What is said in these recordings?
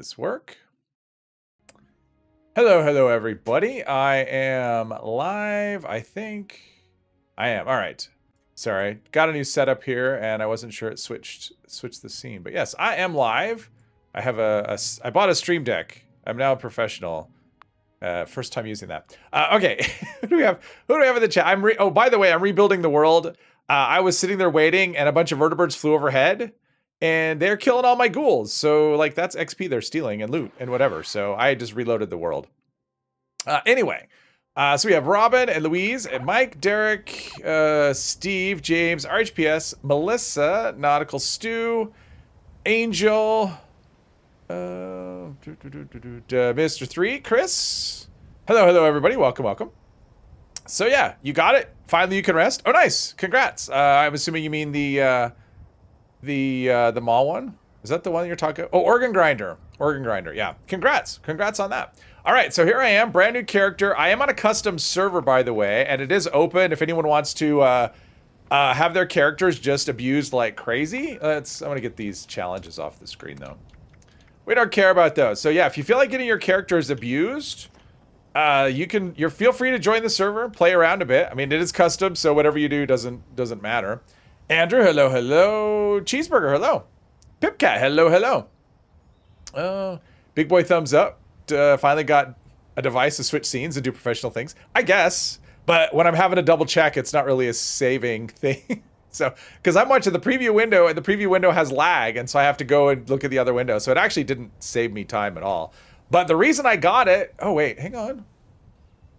this work. Hello, everybody. I am live. I think I am. All right. Sorry, got a new setup here, and I wasn't sure it switched the scene. But yes, I am live. I have I bought a stream deck. I'm now a professional. First time using that. Okay, who do we have in the chat? Oh, by the way, I'm rebuilding the world. I was sitting there waiting, and a bunch of vertebrates flew overhead, and they're killing all my ghouls. So, like, that's XP they're stealing and loot and whatever. So I just reloaded the world. Anyway, so we have Robin and Louise and Mike, Derek, Steve, James, RHPS, Melissa, Nautical Stew, Angel, Mr. 3, Chris. Hello, everybody. Welcome. So yeah, you got it. Finally, you can rest. Oh, nice. Congrats. I'm assuming you mean the mall one. Is that the one you're talking? Oh, Organ Grinder. Yeah. Congrats on that. All right, so here I am, brand new character. I am on a custom server, by the way, and it is open if anyone wants to have their characters just abused like crazy. I'm gonna get these challenges off the screen though. We don't care about those. So yeah, if you feel like getting your characters abused, you're feel free to join the server, play around a bit. I mean, it is custom, so whatever you do doesn't matter. Andrew, hello. Cheeseburger, hello. Pipcat, hello. Big boy thumbs up. Finally got a device to switch scenes and do professional things, I guess. But when I'm having to double check, it's not really a saving thing. So, because I'm watching the preview window, and the preview window has lag, and so I have to go and look at the other window. So it actually didn't save me time at all. But the reason I got it... Oh, wait, hang on.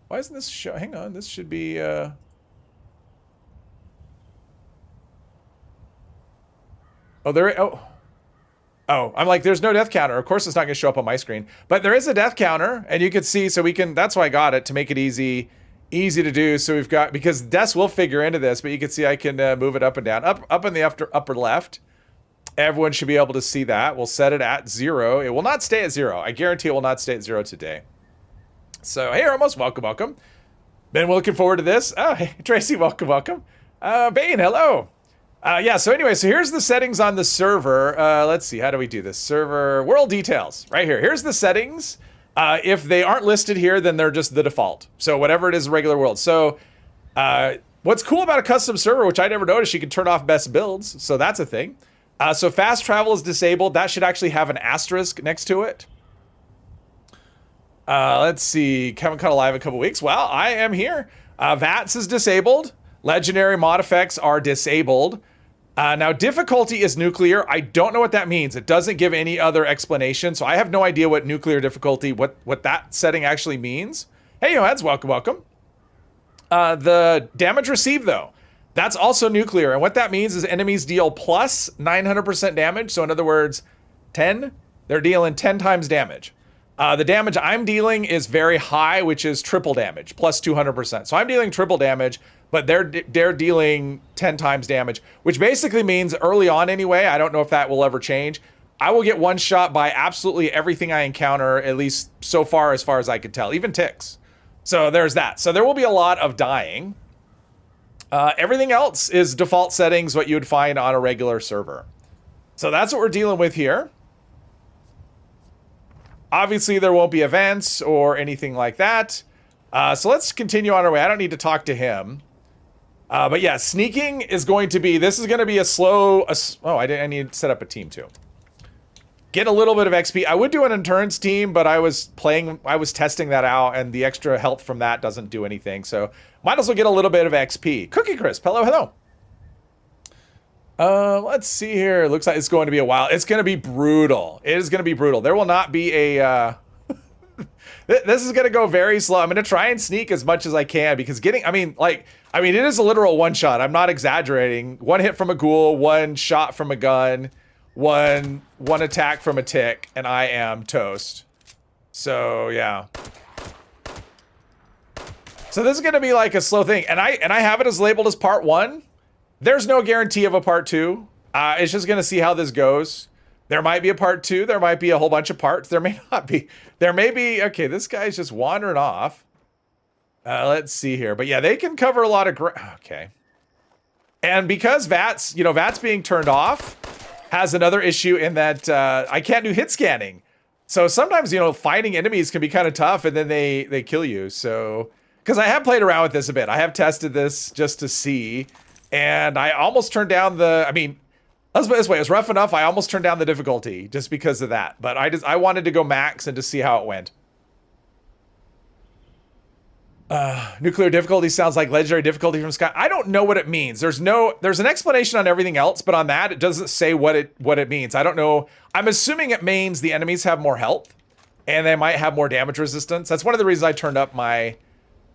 Why isn't this show... Hang on, this should be... Oh, I'm like, there's no death counter. Of course it's not going to show up on my screen. But there is a death counter, and you can see, so we can... That's why I got it, to make it easy to do. So we've got... Because deaths will figure into this, but you can see I can move it up and down. Up in the upper left. Everyone should be able to see that. We'll set it at 0. It will not stay at 0. I guarantee it will not stay at 0 today. So, hey, Ramos, welcome. Ben, we're looking forward to this. Oh, hey, Tracy, welcome. Bane, hello. Yeah, so anyway, so here's the settings on the server. Let's see, how do we do this? Server, world details, right here. Here's the settings. If they aren't listed here, then they're just the default. So whatever it is, regular world. So what's cool about a custom server, which I never noticed, you can turn off best builds. So that's a thing. So fast travel is disabled. That should actually have an asterisk next to it. Let's see, haven't caught alive in a couple weeks. Well, I am here. VATS is disabled. Legendary mod effects are disabled. Now, difficulty is nuclear. I don't know what that means. It doesn't give any other explanation, so I have no idea what nuclear difficulty, what that setting actually means. Hey, Yoheads, welcome. The damage received, though, that's also nuclear, and what that means is enemies deal plus 900% damage, so in other words, 10, they're dealing 10 times damage. The damage I'm dealing is very high, which is triple damage, plus 200%. So I'm dealing triple damage, but they're dealing 10 times damage, which basically means early on anyway, I don't know if that will ever change, I will get one shot by absolutely everything I encounter, at least so far as I could tell, even ticks. So there's that. So there will be a lot of dying. Everything else is default settings, what you would find on a regular server. So that's what we're dealing with here. Obviously, there won't be events or anything like that. So let's continue on our way. I don't need to talk to him. But yeah, sneaking is going to be... This is going to be a slow... I need to set up a team too. Get a little bit of XP. I would do an endurance team, but I was testing that out, and the extra health from that doesn't do anything. So might as well get a little bit of XP. Cookie Crisp, hello. Let's see here. Looks like it's going to be a while. It's going to be brutal. It is going to be brutal. There will not be a... This is going to go very slow. I'm going to try and sneak as much as I can because it is a literal one shot. I'm not exaggerating. One hit from a ghoul, one shot from a gun, one attack from a tick, and I am toast. So, yeah. So this is going to be like a slow thing. And I have it as labeled as part 1. There's no guarantee of a part 2. It's just going to see how this goes. There might be a part 2. There might be a whole bunch of parts. There may not be. There may be... Okay, this guy's just wandering off. Let's see here. But yeah, they can cover a lot of ground. Okay. And because VATS, VATS being turned off has another issue in that I can't do hit scanning. So sometimes, you know, fighting enemies can be kind of tough, and then they kill you. So, because I have played around with this a bit. I have tested this just to see, and I almost turned down the, I mean, let's put it this way, it was rough enough, I almost turned down the difficulty just because of that. But I wanted to go max and to see how it went. Nuclear difficulty sounds like legendary difficulty from Sky. I don't know what it means. There's an explanation on everything else, but on that, it doesn't say what it means. I don't know. I'm assuming it means the enemies have more health and they might have more damage resistance. That's one of the reasons I turned up my,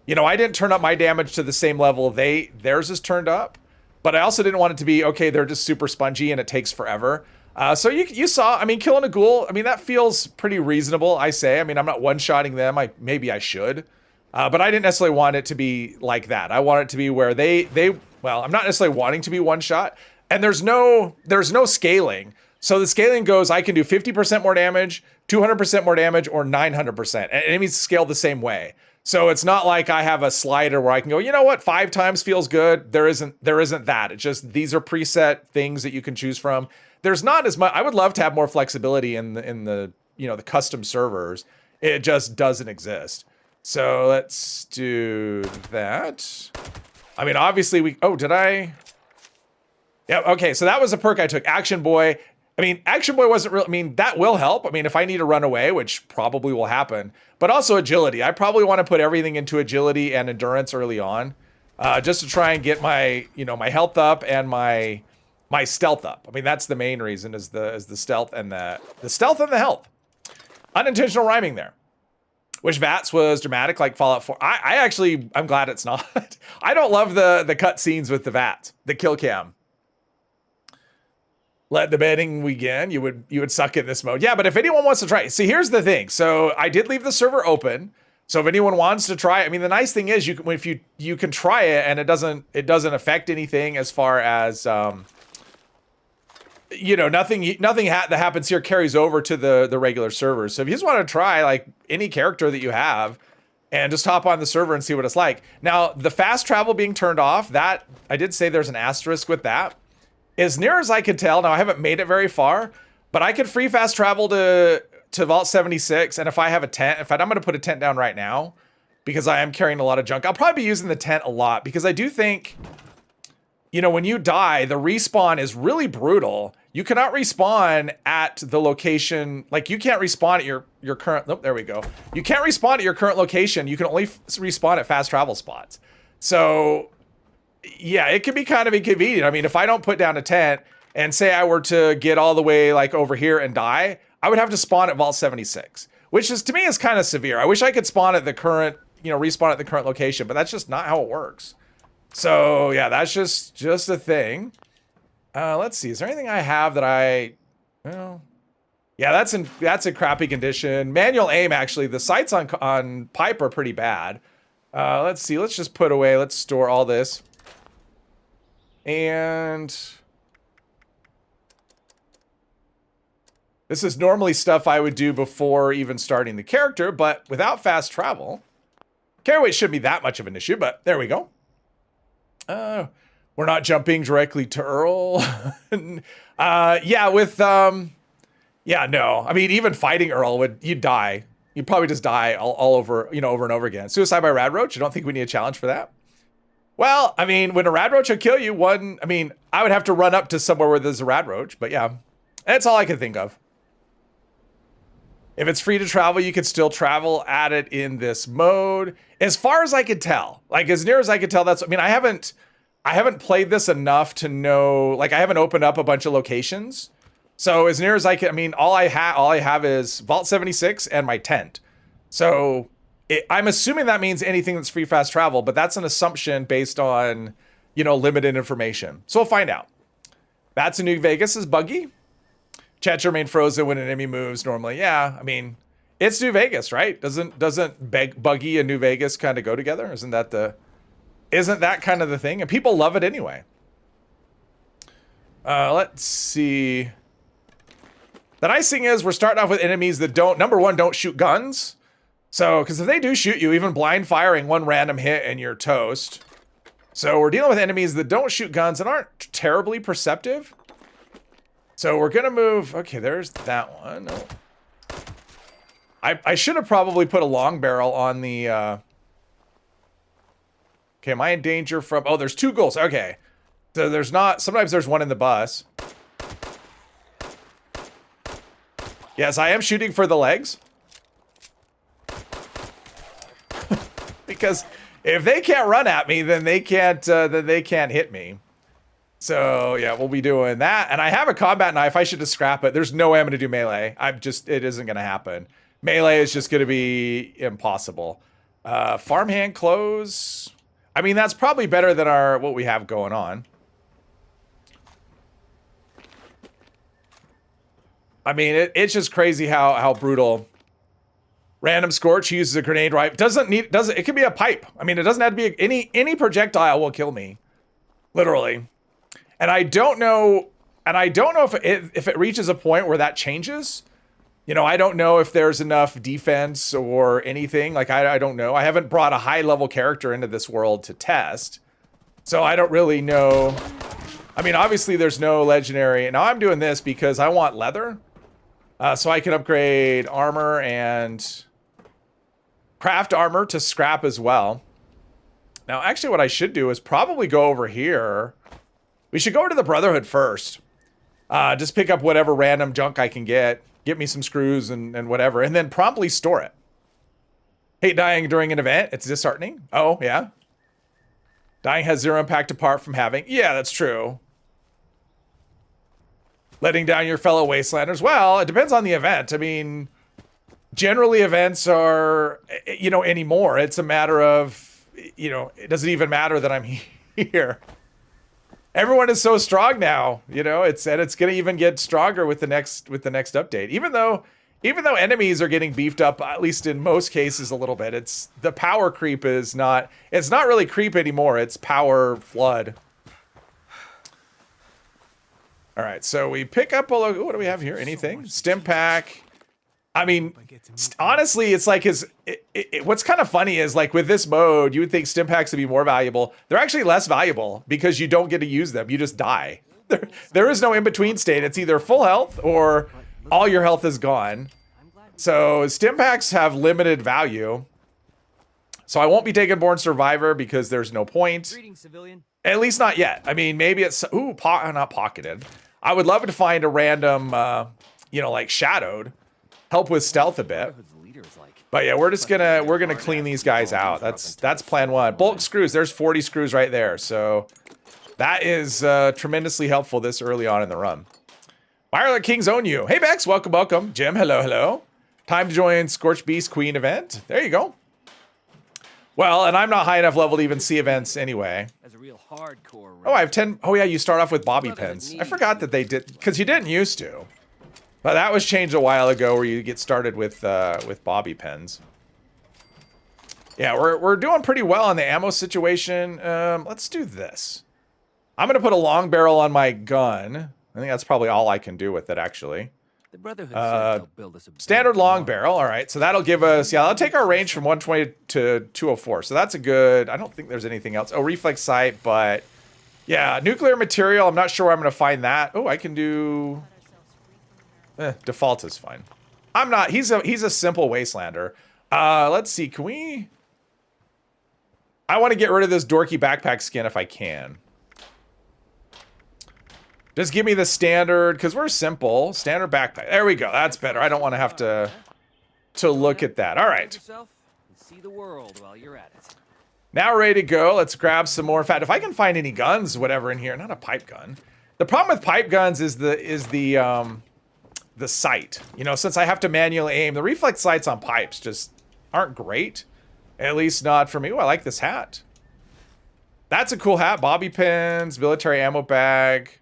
you know, I didn't turn up my damage to the same level theirs is turned up, but I also didn't want it to be, okay, they're just super spongy and it takes forever. So you saw, I mean, killing a ghoul, I mean, that feels pretty reasonable, I say. I mean, I'm not one-shotting them. Maybe I should. But I didn't necessarily want it to be like that. I want it to be where well, I'm not necessarily wanting to be one shot, and there's no scaling. So the scaling goes, I can do 50% more damage, 200% more damage, or 900%. And enemies scale the same way. So it's not like I have a slider where I can go, you know what, 5 times feels good. There isn't that. It's just, these are preset things that you can choose from. There's not as much. I would love to have more flexibility in the you know, the custom servers. It just doesn't exist. So let's do that. I mean, obviously did I? Yeah, okay, so that was a perk I took. Action Boy. I mean, Action Boy wasn't real. I mean, that will help. I mean, if I need to run away, which probably will happen, but also agility. I probably want to put everything into agility and endurance early on, just to try and get my, you know, my health up and my stealth up. I mean, that's the main reason is the stealth and the stealth and the health. Unintentional rhyming there. Which VATS was dramatic, like Fallout 4. I'm glad it's not. I don't love the cut scenes with the VATS, the kill cam. Let the betting begin. You would suck in this mode. Yeah, but if anyone wants to try it, see, here's the thing. So I did leave the server open. So if anyone wants to try it, I mean, the nice thing is you can try it and it doesn't affect anything as far as you know, nothing that happens here carries over to the regular servers. So if you just want to try like any character that you have and just hop on the server and see what it's like. Now, the fast travel being turned off, that I did say there's an asterisk with that. As near as I could tell, now I haven't made it very far, but I could free fast travel to Vault 76. And if I have a tent, in fact, I'm going to put a tent down right now because I am carrying a lot of junk. I'll probably be using the tent a lot because I do think, you know, when you die, the respawn is really brutal. You cannot respawn at the location. Like, you can't respawn at your current, oh, there we go. You can't respawn at your current location. You can only respawn at fast travel spots. So, yeah, it can be kind of inconvenient. I mean, if I don't put down a tent and say I were to get all the way like over here and die, I would have to spawn at Vault 76, which is, to me, is kind of severe. I wish I could spawn at the current, you know, respawn at the current location, but that's just not how it works. So, yeah, that's just a thing. Let's see. Is there anything I have that well, yeah, that's in crappy condition. Manual aim, actually. The sights on pipe are pretty bad. Let's see. Let's just put away. Let's store all this. And this is normally stuff I would do before even starting the character, but without fast travel, carry weight shouldn't be that much of an issue, but there we go. We're not jumping directly to Earl. Yeah, yeah, no. I mean, even fighting Earl you'd die. You'd probably just die all over, you know, over and over again. Suicide by Radroach, I don't think we need a challenge for that. Well, I mean, when a Radroach would kill you, I mean, I would have to run up to somewhere where there's a Radroach, but yeah, that's all I can think of. If it's free to travel, you can still travel at it in this mode. As far as I could tell, like as near as I could tell, I mean, I haven't played this enough to know, like I haven't opened up a bunch of locations. So as near as I can, I mean, all I have is Vault 76 and my tent. So I'm assuming that means anything that's free fast travel, but that's an assumption based on, you know, limited information. So we'll find out. VATS in New Vegas is buggy. Chats remain frozen when an enemy moves normally. Yeah, I mean, it's New Vegas, right? Doesn't buggy and New Vegas kind of go together? Isn't that kind of the thing? And people love it anyway. Let's see. The nice thing is we're starting off with enemies that number one, don't shoot guns. So, because if they do shoot you, even blind firing one random hit and you're toast. So we're dealing with enemies that don't shoot guns and aren't terribly perceptive. So we're going to move. Okay, there's that one. Oh. I should have probably put a long barrel on the, okay, am I in danger from, oh, there's 2 goals. Okay. So there's not, sometimes there's one in the bus. Yes, I am shooting for the legs. Because if they can't run at me, then they can't hit me. So yeah, we'll be doing that. And I have a combat knife. I should just scrap it. There's no way I'm going to do melee. It isn't going to happen. Melee is just going to be impossible. Farmhand close. I mean, that's probably better than what we have going on. I mean, it's just crazy how brutal. Random Scorch uses a grenade rifle. It can be a pipe. I mean, it doesn't have to be any projectile will kill me. Literally. And I don't know if it reaches a point where that changes. You know, I don't know if there's enough defense or anything. Like, I don't know. I haven't brought a high-level character into this world to test. So I don't really know. I mean, obviously there's no legendary. Now I'm doing this because I want leather. So I can upgrade armor and craft armor to scrap as well. Now, actually what I should do is probably go over here. We should go over to the Brotherhood first. Just pick up whatever random junk I can get me some screws and whatever, and then promptly store it. Hate dying during an event. It's disheartening. Oh, yeah. Dying has 0 impact apart from having. Yeah, that's true. Letting down your fellow wastelanders. Well, it depends on the event. I mean, generally events are, you know, anymore. It's a matter of, you know, it doesn't even matter that I'm here. Everyone is so strong now, you know, it's going to even get stronger with the next update. Even though enemies are getting beefed up, at least in most cases a little bit. It's the power creep it's not really creep anymore. It's power flood. All right, so we pick up what do we have here? Anything? Stim pack. I mean, honestly, it's like what's kind of funny is, like, with this mode, you would think stim packs would be more valuable. They're actually less valuable because you don't get to use them. You just die. There is no in-between state. It's either full health or all your health is gone. So stim packs have limited value. So I won't be taking Born Survivor because there's no point. At least not yet. I mean, maybe it's, not pocketed. I would love to find a random, you know, like shadowed. Help with stealth a bit. But yeah, we're gonna clean these guys out. That's plan 1. Bulk screws, there's 40 screws right there. So that is tremendously helpful this early on in the run. Wireless Kings own you. Hey Bex, welcome. Jim, hello. Time to join Scorch Beast Queen event. There you go. Well, and I'm not high enough level to even see events anyway. As a real hardcore. Oh, I have 10. Oh yeah, you start off with bobby pins. I forgot that they did, because you didn't used to. But that was changed a while ago, where you get started with bobby pins. Yeah, we're doing pretty well on the ammo situation. Let's do this. I'm gonna put a long barrel on my gun. I think that's probably all I can do with it, actually. The Brotherhood said they'll build us a standard long barrel. All right, so that'll give us, yeah, that'll take our range from 120 to 204. So that's a good. I don't think there's anything else. Oh, reflex sight, but yeah, nuclear material. I'm not sure where I'm gonna find that. Oh, I can do. Default is fine. I'm not. He's a simple wastelander. Let's see. Can we? I want to get rid of this dorky backpack skin if I can. Just give me the standard, because we're simple. Standard backpack. There we go. That's better. I don't want to have to look at that. All right. See the world while you're at it. Now we're ready to go. Let's grab some more. In fact, if I can find any guns, whatever in here. Not a pipe gun. The problem with pipe guns is the sight. You know, since I have to manually aim, the reflex sights on pipes just aren't great. At least not for me. Oh, I like this hat. That's a cool hat. Bobby pins, military ammo bag.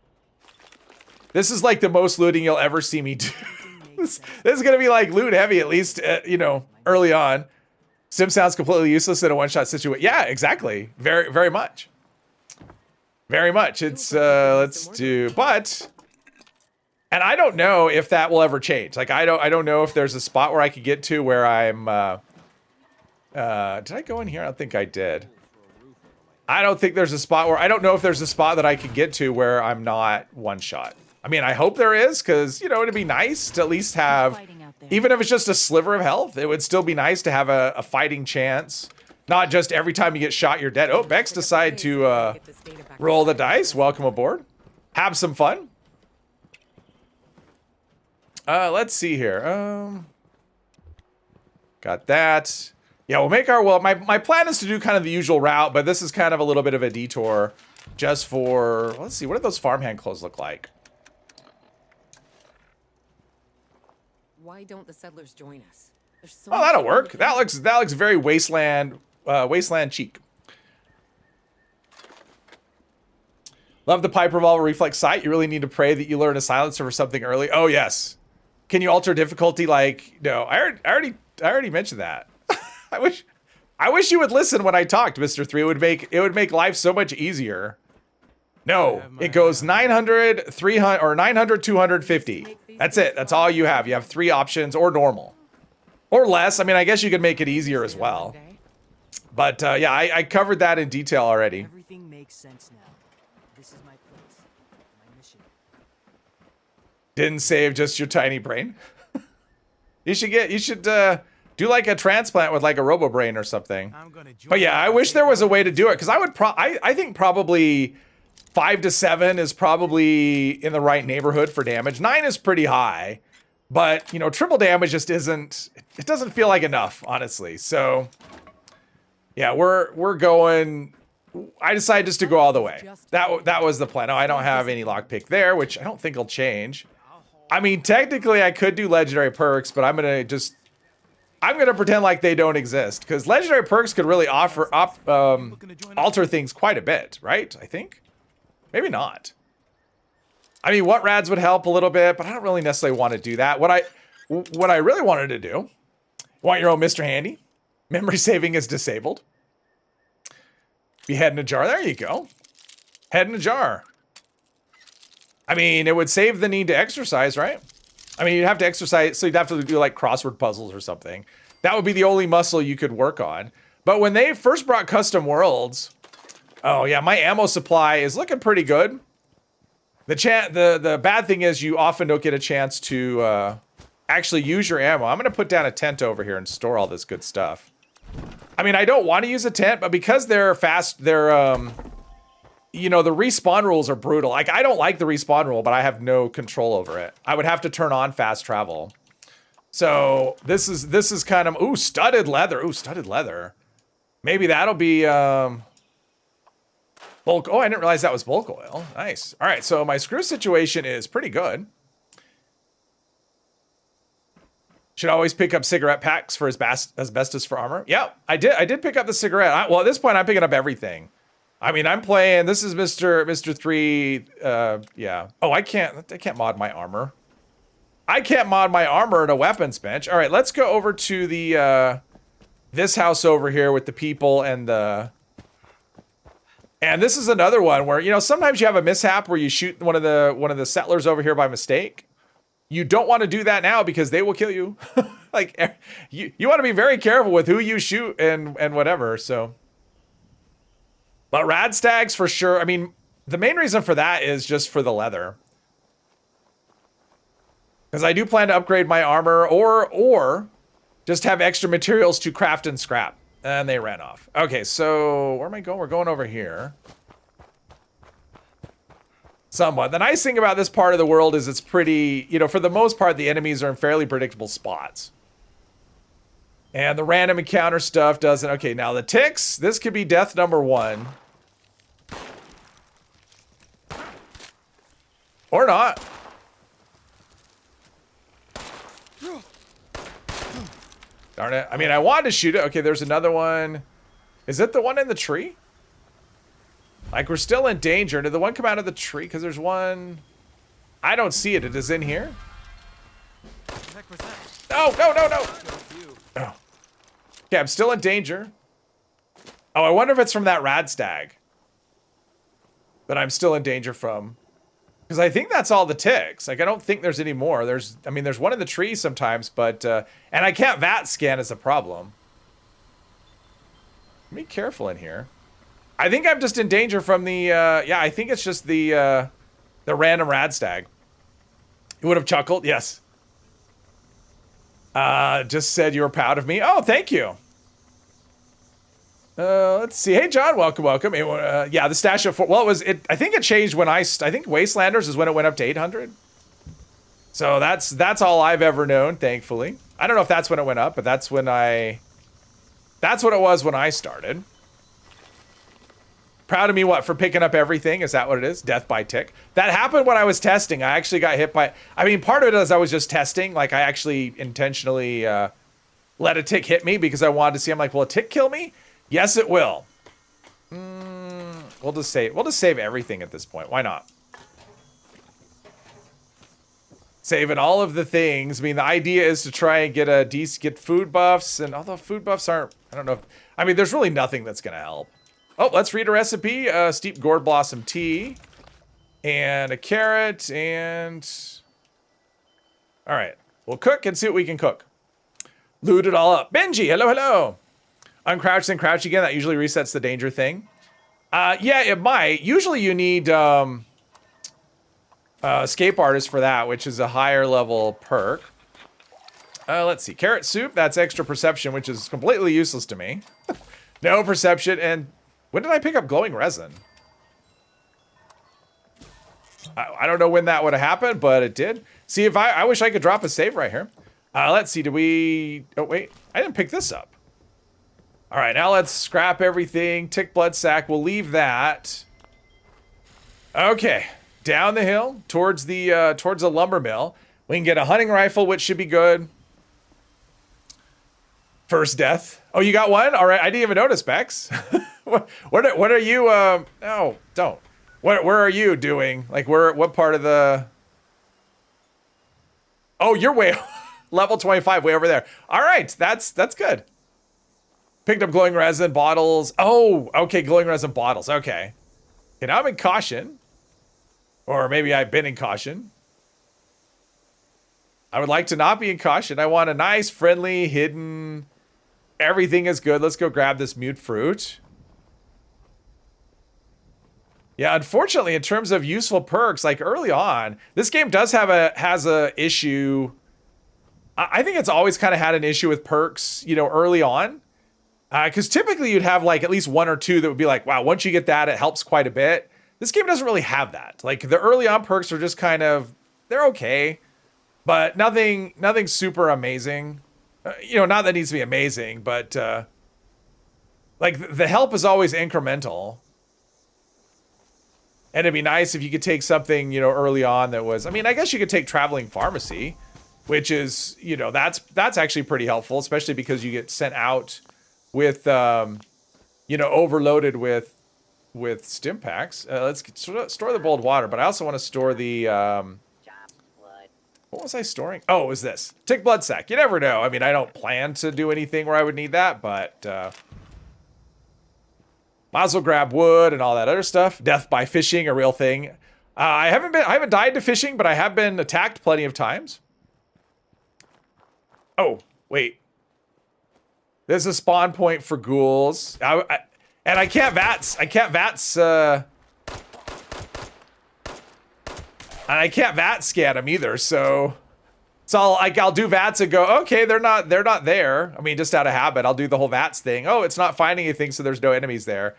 This is like the most looting you'll ever see me do. this is gonna be like loot heavy, at least, you know, early on. Sim sounds completely useless in a one-shot situation. Yeah, exactly. Very, very much. Very much. It's, let's do, but... And I don't know if that will ever change. Like, I don't know if there's a spot where I could get to where I'm, did I go in here? I don't think I did. I don't think there's a spot where, I don't know if there's a spot that I could get to where I'm not one shot. I mean, I hope there is, because, you know, it'd be nice to at least have Even if it's just a sliver of health, it would still be nice to have a fighting chance. Not just every time you get shot, you're dead. Oh, Bex decided to roll the dice. Welcome aboard. Have some fun. Let's see here. Got that. Yeah, we'll make our, well, my plan is to do kind of the usual route, but this is kind of a little bit of a detour just for, let's see, what do those farmhand clothes look like? Why don't the settlers join us? So oh, that'll work. That looks very wasteland chic. Love the pipe revolver reflex sight. You really need to pray that you learn a silencer for something early. Oh yes. Can you alter difficulty? Like, no, I already mentioned that. I wish you would listen when I talked, Mr. 3. It would make life so much easier. No, it goes 900, 300, or 900, 250. That's it. That's all you have. You have 3 options, or normal. Or less. I mean, I guess you could make it easier as well. But yeah, I covered that in detail already. Everything makes sense now. This is my place. My mission. Didn't save just your tiny brain. You should do like a transplant with like a robo brain or something. But yeah, I wish there was a way to do it, because I think probably 5 to 7 is probably in the right neighborhood for damage. 9 is pretty high, but you know, triple damage just isn't, it doesn't feel like enough, honestly. So yeah, we're going, I decided just to go all the way. That was the plan. Oh, I don't have any lockpick there, which I don't think will change. I mean, technically I could do legendary perks, but I'm gonna pretend like they don't exist, because legendary perks could really alter things quite a bit, right? I think. Maybe not. I mean, what rads would help a little bit, but I don't really necessarily want to do that. What I really wanted to do, want your own Mr. Handy. Memory saving is disabled. Be head in a jar. There you go. Head in a jar. I mean, it would save the need to exercise, right? I mean, you'd have to exercise, so you'd have to do like crossword puzzles or something. That would be the only muscle you could work on. But when they first brought custom worlds, oh yeah, my ammo supply is looking pretty good. The bad thing is you often don't get a chance to actually use your ammo. I'm gonna put down a tent over here and store all this good stuff. I mean, I don't want to use a tent, but because they're fast, you know, the respawn rules are brutal. Like, I don't like the respawn rule, but I have no control over it. I would have to turn on fast travel. So this is kind of, ooh, studded leather. Ooh, studded leather. Maybe that'll be bulk. Oh, I didn't realize that was bulk oil. Nice. All right, so my screw situation is pretty good. Should always pick up cigarette packs for asbestos for armor. Yeah, I did pick up the cigarette. Well, at this point, I'm picking up everything. I mean, I'm playing, this is Mr. 3, yeah. Oh, I can't mod my armor. I can't mod my armor at a weapons bench. All right, let's go over to the, this house over here with the people and the, and this is another one where, you know, sometimes you have a mishap where you shoot one of the settlers over here by mistake. You don't want to do that now because they will kill you. Like, you want to be very careful with who you shoot and whatever, so. But rad stags for sure. I mean, the main reason for that is just for the leather. Because I do plan to upgrade my armor or just have extra materials to craft and scrap. And they ran off. Okay, so where am I going? We're going over here. Somewhat. The nice thing about this part of the world is it's pretty, you know, for the most part, the enemies are in fairly predictable spots. And the random encounter stuff doesn't. Okay, now the ticks. This could be death number 1. Or not. Darn it. I mean, I wanted to shoot it. Okay, there's another one. Is it the one in the tree? Like, we're still in danger. Did the one come out of the tree? Because there's one. I don't see it. It is in here. What the heck was that? No, no, no, no. Oh. Okay, I'm still in danger. Oh, I wonder if it's from that rad stag that I'm still in danger from. Because I think that's all the ticks. Like, I don't think there's any more. I mean, there's one in the tree sometimes, but, and I can't VAT scan is a problem. Be careful in here. I think I'm just in danger from the, yeah, I think it's just the random rad stag. You would have chuckled? Yes. Just said you were proud of me. Oh, thank you. Let's see. Hey, John, welcome, welcome. Yeah, the stash of well, I think it changed when I think Wastelanders is when it went up to 800. So that's all I've ever known, thankfully. I don't know if that's when it went up, but that's what it was when I started. Proud of me, what, for picking up everything? Is that what it is? Death by tick. That happened when I was testing. I actually got hit by, I mean, part of it is I was just testing. Like, I actually intentionally let a tick hit me because I wanted to see. I'm like, will a tick kill me? Yes, it will. We'll just save everything at this point. Why not? Saving all of the things. I mean, the idea is to try and get food buffs, and although food buffs aren't, I don't know if, I mean, there's really nothing that's gonna help. Oh, let's read a recipe. Steep gourd blossom tea, and a carrot, and all right, we'll cook and see what we can cook. Loot it all up. Benji, hello, hello. Uncrouch and crouch again. That usually resets the danger thing. Yeah, it might. Usually you need escape artist for that, which is a higher level perk. Let's see. Carrot soup. That's extra perception, which is completely useless to me. No perception. And when did I pick up glowing resin? I don't know when that would have happened, but it did. See, if I wish I could drop a save right here. Let's see. Oh, wait. I didn't pick this up. All right, now let's scrap everything. Tick blood sack, we'll leave that. Okay, down the hill towards the lumber mill. We can get a hunting rifle, which should be good. First death. Oh, you got one? All right, I didn't even notice, Bex. what are you? No, don't. Where are you doing? Like, what part of the? Oh, you're way level 25, way over there. All right, that's good. Picked up glowing resin bottles. Oh, okay, glowing resin bottles. Okay. Okay, now I'm in caution. Or maybe I've been in caution. I would like to not be in caution. I want a nice, friendly, hidden. Everything is good. Let's go grab this mute fruit. Yeah, unfortunately, in terms of useful perks, like early on, this game does has a issue. I think it's always kind of had an issue with perks, you know, early on. Because typically you'd have like at least one or two that would be like, wow, once you get that, it helps quite a bit. This game doesn't really have that. Like the early on perks are just kind of, they're okay, but nothing super amazing. You know, not that it needs to be amazing, but like the help is always incremental. And it'd be nice if you could take something, you know, early on that was, I mean, I guess you could take traveling pharmacy, which is, you know, that's actually pretty helpful, especially because you get sent out with, you know, overloaded with stim packs. Let's store the boiled water, but I also want to store the, what was I storing? Oh, it was this. Tick blood sack. You never know. I mean, I don't plan to do anything where I would need that, but might as well grab wood and all that other stuff. Death by fishing, a real thing. I haven't died to fishing, but I have been attacked plenty of times. Oh, wait. There's a spawn point for ghouls. And I can't VATS. And I can't VATS scan them either, so I'll do VATS and go, okay, they're not there. I mean, just out of habit, I'll do the whole VATS thing. Oh, it's not finding anything, so there's no enemies there.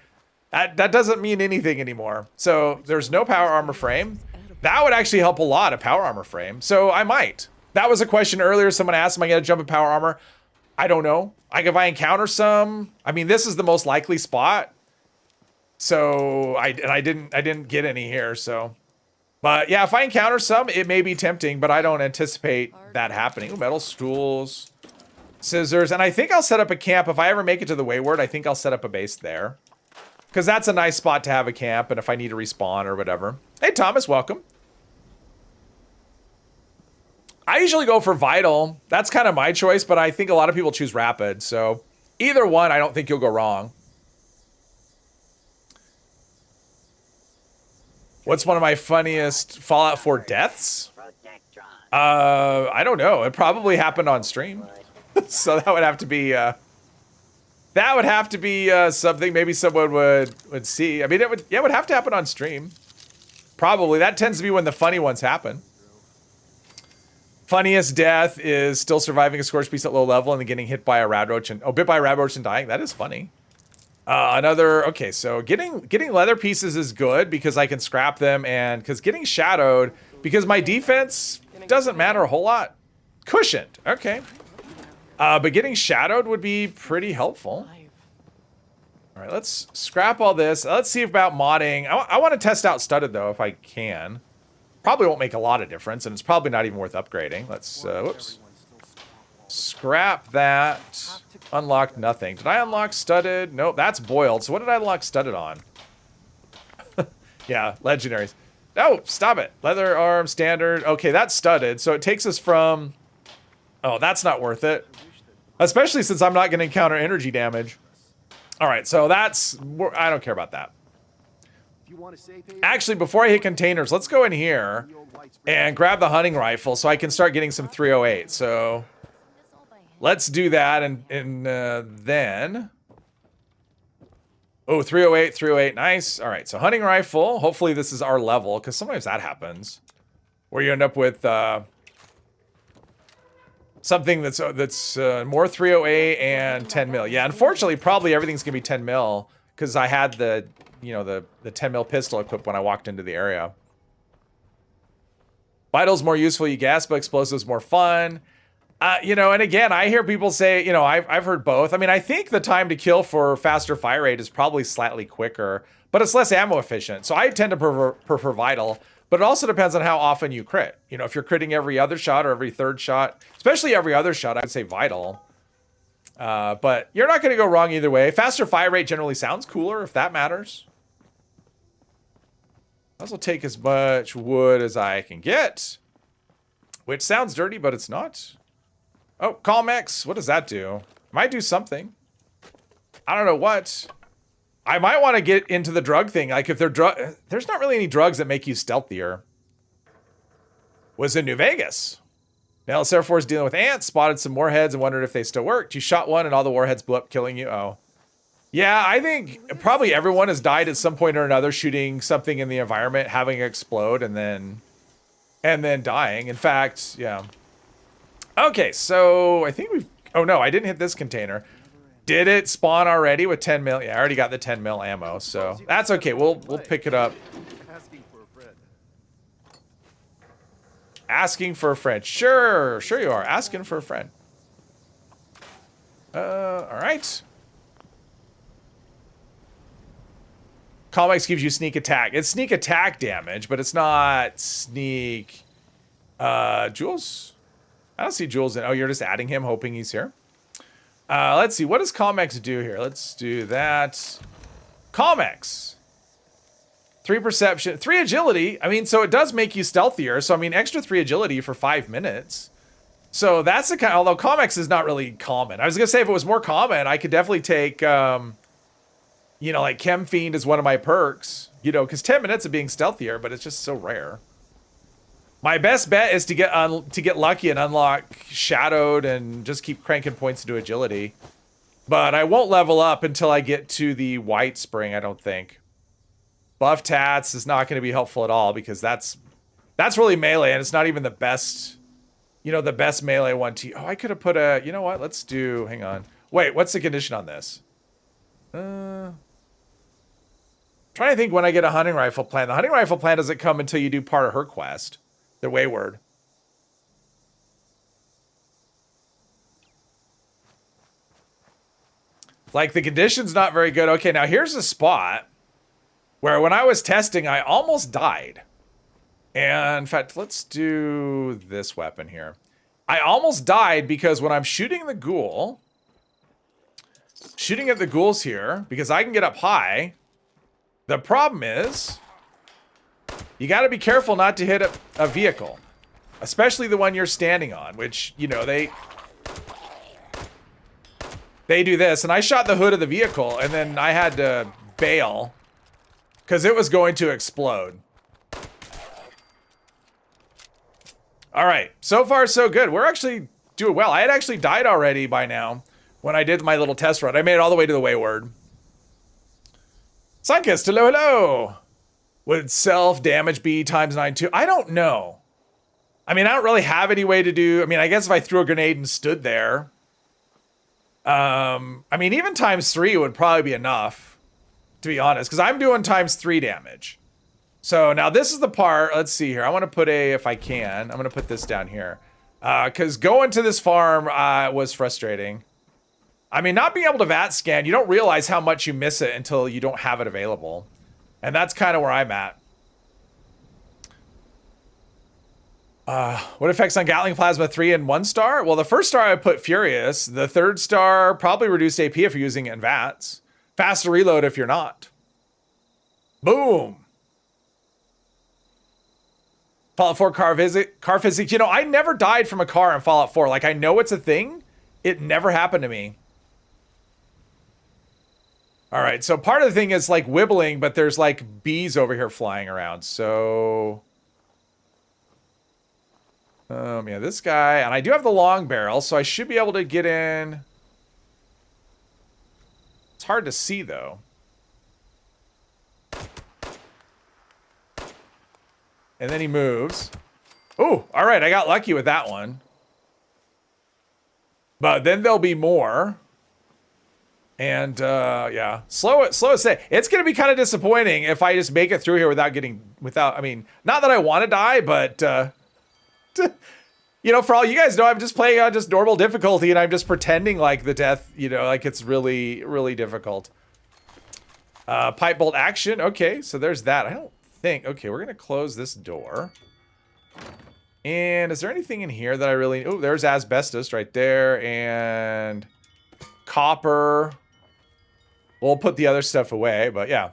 That doesn't mean anything anymore. So there's no power armor frame. That would actually help a lot, a power armor frame. So I might. That was a question earlier. Someone asked, am I gonna jump in power armor? I don't know. Like if I encounter some, I mean, this is the most likely spot. So I didn't get any here. So, but yeah, if I encounter some, it may be tempting, but I don't anticipate that happening. Ooh, metal stools, scissors, and I think I'll set up a camp if I ever make it to the Wayward. I think I'll set up a base there because that's a nice spot to have a camp, and if I need to respawn or whatever. Hey, Thomas, welcome. I usually go for Vital. That's kind of my choice, but I think a lot of people choose Rapid. So either one, I don't think you'll go wrong. What's one of my funniest Fallout 4 deaths? I don't know. It probably happened on stream. So that would have to be something maybe someone would see. I mean, it would have to happen on stream. Probably. That tends to be when the funny ones happen. Funniest death is still surviving a scorched beast at low level and then getting hit by a radroach and bit by a radroach and dying. That is funny. Okay, so getting leather pieces is good because I can scrap them, and because getting shadowed, because my defense doesn't matter a whole lot. Cushioned, okay. But getting shadowed would be pretty helpful. All right, let's scrap all this. Let's see about modding. I want to test out studded though, if I can. Probably won't make a lot of difference, and it's probably not even worth upgrading. Let's, whoops. Scrap that. Unlocked nothing. Did I unlock studded? Nope, that's boiled. So what did I unlock studded on? Yeah, legendaries. No, stop it. Leather arm, standard. Okay, that's studded. So it takes us from... Oh, that's not worth it. Especially since I'm not going to encounter energy damage. All right, so that's... I don't care about that. Actually, before I hit containers, let's go in here and grab the hunting rifle so I can start getting some 308. So... let's do that, and then... Oh, 308, 308, nice. All right, so hunting rifle. Hopefully this is our level, because sometimes that happens. Where you end up with something that's more 308 and 10 mil. Yeah, unfortunately, probably everything's going to be 10 mil, because I had the 10 mil pistol equipped when I walked into the area. Vital's more useful, you guess, but explosives more fun. And again, I hear people say, I've heard both. I mean, I think the time to kill for faster fire rate is probably slightly quicker, but it's less ammo efficient. So I tend to prefer Vital, but it also depends on how often you crit. If you're critting every other shot or every third shot, especially every other shot, I would say Vital. But you're not going to go wrong either way. Faster fire rate generally sounds cooler, if that matters. This will take as much wood as I can get, which sounds dirty, but it's not. Oh, Calmex, what does that do? Might do something. I don't know what. I might want to get into the drug thing. Like, if they're there's not really any drugs that make you stealthier. Was in New Vegas. Dallas Air Force dealing with ants, spotted some warheads and wondered if they still worked. You shot one and all the warheads blew up, killing you. Oh. Yeah, I think probably everyone has died at some point or another shooting something in the environment, having it explode, and then dying. In fact, yeah. Okay, so I think we've... Oh, no, I didn't hit this container. Did it spawn already with 10 mil? Yeah, I already got the 10 mil ammo, so that's okay. We'll pick it up. Asking for a friend. Sure you are. Asking for a friend. All right. Calmex gives you sneak attack. It's sneak attack damage, but it's not sneak... Jules? I don't see Jules in. Oh, you're just adding him, hoping he's here. Let's see. What does Calmex do here? Let's do that. Calmex. 3 perception. 3 agility. I mean, so it does make you stealthier. So, I mean, extra 3 agility for 5 minutes. So that's the kind... Although Calmex is not really common. I was going to say if it was more common, I could definitely take, like Chem Fiend is one of my perks. Because 10 minutes of being stealthier, but it's just so rare. My best bet is to get lucky and unlock Shadowed and just keep cranking points into agility. But I won't level up until I get to the White Spring, I don't think. Buff Tats is not going to be helpful at all because that's really melee and it's not even the best, the best melee one to... Oh, I could have put a... You know what? Let's do... Hang on. Wait, what's the condition on this? Trying to think when I get a hunting rifle plan. The hunting rifle plan doesn't come until you do part of her quest. The Wayward. Like, the condition's not very good. Okay, now here's a spot where when I was testing, I almost died. And in fact, let's do this weapon here. I almost died because when I'm shooting the ghoul, shooting at the ghouls here, because I can get up high, the problem is... You got to be careful not to hit a vehicle, especially the one you're standing on, which, they do this. And I shot the hood of the vehicle, and then I had to bail because it was going to explode. All right, so far so good. We're actually doing well. I had actually died already by now when I did my little test run. I made it all the way to the Wayward. Sunkist, hello. Would self-damage be ×9 too? I don't know. I mean, I don't really have any way to do... I mean, I guess if I threw a grenade and stood there... I mean, even ×3 would probably be enough, to be honest, because I'm doing ×3 damage. So now this is the part... Let's see here. I want to put a... If I can, I'm going to put this down here. Because going to this farm was frustrating. I mean, not being able to VAT scan, you don't realize how much you miss it until you don't have it available. And that's kind of where I'm at. What effects on Gatling Plasma 3 and 1 star? Well, the first star I put Furious. The third star, probably reduced AP if you're using it in VATS. Faster reload if you're not. Boom. Fallout 4 car physics. You know, I never died from a car in Fallout 4. Like, I know it's a thing. It never happened to me. All right, so part of the thing is like wibbling, but there's like bees over here flying around. So, yeah, this guy, and I do have the long barrel, so I should be able to get in. It's hard to see though. And then he moves. Oh, all right, I got lucky with that one. But then there'll be more. And yeah, slow it say. It's gonna be kind of disappointing if I just make it through here I mean, not that I want to die, but you know, for all you guys know, I'm just playing on just normal difficulty and I'm just pretending like the death, you know, like it's really, really difficult. Pipe bolt action. Okay, so there's that. I don't think, okay, we're gonna close this door. And is there anything in here that I really, oh, there's asbestos right there and copper. We'll put the other stuff away, but yeah.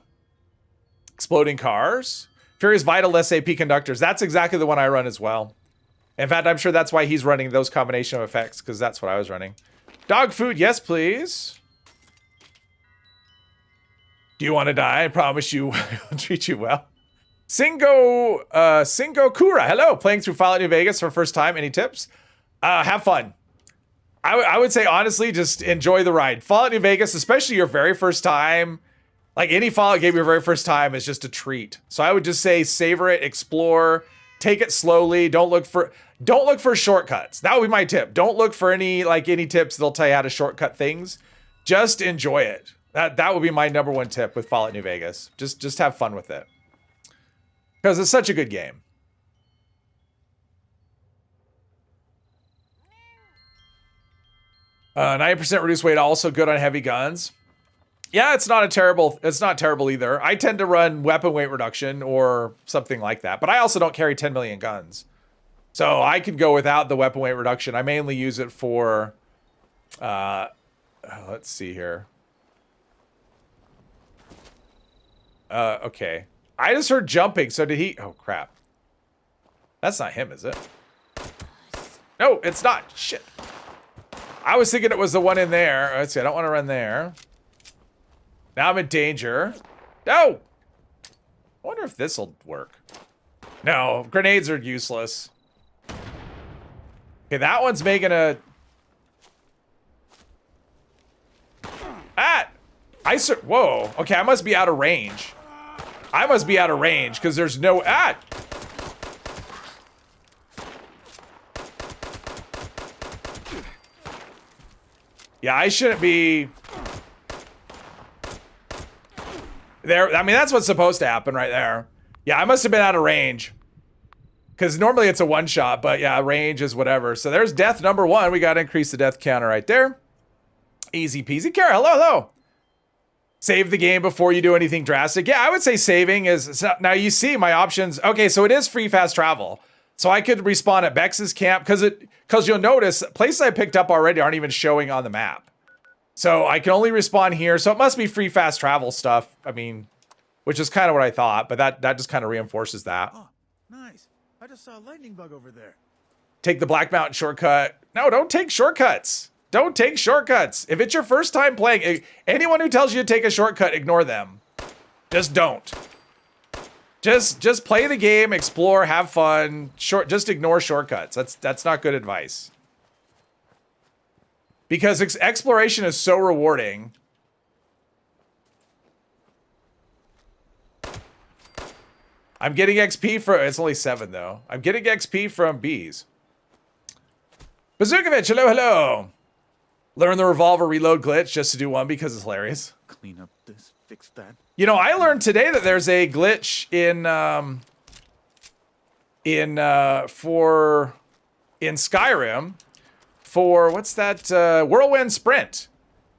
Exploding cars. Furious Vital, less AP conductors. That's exactly the one I run as well. In fact, I'm sure that's why he's running those combination of effects, because that's what I was running. Dog food, yes, please. Do you want to die? I promise you I'll treat you well. Singo Kura, hello. Playing through Fallout New Vegas for first time. Any tips? Have fun. I would say, honestly, just enjoy the ride. Fallout New Vegas, especially your very first time, like any Fallout game your very first time is just a treat. So I would just say savor it, explore, take it slowly. Don't look for shortcuts. That would be my tip. Don't look for any tips that'll tell you how to shortcut things. Just enjoy it. That would be my #1 tip with Fallout New Vegas. Just have fun with it. Because it's such a good game. 90% reduced weight, also good on heavy guns. Yeah, it's not terrible either. I tend to run weapon weight reduction or something like that, but I also don't carry 10 million guns. So I could go without the weapon weight reduction. I mainly use it for, let's see here. Okay. I just heard jumping, so did he? Oh, crap. That's not him, is it? No, it's not. Shit. I was thinking it was the one in there. Let's see, I don't want to run there. Now I'm in danger. No! I wonder if this'll work. No, grenades are useless. Okay, that one's making a... Ah! Whoa. Okay, I must be out of range. I must be out of range, because there's no... Ah! Yeah, I shouldn't be... There, I mean, that's what's supposed to happen right there. Yeah, I must have been out of range. Because normally it's a one-shot, but yeah, range is whatever. So there's death #1. We got to increase the death counter right there. Easy peasy. Kara, hello, hello. Save the game before you do anything drastic. Yeah, I would say saving is... Now, you see my options. Okay, so it is free fast travel. So I could respawn at Bex's camp, because you'll notice places I picked up already aren't even showing on the map. So I can only respawn here. So it must be free fast travel stuff. I mean, which is kind of what I thought, but that just kind of reinforces that. Oh, nice. I just saw a lightning bug over there. Take the Black Mountain shortcut. No, don't take shortcuts. Don't take shortcuts. If it's your first time playing, anyone who tells you to take a shortcut, ignore them. Just don't. Just play the game, explore, have fun. Just ignore shortcuts. That's not good advice. Because exploration is so I'm getting XP from... It's only 7, though. I'm getting XP from bees. Bazookovich, hello, hello. Learn the revolver reload glitch just to do one because it's hilarious. Clean up this, fix that. You know, I learned today that there's a glitch in Skyrim for what's that whirlwind sprint.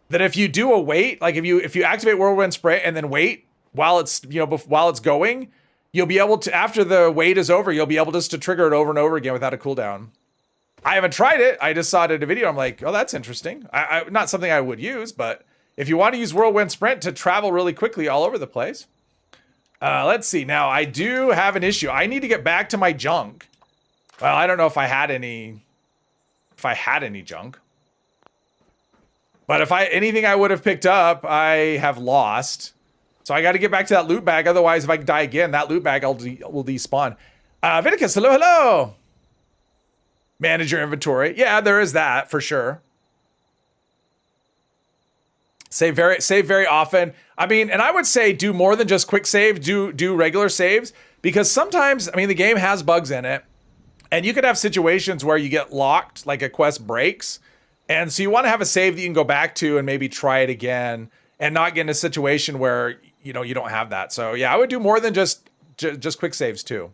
That if you do a wait, like if you activate whirlwind sprint and then wait while it's while it's going, you'll be able to, after the wait is over, you'll be able just to trigger it over and over again without a cooldown. I haven't tried it. I just saw it in a video. I'm like, oh, that's interesting. I not something I would use, but if you want to use whirlwind sprint to travel really quickly all over the place. Let's see. Now, I do have an issue. I need to get back to my junk. Well, I don't know if I had any junk. But if anything I would have picked up, I have lost. So I got to get back to that loot bag. Otherwise, if I die again, that loot bag will despawn. Vinicus, hello, hello. Manage your inventory. Yeah, there is that for sure. Save very often. I mean, and I would say do more than just quick save. Do regular saves, because sometimes, I mean, the game has bugs in it, and you could have situations where you get locked, like a quest breaks, and so you want to have a save that you can go back to and maybe try it again, and not get in a situation where you don't have that. So yeah, I would do more than just quick saves too.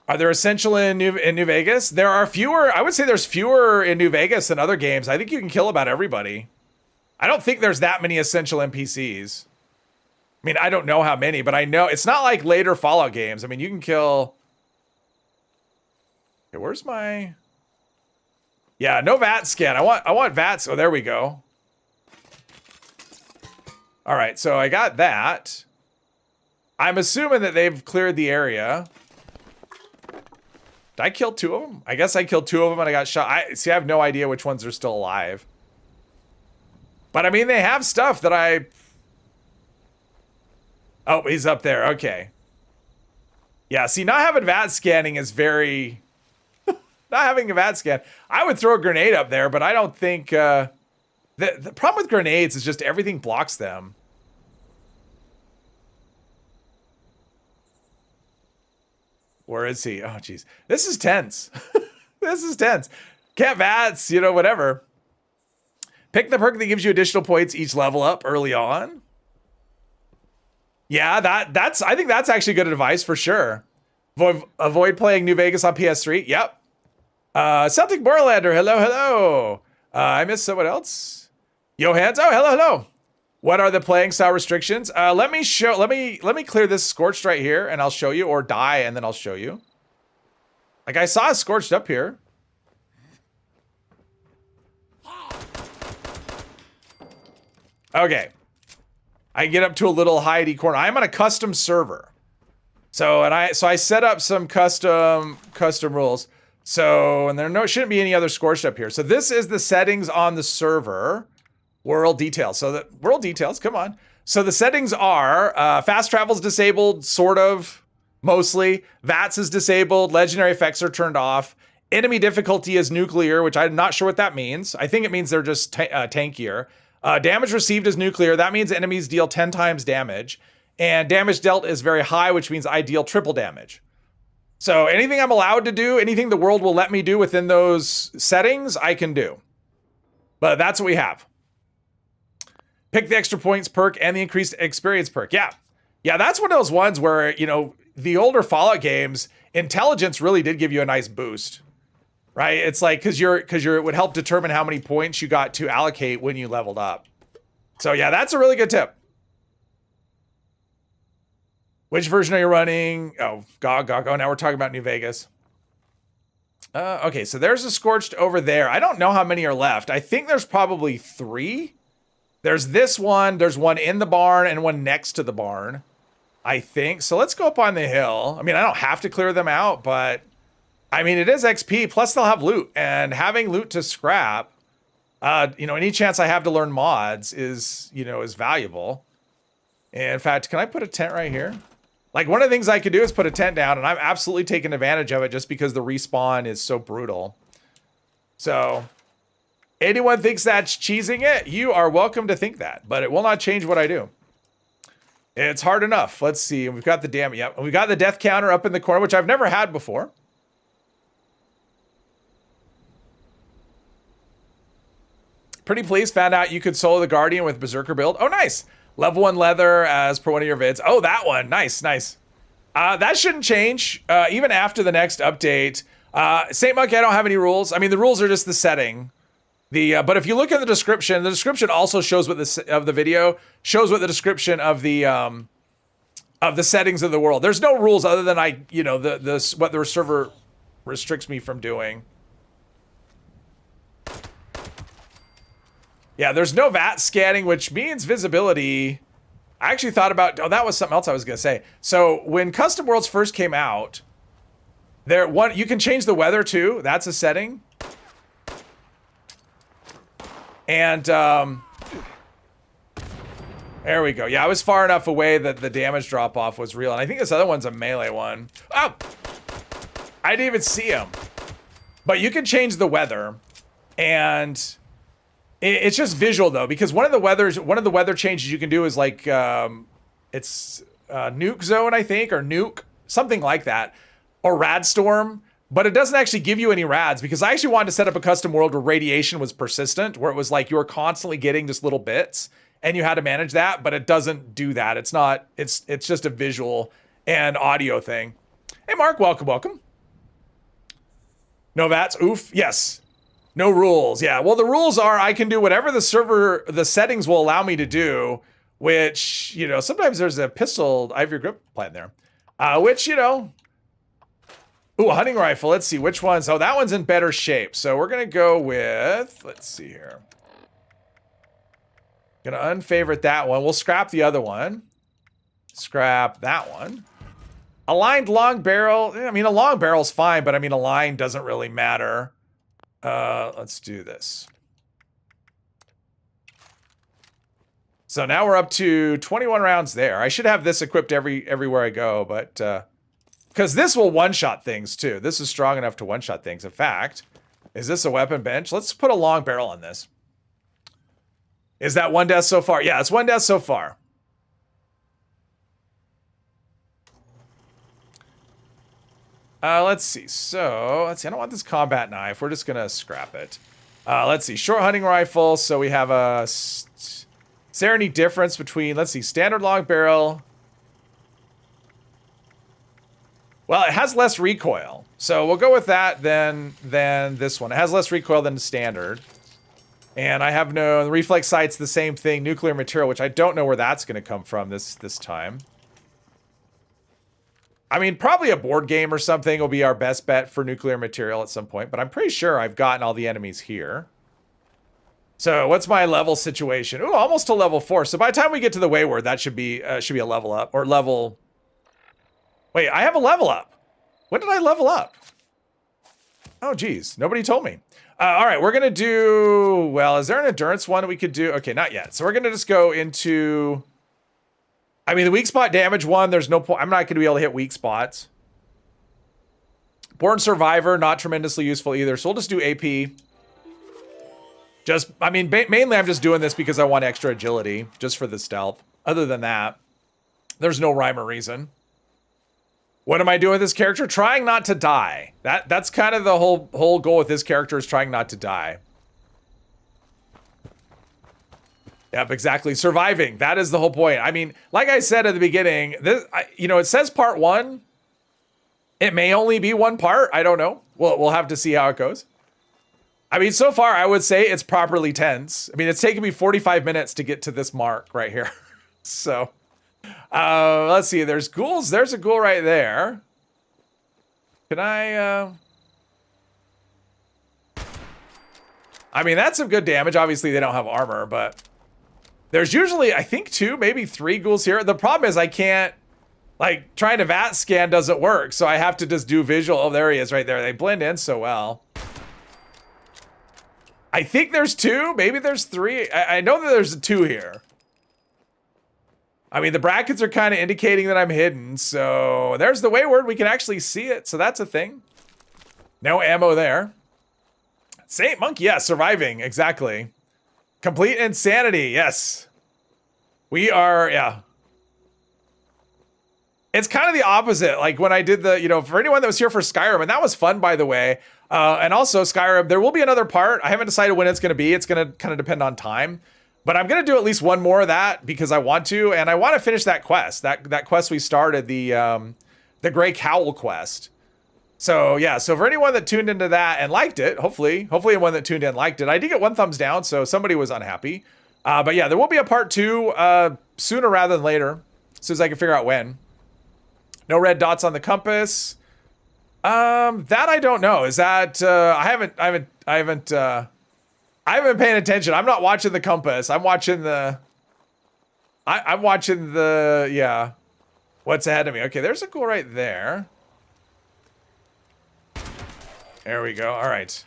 Are there essential in New Vegas? There are fewer. I would say there's fewer in New Vegas than other games. I think you can kill about everybody. I don't think there's that many essential NPCs. I mean, I don't know how many, but I know it's not like later Fallout games. I mean, you can kill... Okay, where's my... Yeah, no VATS scan. I want VATS. Oh, there we go. All right, so I got that. I'm assuming that they've cleared the area. Did I kill 2 of them? I guess I killed 2 of them and I got shot. I have no idea which ones are still alive. But I mean, they have stuff that I... Oh, he's up there. Okay. Yeah, see, not having VAT scanning is very... not having a VAT scan. I would throw a grenade up there, but I don't think... The problem with grenades is just everything blocks them. Where is he? Oh, jeez. This is tense. This is tense. Can't VATS, whatever. Pick the perk that gives you additional points each level up early on. Yeah, I think that's actually good advice for sure. Avoid playing New Vegas on PS3. Yep. Celtic Borlander, hello, hello. I missed someone else. Johans, oh, hello, hello. What are the playing style restrictions? Let me clear this scorched right here and I'll show you, or die and then I'll show you. Like I saw a scorched up here. Okay. I can get up to a little hidey corner. I'm on a custom server. So I set up some custom rules. So, and there shouldn't be any other scorched up here. So this is the settings on the server. World details. So the world details, come on. So the settings are fast travel's disabled, sort of, mostly. VATS is disabled. Legendary effects are turned off. Enemy difficulty is nuclear, which I'm not sure what that means. I think it means they're just tankier. Damage received is nuclear. That means enemies deal 10 times damage. And damage dealt is very high, which means I deal triple damage. So anything I'm allowed to do, anything the world will let me do within those settings, I can do. But that's what we have. Pick the extra points perk and the increased experience perk. Yeah. Yeah, that's one of those ones where, the older Fallout games, intelligence really did give you a nice boost. Right? It's like, because it would help determine how many points you got to allocate when you leveled up. So yeah, that's a really good tip. Which version are you running? Oh, GOG. Oh, now we're talking about New Vegas. Okay, so there's a scorched over there. I don't know how many are left. I think there's probably 3. There's this one, there's one in the barn and one next to the barn, I think. So let's go up on the hill. I mean, I don't have to clear them out, but I mean, it is XP, plus they'll have loot, and having loot to scrap, any chance I have to learn mods is valuable. And in fact, can I put a tent right here? Like, one of the things I could do is put a tent down, and I'm absolutely taking advantage of it just because the respawn is so brutal. So... anyone thinks that's cheesing it, you are welcome to think that, but it will not change what I do. It's hard enough. Let's see. We've got the damage. Yep. We've got the death counter up in the corner, which I've never had before. Pretty pleased. Found out you could solo the Guardian with Berserker build. Oh, nice. Level 1 leather as per one of your vids. Oh, that one. Nice, nice. That shouldn't change even after the next update. Saint Monkey, I don't have any rules. I mean, the rules are just the setting. But if you look at the description also shows what the video shows what the description of the settings of the world. There's no rules other than what the server restricts me from doing. Yeah, there's no VATS scanning, which means visibility. I actually thought about, that was something else I was gonna say. So when custom worlds first came out, you can change the weather too. That's a setting. And there we go. Yeah, I was far enough away that the damage drop off was real. And I think this other one's a melee one. Oh, I didn't even see him. But you can change the weather, and it's just visual though, because one of the weather changes you can do is like it's nuke zone, I think, or nuke, something like that, or rad storm. But it doesn't actually give you any rads, because I actually wanted to set up a custom world where radiation was persistent, where it was like you were constantly getting just little bits and you had to manage that, but it doesn't do that. It's not, it's just a visual and audio thing. Hey Mark, welcome. No VATS, oof, yes. No rules, yeah. Well, the rules are I can do whatever the settings will allow me to do, which, sometimes there's a pistol ivory grip plant there, which, Ooh, a hunting rifle. Let's see which one's. Oh, that one's in better shape. So we're going to go with, let's see here. Going to unfavorite that one. We'll scrap the other one. Scrap that one. Aligned long barrel. I mean, a long barrel's fine, but I mean, a line doesn't really matter. Let's do this. So now we're up to 21 rounds there. I should have this equipped everywhere I go, but because this will one-shot things too. This is strong enough to one-shot things. In fact, is this a weapon bench? Let's put a long barrel on this. Is that one death so far? Yeah, it's one death so far. Let's see. So, let's see. I don't want this combat knife. We're just going to scrap it. Let's see. Short hunting rifle. So we have a... Is there any difference between, let's see, standard long barrel... Well, it has less recoil, so we'll go with that than this one. It has less recoil than the standard. And I have the reflex sight's the same thing, nuclear material, which I don't know where that's going to come from this time. I mean, probably a board game or something will be our best bet for nuclear material at some point, but I'm pretty sure I've gotten all the enemies here. So what's my level situation? Ooh, almost to level 4. So by the time we get to the Wayward, that should be a level up, or level... Wait, I have a level up. When did I level up? Oh, geez. Nobody told me. All right, we're going to do... Well, is there an endurance one we could do? Okay, not yet. So we're going to just go into... I mean, the weak spot damage one, there's no point. I'm not going to be able to hit weak spots. Born Survivor, not tremendously useful either. So we'll just do AP. I mean, mainly I'm just doing this because I want extra agility, just for the stealth. Other than that, there's no rhyme or reason. What am I doing with this character? Trying not to die. That's kind of the whole goal with this character, is trying not to die. Yep, exactly. Surviving. That is the whole point. I mean, like I said at the beginning, it says part 1. It may only be one part. I don't know. We'll have to see how it goes. I mean, so far, I would say it's properly tense. I mean, it's taken me 45 minutes to get to this mark right here. So... let's see, there's ghouls. There's a ghoul right there. Can I mean, that's some good damage. Obviously, they don't have armor, but there's usually, I think, 2, maybe 3 ghouls here. The problem is I can't, like, trying to VAT scan doesn't work, so I have to just do visual. Oh, there he is right there. They blend in so well. I think there's 2, maybe there's 3. I know that there's 2 here. I mean, the brackets are kind of indicating that I'm hidden, so there's the Wayward. We can actually see it, so that's a thing. No ammo there. Saint Monkey, yeah, surviving, exactly. Complete insanity, yes. We are, yeah. It's kind of the opposite. Like when I did the, for anyone that was here for Skyrim, and that was fun, by the way. And also Skyrim, there will be another part. I haven't decided when it's going to be. It's going to kind of depend on time. But I'm going to do at least one more of that because I want to. And I want to finish that quest. That quest we started, the Grey Cowl quest. So yeah, so for anyone that tuned into that and liked it, hopefully anyone that tuned in liked it. I did get 1 thumbs down, so somebody was unhappy. But yeah, there will be a part 2 sooner rather than later, as soon as I can figure out when. No red dots on the compass. That I don't know. Is that I haven't been paying attention. I'm not watching the compass. I'm watching the yeah. What's ahead of me? Okay, there's a goal right there. There we go. All right.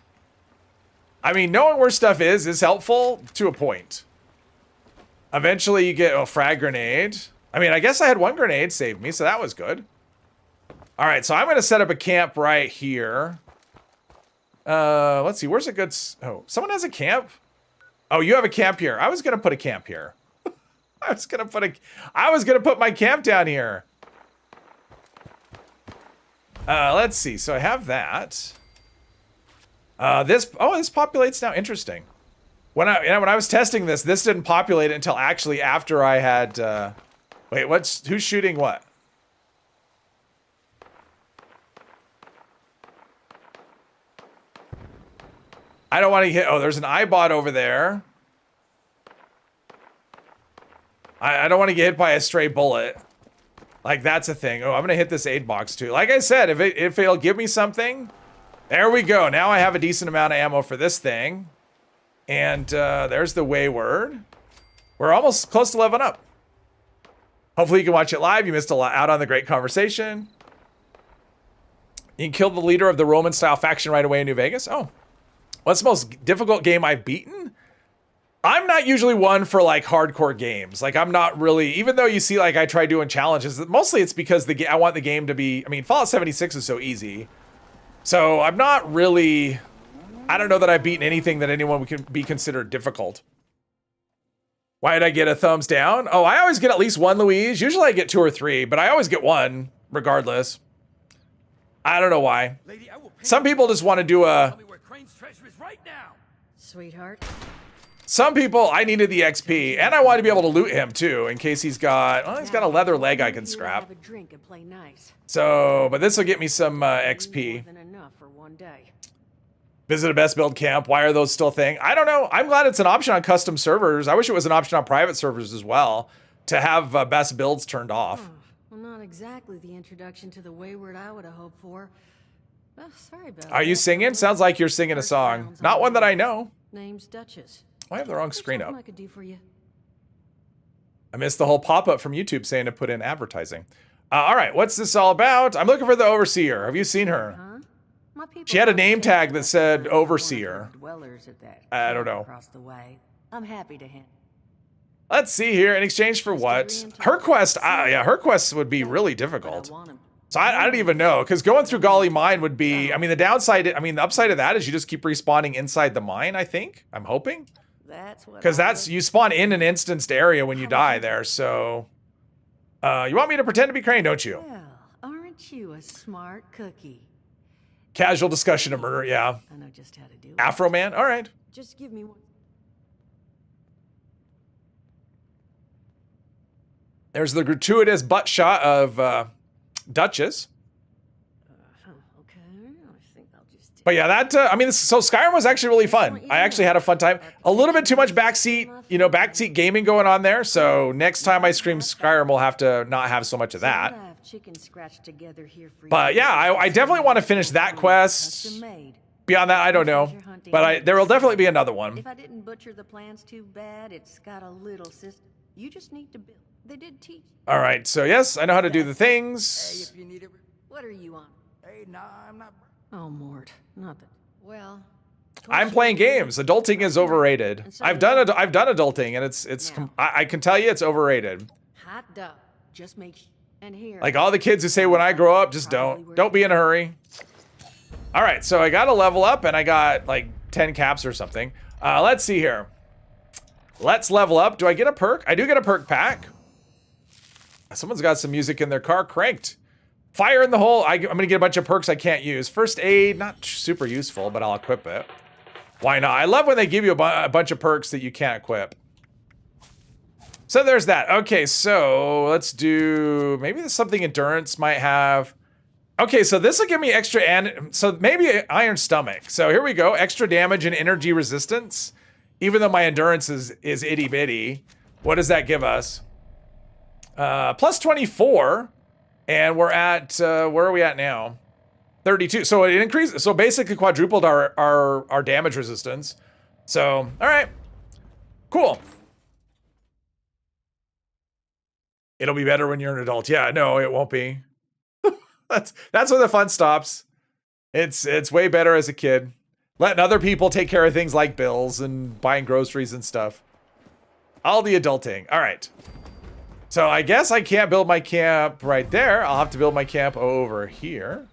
I mean, knowing where stuff is helpful to a point. Eventually you get a frag grenade. I mean, I guess I had 1 grenade saved me, so that was good. All right, so I'm going to set up a camp right here. Let's see. Where's a good... Oh, someone has a camp? Oh, you have a camp here. I was going to put a camp here. I was going to put my camp down here. Let's see. So I have that. This populates now. Interesting. When I was testing this didn't populate until actually after I had wait, who's shooting what? I don't want to hit. Oh, there's an iBot over there. I don't want to get hit by a stray bullet. Like that's a thing. Oh, I'm gonna hit this aid box too. Like I said, if it'll give me something, there we go. Now I have a decent amount of ammo for this thing. And there's the Wayward. We're almost close to leveling up. Hopefully you can watch it live. You missed a lot out on the great conversation. You can kill the leader of the Roman-style faction right away in New Vegas. Oh. What's the most difficult game I've beaten? I'm not usually one for like hardcore games. Like I'm not really, even though you see like I try doing challenges, mostly it's because I want the game to be, I mean, Fallout 76 is so easy. So I'm not really, I don't know that I've beaten anything that anyone can be considered difficult. Why did I get a thumbs down? Oh, I always get at least 1, Louise. Usually I get 2 or 3, but I always get 1 regardless. I don't know why. Lady, I will pay Some people just want to do Tell a, me where Crane's treasure is right now. Sweetheart. some people, I needed the XP and I wanted to be able to loot him too in case he's got a leather leg I can scrap. Have a drink and play nice. So, but this will get me some More XP. than enough for one day. Visit a best build camp. Why are those still a thing? I don't know. I'm glad it's an option on custom servers. I wish it was an option on private servers as well to have best builds turned off. Well, not exactly the introduction to the Wayward I would have hoped for. Oh, sorry about Are you that. singing? Sounds like you're singing a song. Not one that I know. Name's Duchess. I have the wrong There's screen something up. I could do for you. I missed the whole pop-up from YouTube saying to put in advertising. All right, what's this all about? I'm looking for the Overseer. Have you seen her? Huh? My people She had a don't name take tag that us said for Overseer. dwellers at that I don't know. across the way. I'm happy to hand. Let's see here. In exchange for what? Her quest, yeah, her quests would be really difficult. So I don't even know, because going through Golly Mine would be, I mean, the upside of that is you just keep respawning inside the mine, I think. I'm hoping. That's what. Because you spawn in an instanced area when you die there, so... you want me to pretend to be Crane, don't you? Well, aren't you a smart cookie? Casual discussion of murder, yeah. I know just how to do it. Afro Man, all right. Just give me one. There's the gratuitous butt shot of Duchess. Okay, I think I'll just. But yeah, that, I mean, so Skyrim was actually really fun. I actually had a fun time. A little bit too much backseat gaming going on there. So next time I stream Skyrim, we'll have to not have so much of that. Chicken scratched together here for But yeah, I definitely want to finish that quest. Beyond that, I don't know. But there will definitely be another one. If I didn't butcher the plans too bad, it's got a little system. You just need to build. They did teach. All right, so yes, I know how to do the things. If you need it. What are you on? Hey, nah, I'm not. Oh, Mort, not that. Well, I'm playing games. Adulting is overrated. I've done adulting, and I can tell you it's overrated. Hot dog. Just make and here. Like all the kids who say when I grow up, just don't be in a hurry. All right, so I got a level up and I got like 10 caps or something. Let's see here. Let's level up. Do I get a perk? I do get a perk pack. Someone's got some music in their car cranked. Fire in the hole. I'm going to get a bunch of perks I can't use. First aid, not super useful, but I'll equip it. Why not? I love when they give you a bunch of perks that you can't equip. So there's that. Okay, so let's do... Maybe there's something endurance might have. Okay, so this will give me extra... So maybe iron stomach. So here we go. Extra damage and energy resistance. Even though my endurance is itty bitty. What does that give us? Plus 24. And we're at... where are we at now? 32. So it increased. So basically quadrupled our damage resistance. So, all right. Cool. It'll be better when you're an adult. Yeah, no, it won't be. That's where the fun stops. It's way better as a kid. Letting other people take care of things like bills and buying groceries and stuff. All the adulting. All right. So I guess I can't build my camp right there. I'll have to build my camp over here.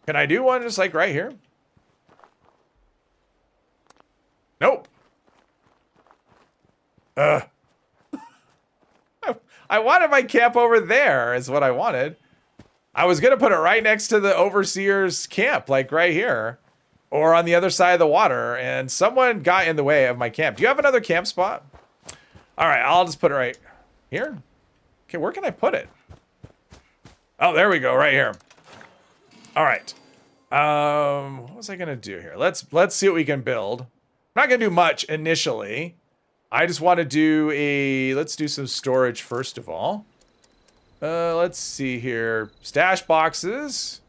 Can I do one just like right here? Nope. I wanted my camp over there is what I wanted. I was going to put it right next to the overseer's camp, like right here. Or on the other side of the water. And someone got in the way of my camp. Do you have another camp spot? All right, I'll just put it right here. Okay, where can I put it? Oh, there we go, right here. All right. What was I going to do here? Let's see what we can build. I'm not going to do much initially. I just want to do let's do some storage first of all. Let's see here. Stash boxes.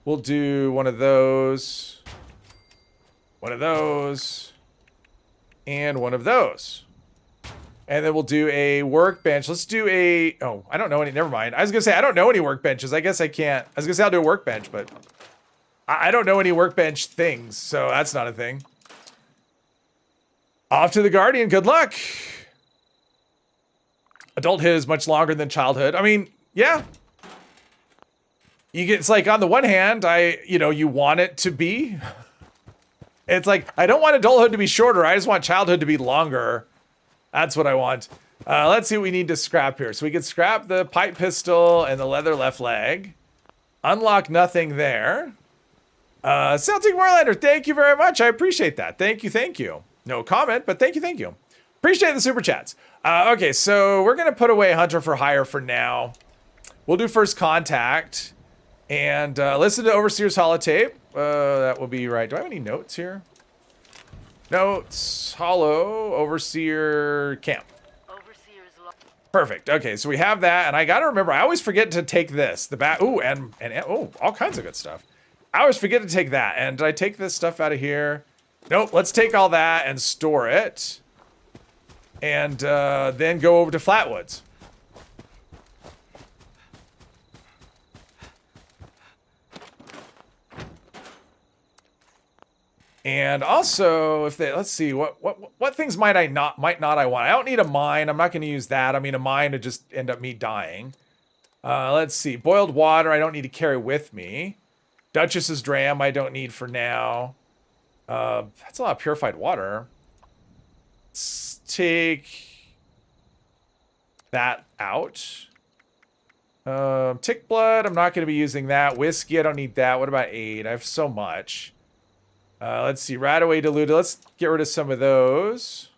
We'll do one of those. One of those. And one of those. And then we'll do a workbench. Let's do oh, I don't know any, never mind. I was going to say, I don't know any workbenches. I guess I can't. I was going to say I'll do a workbench, but I don't know any workbench things, so that's not a thing. Off to the Guardian. Good luck. Adulthood is much longer than childhood. I mean, yeah. It's like on the one hand, you want it to be. It's like, I don't want adulthood to be shorter. I just want childhood to be longer. That's what I want. Let's see what we need to scrap here. So we can scrap the pipe pistol and the leather left leg. Unlock nothing there. Celtic Warlander, thank you very much. I appreciate that. Thank you. No comment, but thank you. Appreciate the super chats. Okay, so we're going to put away Hunter for Hire for now. We'll do First Contact and listen to Overseer's holotape. That will be right. Do I have any notes here? Notes, Hollow, Overseer, Camp. Perfect. Okay, so we have that, and I got to remember, I always forget to take this. The bat. Ooh, and all kinds of good stuff. I always forget to take that. And did I take this stuff out of here? Nope. Let's take all that and store it. And then go over to Flatwoods. And also, let's see, what things might not I want? I don't need a mine. I'm not going to use that. I mean, a mine would just end up me dying. Let's see, boiled water. I don't need to carry with me. Duchess's dram. I don't need for now. That's a lot of purified water. Let's take that out. Tick blood. I'm not going to be using that. Whiskey. I don't need that. What about aid? I have so much. Let's see. Radaway diluted. Let's get rid of some of those.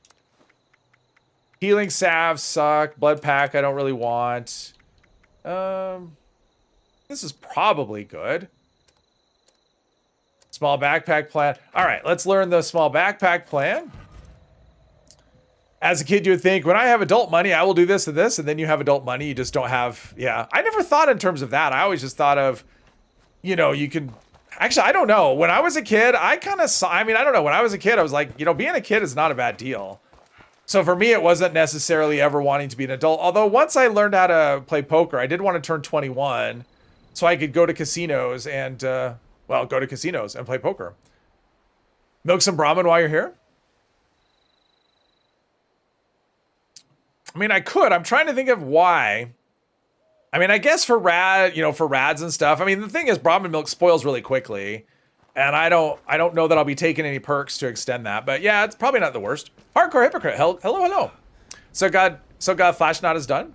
Healing salve suck. Blood pack I don't really want. This is probably good. Small backpack plan. All right, let's learn the small backpack plan. As a kid, you would think, when I have adult money, I will do this and this, and then you have adult money. You just don't have, yeah. I never thought in terms of that. I always just thought of, you can... Actually, I don't know. When I was a kid, I kind of saw... I mean, I don't know. When I was a kid, I was like, being a kid is not a bad deal. So for me, it wasn't necessarily ever wanting to be an adult. Although once I learned how to play poker, I did want to turn 21 so I could go to casinos and, go to casinos and play poker. Milk some Brahmin while you're here? I mean, I could. I'm trying to think of why. I mean, I guess for rads and stuff. I mean, the thing is, Brahmin milk spoils really quickly, and I don't know that I'll be taking any perks to extend that. But yeah, it's probably not the worst. Hardcore hypocrite. Hello. So God, Flash Knot is done.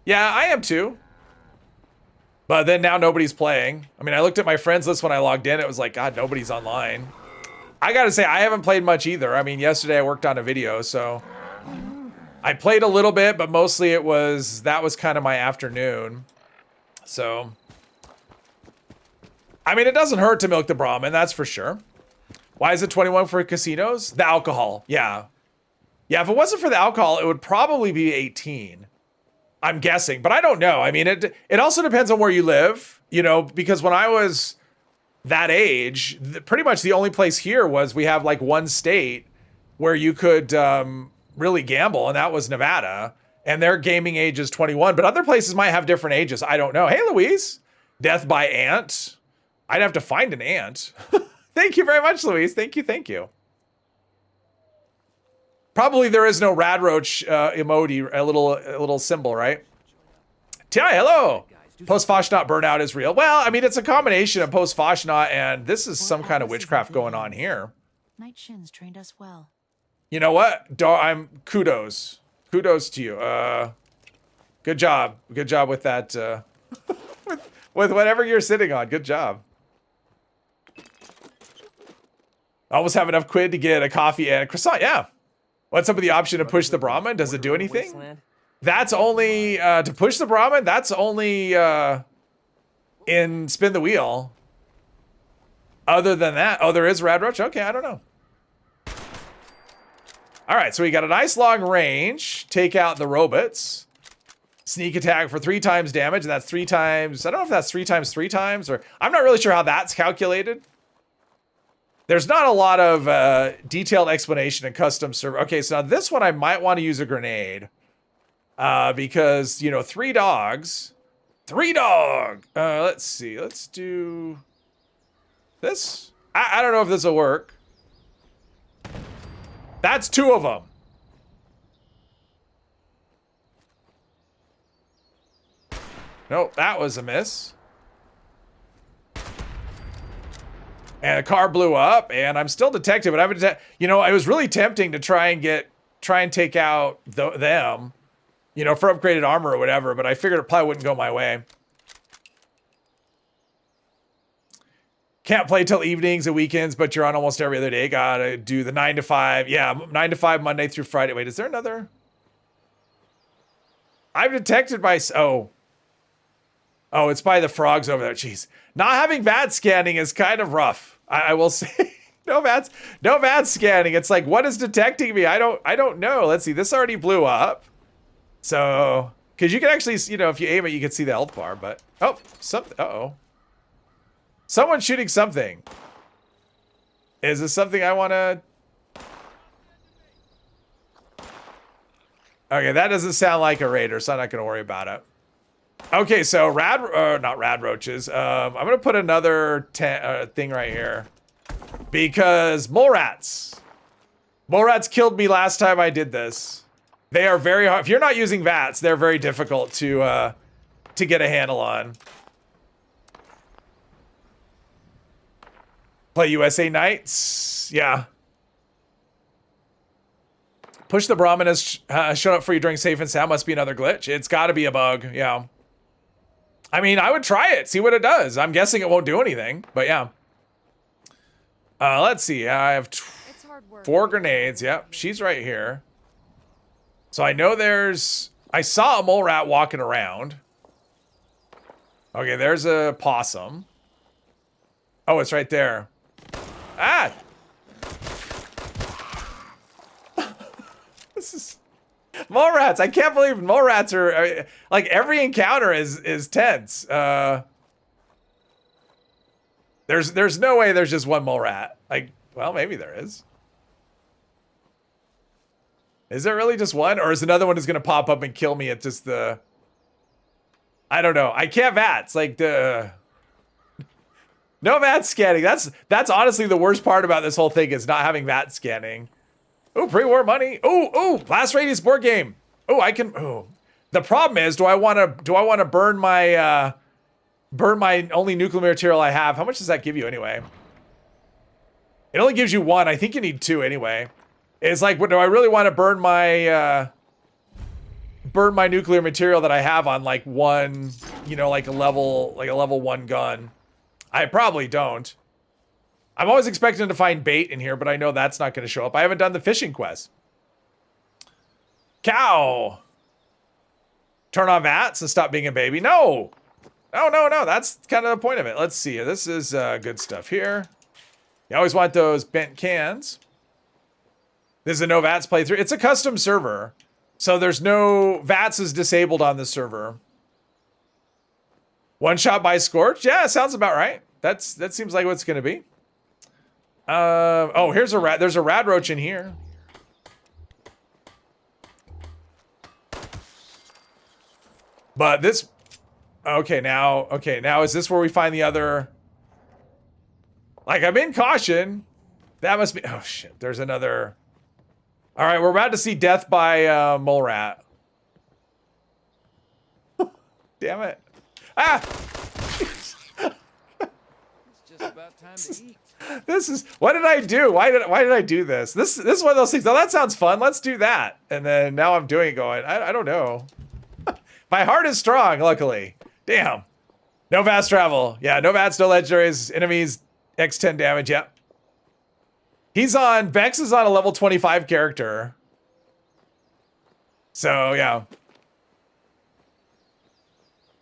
Yeah, I am too. But then now nobody's playing. I mean, I looked at my friends list when I logged in. It was like, God, nobody's online. I gotta say, I haven't played much either. I mean, yesterday I worked on a video, so I played a little bit, but mostly that was kind of my afternoon. So, I mean, it doesn't hurt to milk the Brahmin, that's for sure. Why is it 21 for casinos? The alcohol, yeah. Yeah, if it wasn't for the alcohol, it would probably be 18. I'm guessing, but I don't know. I mean, it also depends on where you live, you know, because when I was that age, pretty much the only place here was we have like one state where you could really gamble, and that was Nevada, and their gaming age is 21, but other places might have different ages. I don't know. Hey, Louise. Death by ant. I'd have to find an ant. Thank you very much, Louise. Thank you, thank you. Probably there is no Radroach emoji, a little symbol, right? T.I., hello! Post-Foshnaut burnout is real. Well, I mean, it's a combination of post-Foshnaut and this is some kind of witchcraft going on here. Night Shin's trained us well. You know what? I'm kudos. Kudos to you. Good job. Good job with that, with whatever you're sitting on. Good job. Almost have enough quid to get a coffee and a croissant. Yeah. What's up with the option to push the Brahmin? Does it do anything? That's only, to push the Brahmin, that's only in spin the wheel. Other than that, oh, there is Radroach? Okay, I don't know. All right, so we got a nice long range. Take out the robots. Sneak attack for 3 times damage, and that's 3 times, I don't know if that's 3 times 3 times, or I'm not really sure how that's calculated. There's not a lot of detailed explanation in custom server. Okay, so now this one I might want to use a grenade. Because, you know, 3 dogs. 3 dog! Let's see. Let's do this. I don't know if this will work. That's 2 of them. Nope, that was a miss. And a car blew up, and I'm still detected, but I haven't you know, it was really tempting to try and take out them, you know, for upgraded armor or whatever, but I figured it probably wouldn't go my way. Can't play till evenings and weekends, but you're on almost every other day. Gotta do the 9 to 5. Yeah, 9 to 5, Monday through Friday. Wait, is there another? I've detected by, oh, it's by the frogs over there. Jeez. Not having VATS scanning is kind of rough. I will say. no VATS scanning. It's like, what is detecting me? I don't know. Let's see. This already blew up. So, because you can actually, you know, if you aim it, you can see the health bar, but, oh, something, uh-oh. Someone's shooting something. Is this something I want to? Okay, that doesn't sound like a raider, so I'm not going to worry about it. Okay, so not Radroaches. I'm going to put another thing right here. Because mole rats. Mole rats killed me last time I did this. They are very hard. If you're not using VATS, they're very difficult to get a handle on. Play USA Nights. Yeah. Push the Brahmin has shown up for you during safe and sound. Must be another glitch. It's got to be a bug. Yeah. I mean, I would try it. See what it does. I'm guessing it won't do anything. But yeah. Let's see. I have 4 grenades. Yep. She's right here. So I know I saw a mole rat walking around. Okay, there's a possum. Oh, it's right there. Ah! This is mole rats. I can't believe mole rats are like every encounter is tense. There's no way there's just one mole rat. Like, well, maybe there is. Is there really just one, or is another one is gonna pop up and kill me at just the? I don't know. I can't VATS like the. No VATS scanning. That's honestly the worst part about this whole thing is not having VATS scanning. Ooh, pre-war money. Ooh, Blast Radius board game. Ooh, I can. Ooh. The problem is, do I want to burn my only nuclear material I have? How much does that give you anyway? It only gives you 1. I think you need 2 anyway. It's like, do I really want to burn my burn my nuclear material that I have on like one, you know, like a level 1 gun. I probably don't. I'm always expecting to find bait in here, but I know that's not going to show up. I haven't done the fishing quest. Cow. Turn on VATS and stop being a baby. No. No. That's kind of the point of it. Let's see. This is good stuff here. You always want those bent cans. This is a no VATS playthrough. It's a custom server. So there's no VATS is disabled on this server. One shot by Scorch. Yeah, sounds about right. That seems like what it's going to be. Oh, here's a rat. There's a rad roach in here. But this, okay, now is this where we find the other? Like, I'm in caution. That must be, oh shit, there's another. All right, we're about to see death by mole rat. Damn it. Ah! It's just about time to eat. This is, what did I do? Why did I do this? This is one of those things. Oh, that sounds fun. Let's do that. And then now I'm doing it going, I don't know. My heart is strong, luckily. Damn. No fast travel. Yeah, no VATS, no legendaries, enemies, X10 damage. Yep. Vex is on a level 25 character. So, yeah.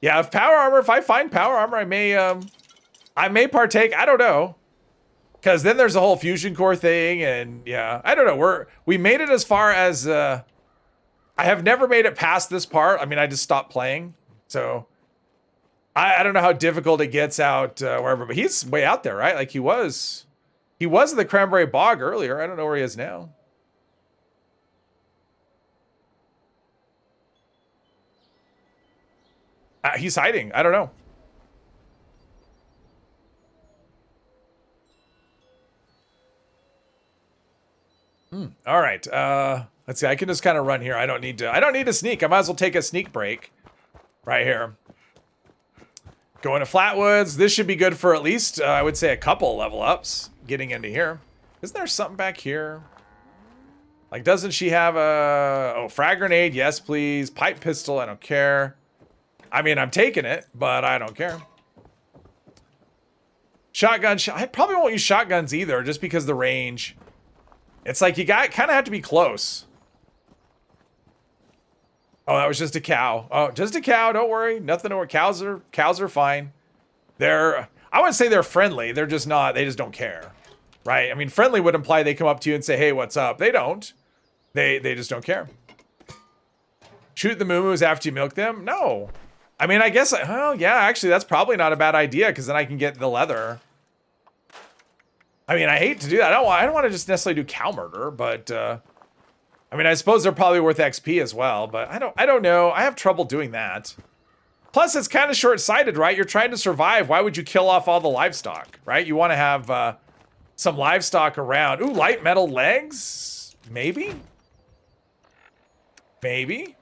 Yeah, if I find power armor, I may partake. I don't know. Because then there's a whole fusion core thing, and yeah, I don't know. We made it as far as I have never made it past this part. I mean, I just stopped playing, so I don't know how difficult it gets out wherever. But he's way out there, right? Like he was in the Cranberry Bog earlier. I don't know where he is now. He's hiding. I don't know. All right. Let's see. I can just kind of run here. I don't need to sneak. I might as well take a sneak break right here. Going to Flatwoods. This should be good for at least, I would say, a couple level ups getting into here. Isn't there something back here? Like, doesn't she have a... Oh, frag grenade. Yes, please. Pipe pistol. I don't care. I mean, I'm taking it, but I don't care. Shotgun. I probably won't use shotguns either, just because the range... It's like you kind of have to be close. Oh, that was just a cow. Oh, just a cow. Don't worry. Nothing to worry. Cows are fine. I wouldn't say they're friendly. They're just not. They just don't care, right? I mean, friendly would imply they come up to you and say, "Hey, what's up?" They don't. They just don't care. Shoot the moo-moos after you milk them? No. I mean, I guess. Oh, yeah. Actually, that's probably not a bad idea because then I can get the leather. I mean, I hate to do that. I don't want to just necessarily do cow murder, but I mean, I suppose they're probably worth XP as well, but I don't know. I have trouble doing that. Plus, it's kind of short-sighted, right? You're trying to survive. Why would you kill off all the livestock, right? You want to have some livestock around. Ooh, light metal legs? Maybe? Maybe?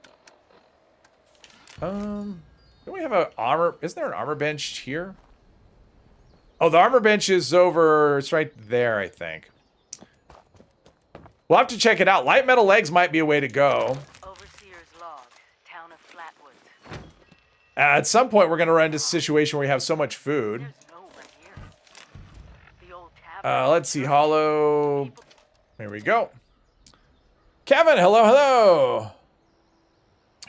Don't we have an armor? Isn't there an armor bench here? Oh, the armor bench is over. It's right there, I think. We'll have to check it out. Light metal legs might be a way to go. Overseer's log, town of Flatwoods. At some point, we're going to run into a situation where we have so much food. There's no one here. The old tavern. Let's see. Hollow. There we go. Kevin, hello.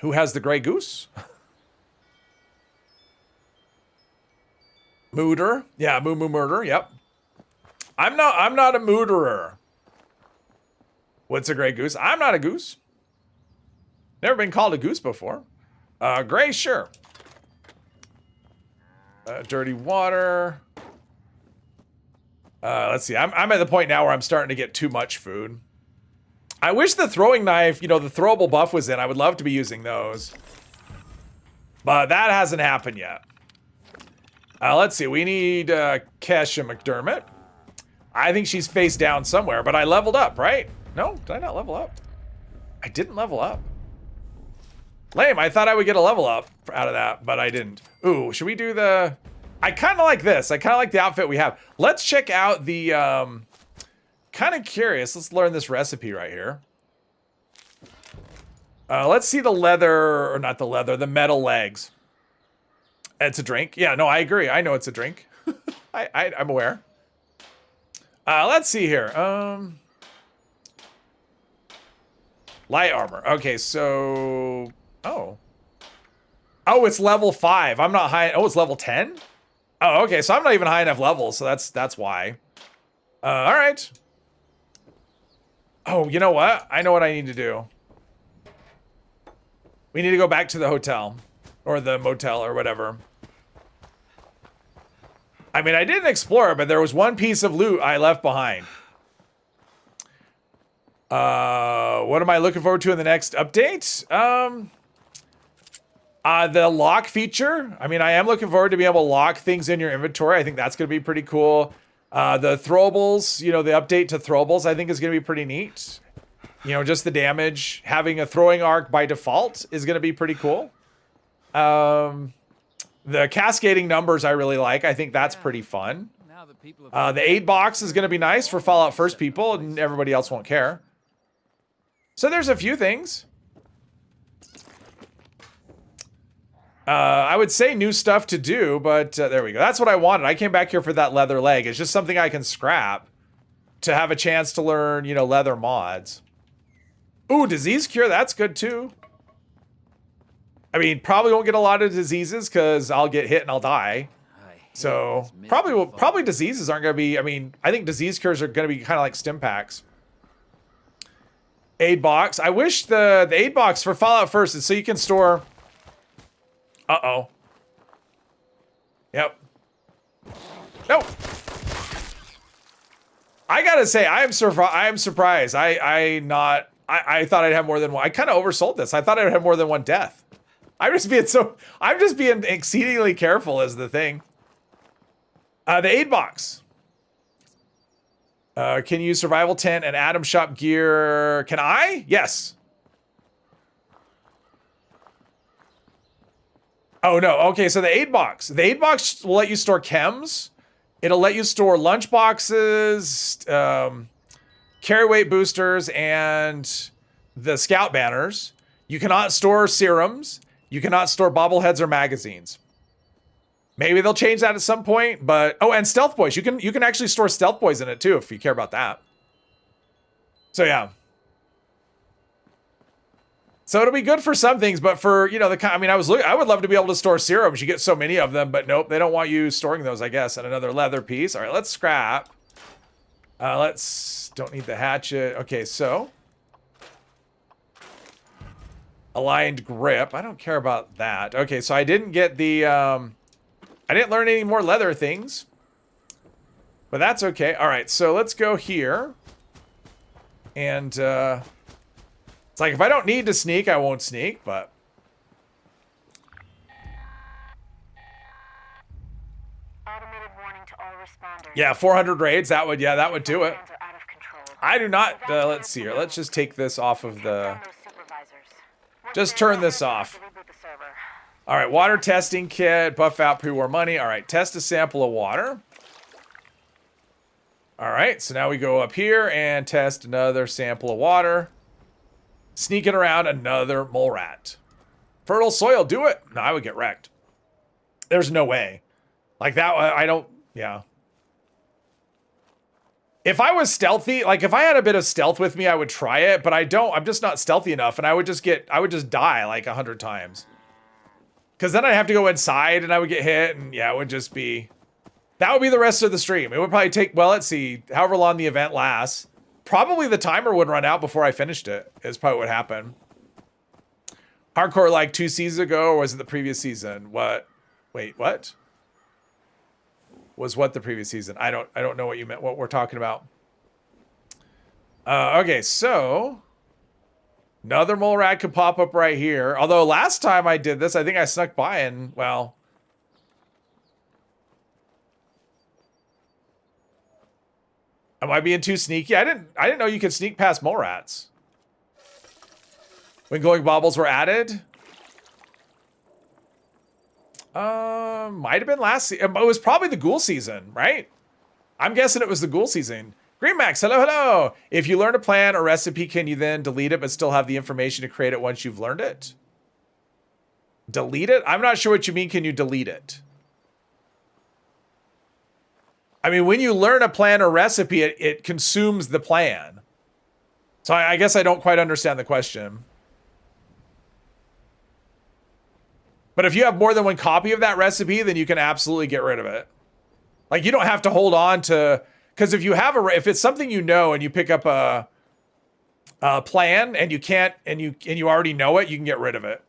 Who has the gray goose? Mooder. Yeah, moo murder. Yep. I'm not a mooderer. What's a gray goose? I'm not a goose. Never been called a goose before. Gray, sure. Dirty water. Let's see. I'm at the point now where I'm starting to get too much food. I wish the throwing knife, the throwable buff was in. I would love to be using those. But that hasn't happened yet. Let's see. We need Kesha McDermott. I think she's face down somewhere, but I leveled up, right? No, did I not level up? I didn't level up. Lame. I thought I would get a level up out of that, but I didn't. Ooh, should we do the... I kind of like this. I kind of like the outfit we have. Let's check out the... Kind of curious. Let's learn this recipe right here. Let's see the leather, or not the leather, the metal legs. It's a drink. Yeah, no, I agree. I know it's a drink. I'm aware. Let's see here. Light armor. Okay, so... Oh. Oh, it's level 5. I'm not high... Oh, it's level 10? Oh, okay, so I'm not even high enough level, so that's why. Alright. Oh, you know what? I know what I need to do. We need to go back to the hotel. Or the motel, or whatever. I mean, I didn't explore, but there was one piece of loot I left behind. What am I looking forward to in the next update? The lock feature. I mean, I am looking forward to being able to lock things in your inventory. I think that's going to be pretty cool. The throwables, you know, the update to throwables, I think is going to be pretty neat. You know, just the damage. Having a throwing arc by default is going to be pretty cool. The cascading numbers I really like. I think that's pretty fun. The aid box is going to be nice for Fallout First people, and everybody else won't care. So there's a few things. I would say new stuff to do, but there we go. That's what I wanted. I came back here for that leather leg. It's just something I can scrap to have a chance to learn, you know, leather mods. Ooh, disease cure. That's good too. I mean, probably won't get a lot of diseases because I'll get hit and I'll die. So probably diseases aren't going to be, I mean, I think disease cures are going to be kind of like stim packs. Aid box. I wish the aid box for Fallout First is so you can store... Uh-oh. Yep. Nope. I gotta say, I am surprised. I thought I'd have more than one. I kind of oversold this. I thought I'd have more than one death. I'm just being exceedingly careful is the thing. The aid box. Can use survival tent and Atom Shop gear. Can I? Yes. Oh no. Okay, so the aid box. The aid box will let you store chems. It'll let you store lunch boxes, carry weight boosters, and the scout banners. You cannot store serums. You cannot store bobbleheads or magazines. Maybe they'll change that at some point, but... Oh, and stealth boys. You can actually store stealth boys in it, too, if you care about that. So, yeah. So, it'll be good for some things, but for, you know, I mean, I would love to be able to store serums. You get so many of them, but nope, they don't want you storing those, I guess. And another leather piece. All right, let's scrap. Don't need the hatchet. Okay, so... Aligned grip. I don't care about that. Okay, so I didn't get the... I didn't learn any more leather things. But that's okay. All right, so let's go here. And, it's like, if I don't need to sneak, I won't sneak, but... Automated warning to all responders. Yeah, 400 raids, that would do it. I do not... let's see here. Let's just take this off of the... Just turn this off. All right, water testing kit, buff out pre-war money. All right, test a sample of water. All right, so now we go up here and test another sample of water. Sneaking around another mole rat. Fertile soil, do it. No, I would get wrecked. There's no way. Like that, I don't, yeah. If I was stealthy, like if I had a bit of stealth with me, I would try it, but I don't. I'm just not stealthy enough, and I would just die like 100 times. Because then I'd have to go inside, and I would get hit, and yeah, it would just be... That would be the rest of the stream. It would probably take, well, let's see, however long the event lasts. Probably the timer would run out before I finished it, is probably what happened. Hardcore like 2 seasons ago, or was it the previous season? What? Wait, what? Was what the previous season? I don't know what you meant, what we're talking about. Okay, so another mole rat could pop up right here. Although last time I did this, I think I snuck by and, well, am I being too sneaky? I didn't know you could sneak past mole rats. When glowing baubles were added? Might have been last season. It was probably the ghoul season, right? I'm guessing it was the ghoul season. Green Max, hello, hello. If you learn a plan or recipe, can you then delete it but still have the information to create it once you've learned it? Delete it? I'm not sure what you mean, can you delete it? I mean, when you learn a plan or recipe, it consumes the plan. So I guess I don't quite understand the question. But if you have more than one copy of that recipe, then you can absolutely get rid of it. Like, you don't have to hold on to... Because if you have if it's something you know and you pick up a plan and you can't... And you already know it, you can get rid of it.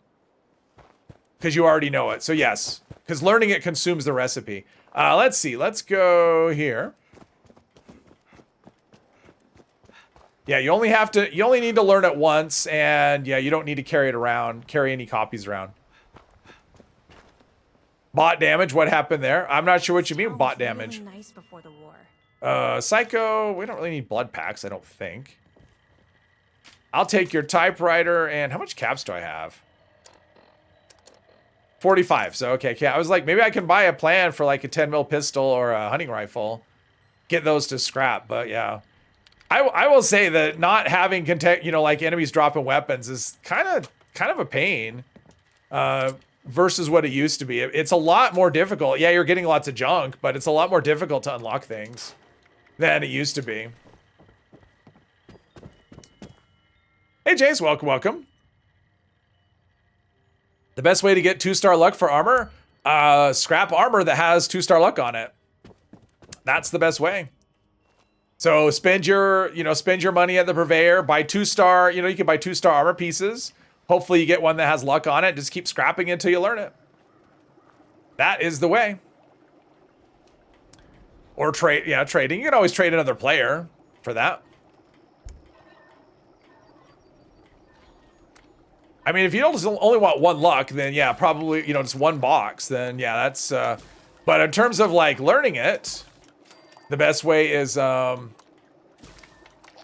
Because you already know it. So yes. Because learning it consumes the recipe. Let's see. Let's go here. Yeah, you only need to learn it once, and yeah, you don't need to carry it around, carry any copies around. Bot damage, what happened there? I'm not sure what you mean, bot damage. Really nice before the war. Psycho, we don't really need blood packs, I don't think. I'll take your typewriter, and how much caps do I have? 45, so okay, I was like, maybe I can buy a plan for like a 10 mil pistol or a hunting rifle. Get those to scrap, but yeah. I will say that not having like enemies dropping weapons is kind of a pain versus what it used to be. It's a lot more difficult. Yeah, you're getting lots of junk, but it's a lot more difficult to unlock things than it used to be. Hey, Jace, welcome, welcome. The best way to get 2-star luck for armor? Scrap armor that has 2-star luck on it. That's the best way. So spend your money at the purveyor, buy 2-star, you can buy 2-star armor pieces. Hopefully you get one that has luck on it. Just keep scrapping until you learn it. That is the way. Or trade, yeah, trading. You can always trade another player for that. I mean, if you don't only want one luck, then yeah, probably, just one box, then yeah, that's, but in terms of like learning it, the best way is, what am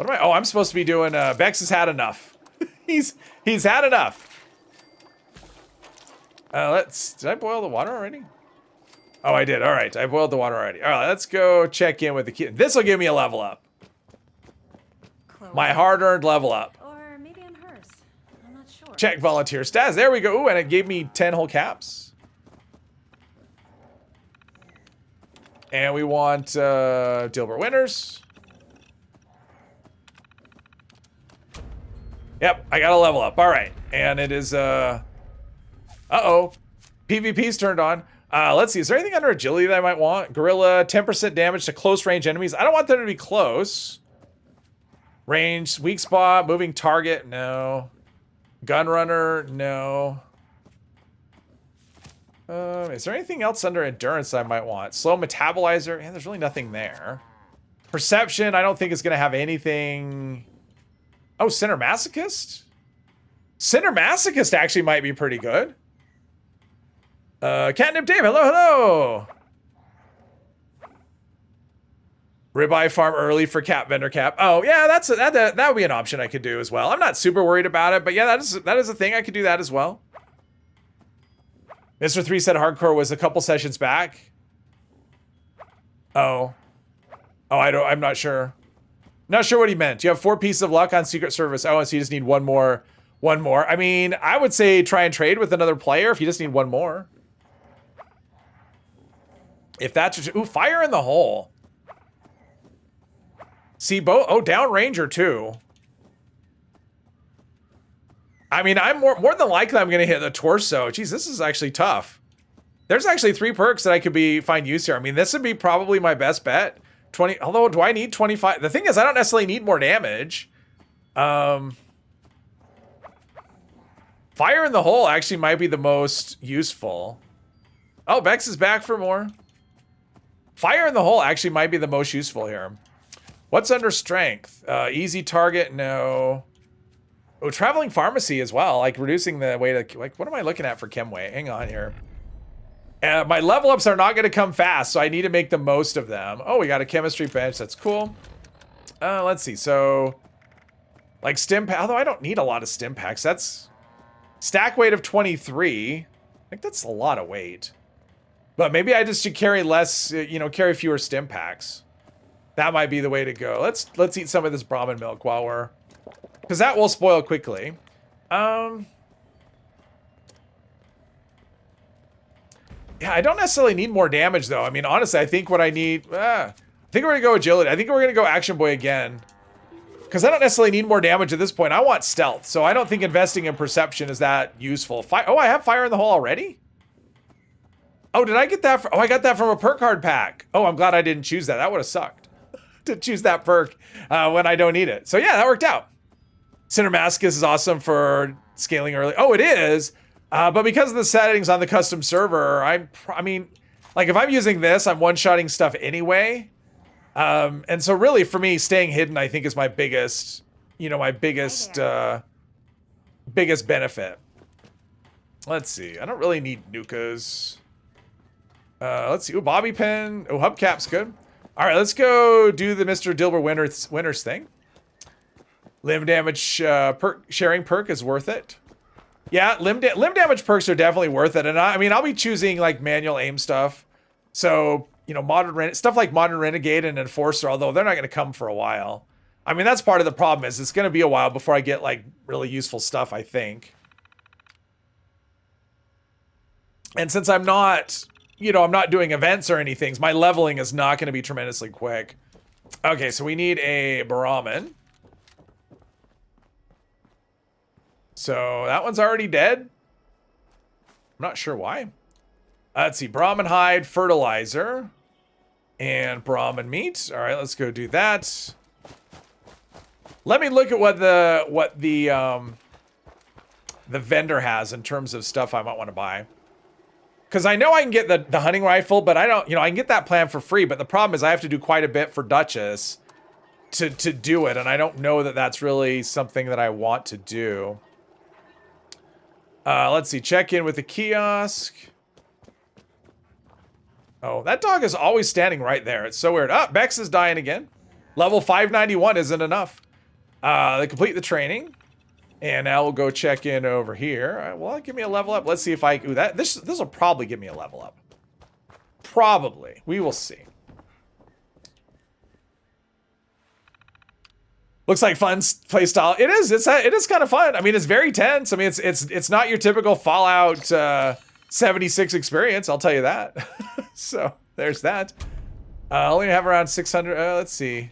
I? Oh, I'm supposed to be doing, Bex has had enough. he's had enough. Did I boil the water already? Oh, I did. All right. I boiled the water already. All right. Let's go check in with the kid. This will give me a level up. Chloe. My hard-earned level up. Or maybe I'm hers. I'm not sure. Check volunteer stats. There we go. Ooh, and it gave me 10 whole caps. And we want Dilbert Winters. Yep, I got a level up. All right. And it is, uh-oh. PvP's turned on. Let's see. Is there anything under agility that I might want? Gorilla, 10% damage to close range enemies. I don't want them to be close. Range, weak spot, moving target, no. Gunrunner, no. Is there anything else under endurance that I might want? Slow metabolizer. Yeah, there's really nothing there. Perception, I don't think it's going to have anything. Oh, Sinner Masochist? Sinner Masochist actually might be pretty good. Catnip Dave, hello, hello. Ribeye farm early for cap vendor cap. Oh, yeah, that would be an option I could do as well. I'm not super worried about it, but yeah, that is a thing. I could do that as well. Mr. 3 said hardcore was a couple sessions back. Oh. Oh, I'm not sure. Not sure what he meant. You have 4 pieces of luck on Secret Service. Oh, so you just need one more. I mean, I would say try and trade with another player if you just need one more. If that's... Ooh, fire in the hole. See, down ranger too. I mean, I'm more than likely I'm going to hit the torso. Jeez, this is actually tough. There's actually 3 perks that I could find use here. I mean, this would be probably my best bet. 20, although, do I need 25? The thing is, I don't necessarily need more damage. Fire in the hole actually might be the most useful. Oh, Bex is back for more. Fire in the hole actually might be the most useful here. What's under strength? Easy target, no. Oh, traveling pharmacy as well, like reducing the way to, like, what am I looking at for chem weight? Hang on here. My level ups are not going to come fast, so I need to make the most of them. Oh, we got a chemistry bench. That's cool. Let's see. So, like stim pack, although I don't need a lot of stim packs. That's stack weight of 23. I think that's a lot of weight. But maybe I just should carry less, carry fewer stim packs. That might be the way to go. Let's eat some of this Brahmin milk while we're... Because that will spoil quickly. Yeah, I don't necessarily need more damage, though. I mean, honestly, I think what I need... I think we're going to go agility. I think we're going to go action boy again. Because I don't necessarily need more damage at this point. I want stealth. So I don't think investing in perception is that useful. Oh, I have fire in the hole already? Oh, did I get that? Oh, I got that from a perk card pack. Oh, I'm glad I didn't choose that. That would have sucked to choose that perk when I don't need it. So yeah, that worked out. Cinemascus is awesome for scaling early. Oh, it is. But because of the settings on the custom server, I mean, like if I'm using this, I'm one-shotting stuff anyway. And so really for me, staying hidden, I think is my biggest, biggest benefit. Let's see. I don't really need nukas. Let's see. Ooh, bobby pin. Oh, hubcap's good. All right, let's go do the Mr. Dilber Winters thing. Limb damage sharing perk is worth it. Yeah, limb damage perks are definitely worth it. And I mean, I'll be choosing like manual aim stuff. So, stuff like Modern Renegade and Enforcer, although they're not going to come for a while. I mean, that's part of the problem is it's going to be a while before I get like really useful stuff, I think. And since I'm not, I'm not doing events or anything, my leveling is not going to be tremendously quick. Okay, so we need a Brahmin. So that one's already dead. I'm not sure why. Let's see, Brahmin hide, fertilizer, and Brahmin meat. All right, let's go do that. Let me look at what the vendor has in terms of stuff I might want to buy. Because I know I can get the hunting rifle, but I don't, I can get that plan for free. But the problem is I have to do quite a bit for Duchess to do it, and I don't know that that's really something that I want to do. Let's see, check in with the kiosk. Oh, that dog is always standing right there. It's so weird. Oh, Bex is dying again. Level 591 isn't enough. They complete the training. And now we'll go check in over here. All right, well, give me a level up. Let's see if I... Ooh, this will probably give me a level up. Probably. We will see. Looks like fun playstyle. It is. It is kind of fun. I mean, it's very tense. I mean, it's not your typical Fallout 76 experience. I'll tell you that. So there's that. Only have around 600. Let's see.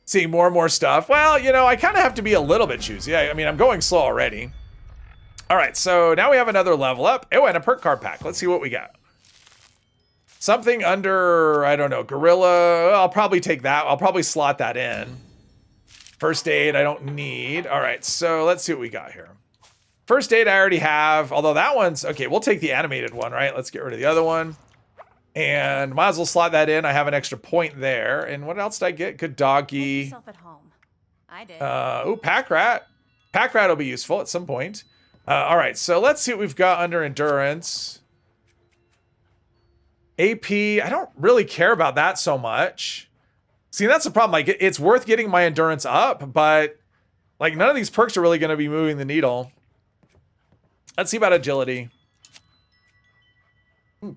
Seeing more and more stuff. Well, I kind of have to be a little bit choosy. I mean, I'm going slow already. All right, so now we have another level up. Oh, and a perk card pack. Let's see what we got. Something under, I don't know, Gorilla. I'll probably take that. I'll probably slot that in. First aid, I don't need. All right, so let's see what we got here. First aid I already have, although that one's, okay, we'll take the animated one, right? Let's get rid of the other one. And might as well slot that in. I have an extra point there. And what else did I get? Good doggy. Make yourself at home. I did. Ooh, pack rat. Pack rat will be useful at some point. All right, so let's see what we've got under endurance. AP, I don't really care about that so much. See, that's the problem. Like, it's worth getting my endurance up, but like none of these perks are really going to be moving the needle. Let's see about agility.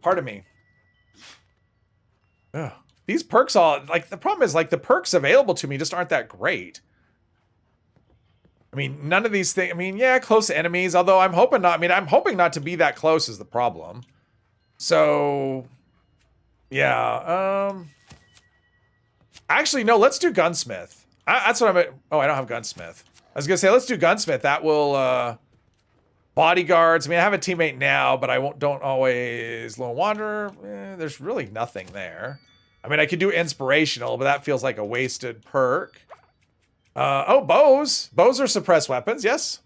Pardon me. Ugh. These perks all, like, the problem is, like, the perks available to me just aren't that great. I mean, none of these things, I mean, yeah, close enemies, although I'm hoping not, I'm hoping not to be that close is the problem. So, yeah, actually, no, let's do Gunsmith. That's what oh, I don't have Gunsmith. I was gonna say, let's do Gunsmith. That will, bodyguards. I mean, I have a teammate now, but don't always. Lone Wanderer, there's really nothing there. I mean, I could do Inspirational, but that feels like a wasted perk. Oh, bows. Bows are suppressed weapons, yes.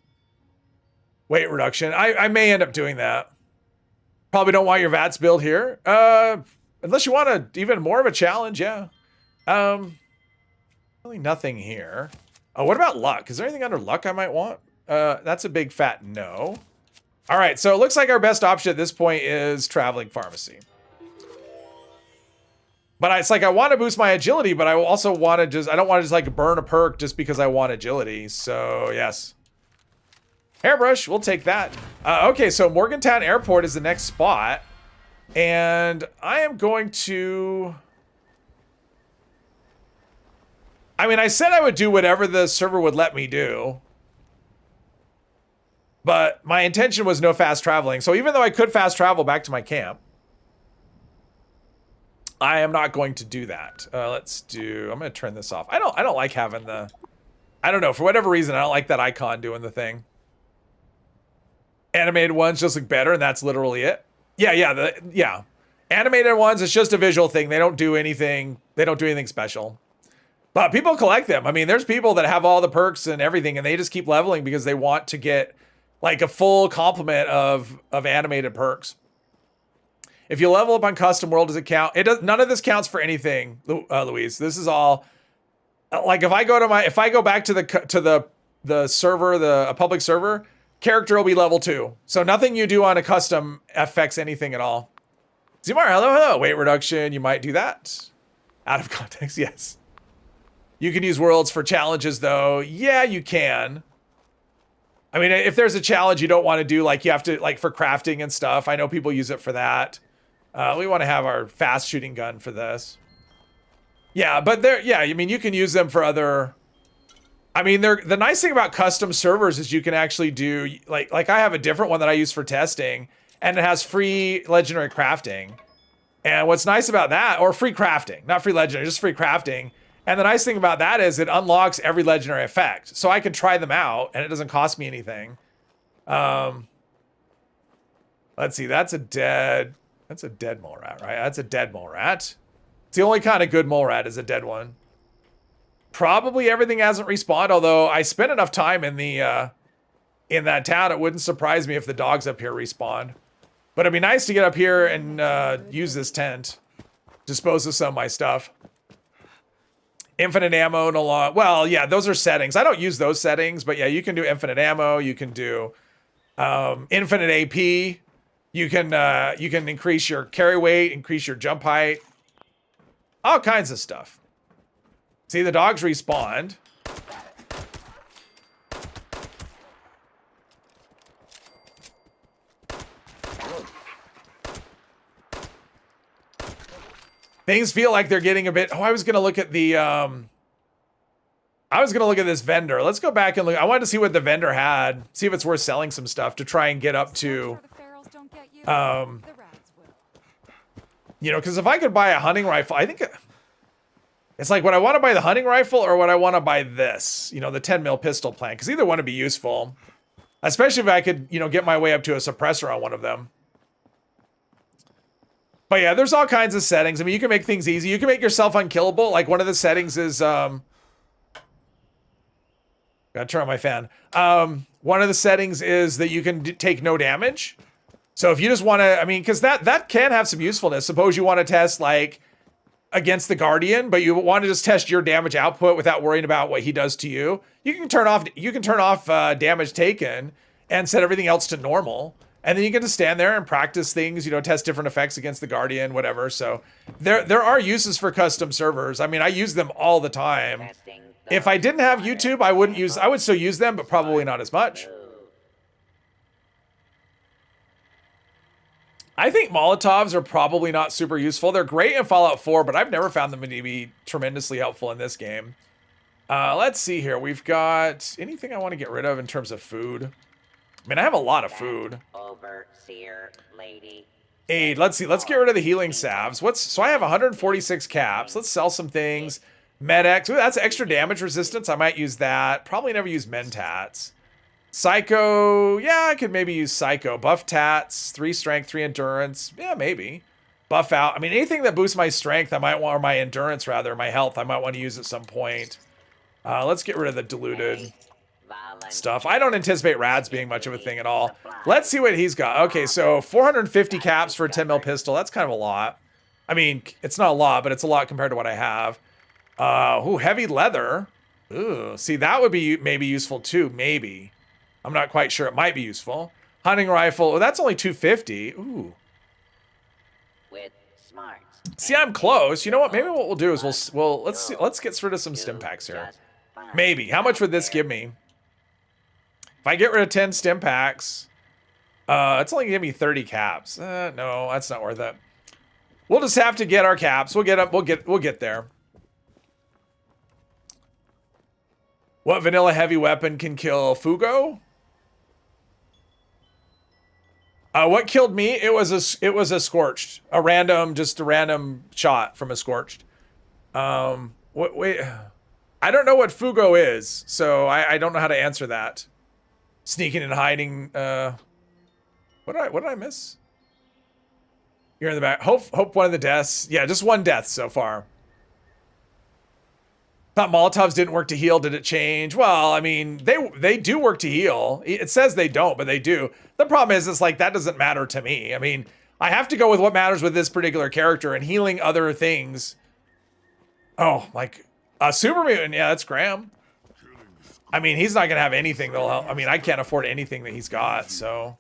Weight reduction. I may end up doing that. Probably don't want your VATS build here. Unless you want even more of a challenge, yeah. Really nothing here. Oh, what about luck? Is there anything under luck I might want? That's a big fat no. All right, so it looks like our best option at this point is Traveling Pharmacy. But it's like I want to boost my agility, but I also want to I don't want to just like burn a perk just because I want agility. So yes. Hairbrush, we'll take that. Okay, so Morgantown Airport is the next spot. And I am going to... I mean, I said I would do whatever the server would let me do. But my intention was no fast traveling. So even though I could fast travel back to my camp, I am not going to do that. Let's do, I'm going to turn this off. I don't like having the, I don't know, for whatever reason, I don't like that icon doing the thing. Animated ones just look better, and that's literally it. Yeah. Animated ones, it's just a visual thing. They don't do anything special. But people collect them. I mean, there's people that have all the perks and everything, and they just keep leveling because they want to get like a full complement of animated perks. If you level up on custom world, does it count? It does. None of this counts for anything, Louise. This is all like if I go back to the server, a public server, character will be level 2. So nothing you do on a custom affects anything at all. Zimar, hello. Weight reduction, you might do that. Out of context, yes. You can use worlds for challenges though. Yeah, you can. I mean, if there's a challenge you don't want to do, like you have to, like for crafting and stuff, I know people use it for that. We want to have our fast shooting gun for this. Yeah, but I mean, you can use them for other, I mean, the nice thing about custom servers is you can actually do, like I have a different one that I use for testing, and it has free legendary crafting. And what's nice about that, or free crafting, not free legendary, just free crafting. And the nice thing about that is it unlocks every legendary effect. So I can try them out and it doesn't cost me anything. Let's see, that's a dead mole rat, right? That's a dead mole rat. It's the only kind of good mole rat is a dead one. Probably everything hasn't respawned, although I spent enough time in that town, it wouldn't surprise me if the dogs up here respawned. But it'd be nice to get up here and use this tent. Dispose of some of my stuff. Infinite ammo, no long. Well, yeah, those are settings. I don't use those settings, but yeah, you can do infinite ammo. You can do infinite AP. You can increase your carry weight, increase your jump height, all kinds of stuff. See, the dogs respawned. Things feel like they're getting a bit. Oh, I was gonna look at the. I was gonna look at this vendor. Let's go back and look. I wanted to see what the vendor had. See if it's worth selling some stuff to try and get up to. You know, because if I could buy a hunting rifle, I think it's like, would I want to buy the hunting rifle or would I want to buy this? You know, the 10 mil pistol plan, because either one would be useful, especially if I could, you know, get my way up to a suppressor on one of them. But yeah, there's all kinds of settings. I mean, you can make things easy. You can make yourself unkillable. Like one of the settings is, gotta turn on my fan. One of the settings is that you can take no damage. So if you just want to, I mean, because that can have some usefulness. Suppose you want to test like against the Guardian, but you want to just test your damage output without worrying about what he does to you. You can turn off damage taken and set everything else to normal. And then you get to stand there and practice things, you know, test different effects against the Guardian, whatever. So there are uses for custom servers. I mean, I use them all the time. If I didn't have YouTube, I would still use them, but probably not as much. I think Molotovs are probably not super useful. They're great in Fallout 4, but I've never found them to be tremendously helpful in this game. Let's see here. We've got anything I want to get rid of in terms of food. I mean, I have a lot of food. Overseer lady. Aid. Let's see. Let's get rid of the healing salves. So I have 146 caps. Let's sell some things. Med-X. Ooh, that's extra damage resistance. I might use that. Probably never use Mentats. Psycho. Yeah, I could maybe use Psycho. Buff Tats. 3 strength, 3 endurance. Yeah, maybe. Buff out. I mean, anything that boosts my strength, I might want, or my endurance rather, my health, I might want to use at some point. Let's get rid of the diluted stuff. I don't anticipate rads being much of a thing at all. Let's see what he's got. Okay, so 450 caps for a 10 mil pistol. That's kind of a lot. I mean, it's not a lot, but it's a lot compared to what I have. Ooh, heavy leather. Ooh, see, that would be maybe useful too. Maybe. I'm not quite sure. It might be useful. Hunting rifle. Oh, that's only 250. Ooh. With smarts. See, I'm close. You know what? Maybe what we'll do is let's get rid of some stim packs here. Maybe. How much would this give me? If I get rid of 10 stim packs, it's only gonna give me 30 caps. No, that's not worth it. We'll just have to get our caps. We'll get up. We'll get there. What vanilla heavy weapon can kill Fugo? What killed me? It was a scorched, just a random shot from a scorched. Wait, I don't know what Fugo is, so I don't know how to answer that. Sneaking and hiding. What did I miss? You're in the back. Hope one of the deaths. Yeah, just one death so far. Thought Molotovs didn't work to heal. Did it change? Well, I mean, they do work to heal. It says they don't, but they do. The problem is, it's like, that doesn't matter to me. I mean, I have to go with what matters with this particular character, and healing other things. Oh, like a super mutant. Yeah, that's Graham. I mean, he's not going to have anything that'll help. I mean, I can't afford anything that he's got, so.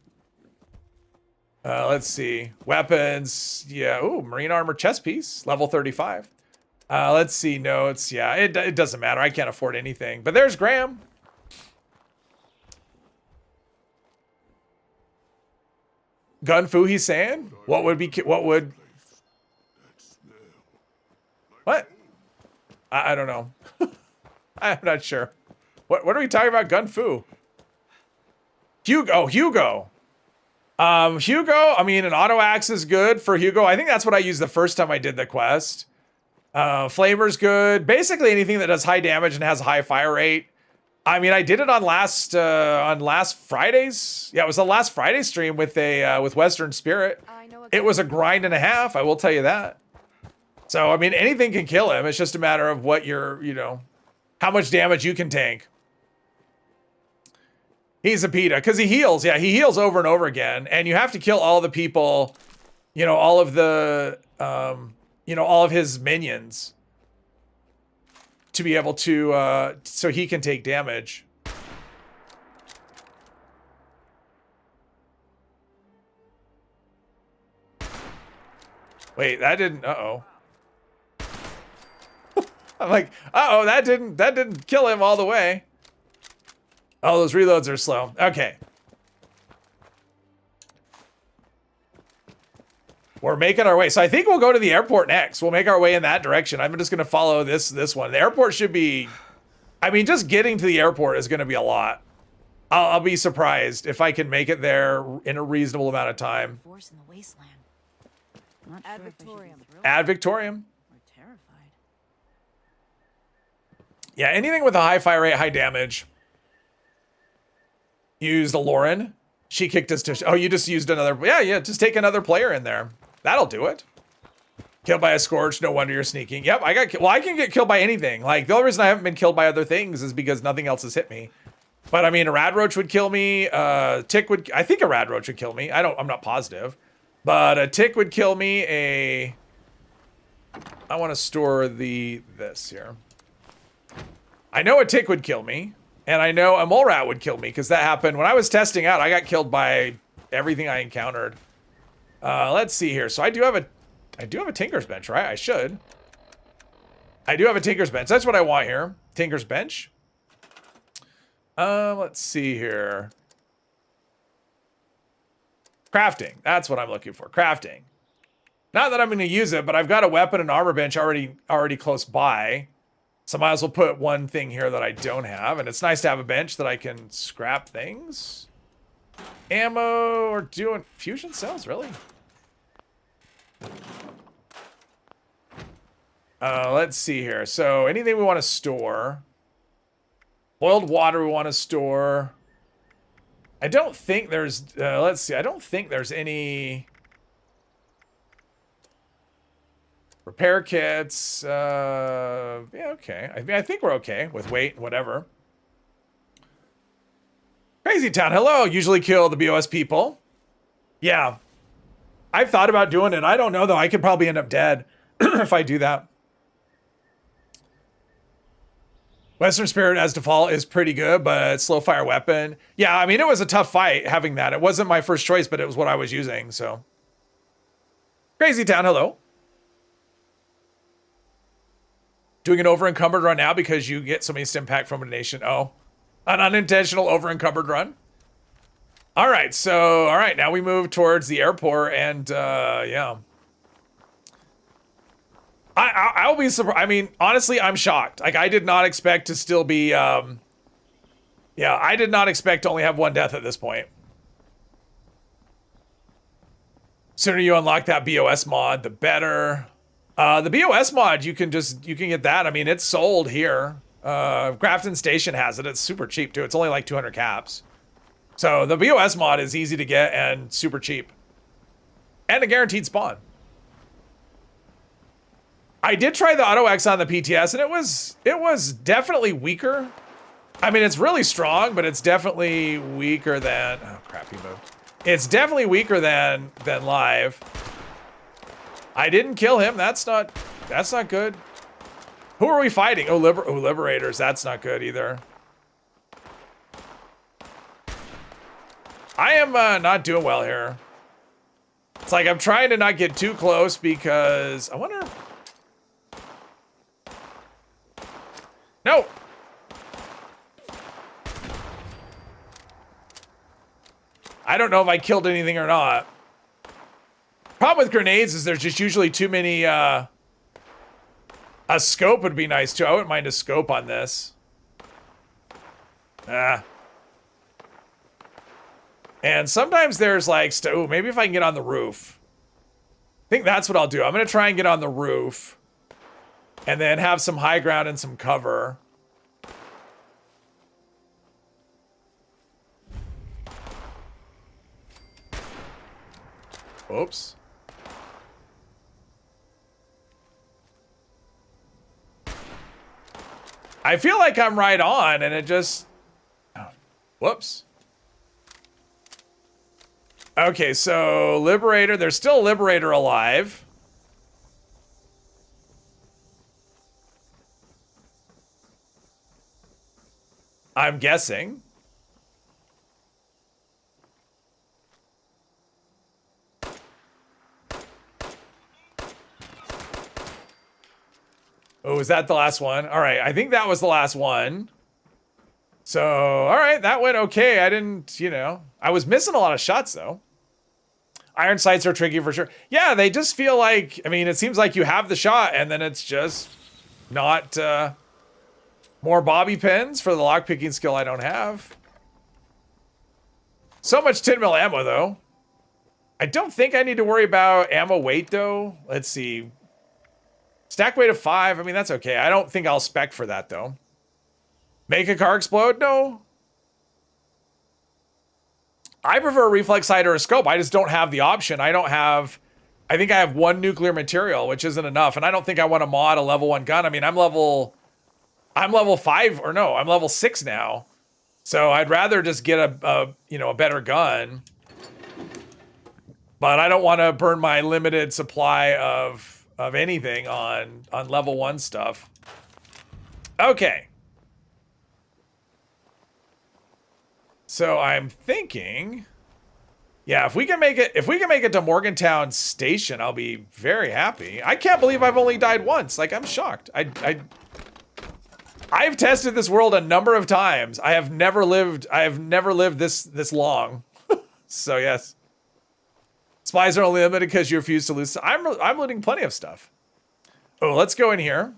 Let's see. Weapons. Yeah. Ooh, marine armor chest piece. Level 35. Let's see. Notes. Yeah, it doesn't matter. I can't afford anything. But there's Graham. Gunfu, he's saying? What would? What? I don't know. I'm not sure. What are we talking about? Gunfu. Hugo. Oh, Hugo. Hugo, I mean, an auto axe is good for Hugo. I think that's what I used the first time I did the quest. Flamer's good. Basically anything that does high damage and has a high fire rate. I mean, I did it on last Friday's. Yeah, it was the last Friday stream with Western Spirit. It was a grind and a half, I will tell you that. So, I mean, anything can kill him. It's just a matter of what how much damage you can tank. He's a PETA, because he heals. Yeah, he heals over and over again. And you have to kill all the people, all of the, all of his minions to be able to, so he can take damage. Wait, that didn't, uh-oh. I'm like, uh-oh, that didn't kill him all the way. Oh, those reloads are slow. Okay. We're making our way. So I think we'll go to the airport next. We'll make our way in that direction. I'm just going to follow this one. The airport should be... I mean, just getting to the airport is going to be a lot. I'll be surprised if I can make it there in a reasonable amount of time. Force in the wasteland. Ad Victoriam. Ad Victoriam. We're terrified. Yeah, anything with a high fire rate, high damage. Used a Lauren. She kicked us to... Oh, you just used another... Yeah, just take another player in there. That'll do it. Killed by a Scorch. No wonder you're sneaking. Yep, I got... Well, I can get killed by anything. Like, the only reason I haven't been killed by other things is because nothing else has hit me. But, I mean, a Radroach would kill me. Tick would... I think a Radroach would kill me. I'm not positive. But a Tick would kill me. I want to store this here. I know a Tick would kill me. And I know a Mole Rat would kill me, because that happened when I was testing out. I got killed by everything I encountered. Let's see here. So I do have a Tinker's Bench, right? I should. I do have a Tinker's Bench. That's what I want here. Tinker's Bench. Let's see here. Crafting. That's what I'm looking for. Crafting. Not that I'm going to use it, but I've got a weapon and armor bench already close by. So I might as well put one thing here that I don't have. And it's nice to have a bench that I can scrap things. Ammo or doing fusion cells, really? Let's see here. So anything we want to store. Boiled water we want to store. I don't think there's, let's see. I don't think there's any... Repair kits, yeah, okay. I mean, I think we're okay with weight and whatever. Crazy Town, hello. Usually kill the BOS people. Yeah. I've thought about doing it. I don't know, though. I could probably end up dead if I do that. Western Spirit as default is pretty good, but slow fire weapon. Yeah, I mean, it was a tough fight having that. It wasn't my first choice, but it was what I was using, so. Crazy Town, hello. Doing an over-encumbered run now because you get so many Stimpack from a nation. Oh, an unintentional over-encumbered run. All right, so, all right, now we move towards the airport, and, yeah. I'll be surprised. I mean, honestly, I'm shocked. Like, I did not expect to still be Yeah, I did not expect to only have one death at this point. Sooner you unlock that BOS mod, the better. The BOS mod, you can get that. I mean, it's sold here. Grafton Station has it. It's super cheap too. It's only like 200 caps. So the BOS mod is easy to get and super cheap. And a guaranteed spawn. I did try the Auto X on the PTS and it was definitely weaker. I mean, it's really strong, but it's definitely weaker than, oh crap, he moved. It's definitely weaker than live. I didn't kill him. That's not good. Who are we fighting? Oh, Liberators. That's not good either. I am not doing well here. It's like I'm trying to not get too close because I wonder. No. I don't know if I killed anything or not. Problem with grenades is there's just usually too many, a scope would be nice too. I wouldn't mind a scope on this. And sometimes there's like, ooh, maybe if I can get on the roof. I think that's what I'll do. I'm gonna try and get on the roof. And then have some high ground and some cover. Oops. I feel like I'm right on and it just, oh, whoops. Okay, so Liberator, there's still a Liberator alive. I'm guessing. Oh, is that the last one? All right, I think that was the last one. So, all right, that went okay. I didn't, I was missing a lot of shots though. Iron sights are tricky for sure. Yeah, they just feel like, I mean, it seems like you have the shot and then it's just not, more bobby pins for the lockpicking skill I don't have. So much 10 mil ammo though. I don't think I need to worry about ammo weight though. Let's see. Stack weight of 5, I mean, that's okay. I don't think I'll spec for that, though. Make a car explode? No. I prefer a reflex sight or a scope. I just don't have the option. I think I have 1 nuclear material, which isn't enough. And I don't think I want to mod a level 1 gun. I mean, I'm level 5, or no, I'm level 6 now. So I'd rather just get a better gun. But I don't want to burn my limited supply of anything on level 1 stuff. Okay. So I'm thinking, yeah, if we can make it to Morgantown Station, I'll be very happy. I can't believe I've only died once. Like, I'm shocked. I've tested this world a number of times. I have never lived this long. So yes. Supplies are only limited because you refuse to lose. I'm looting plenty of stuff. Oh, let's go in here.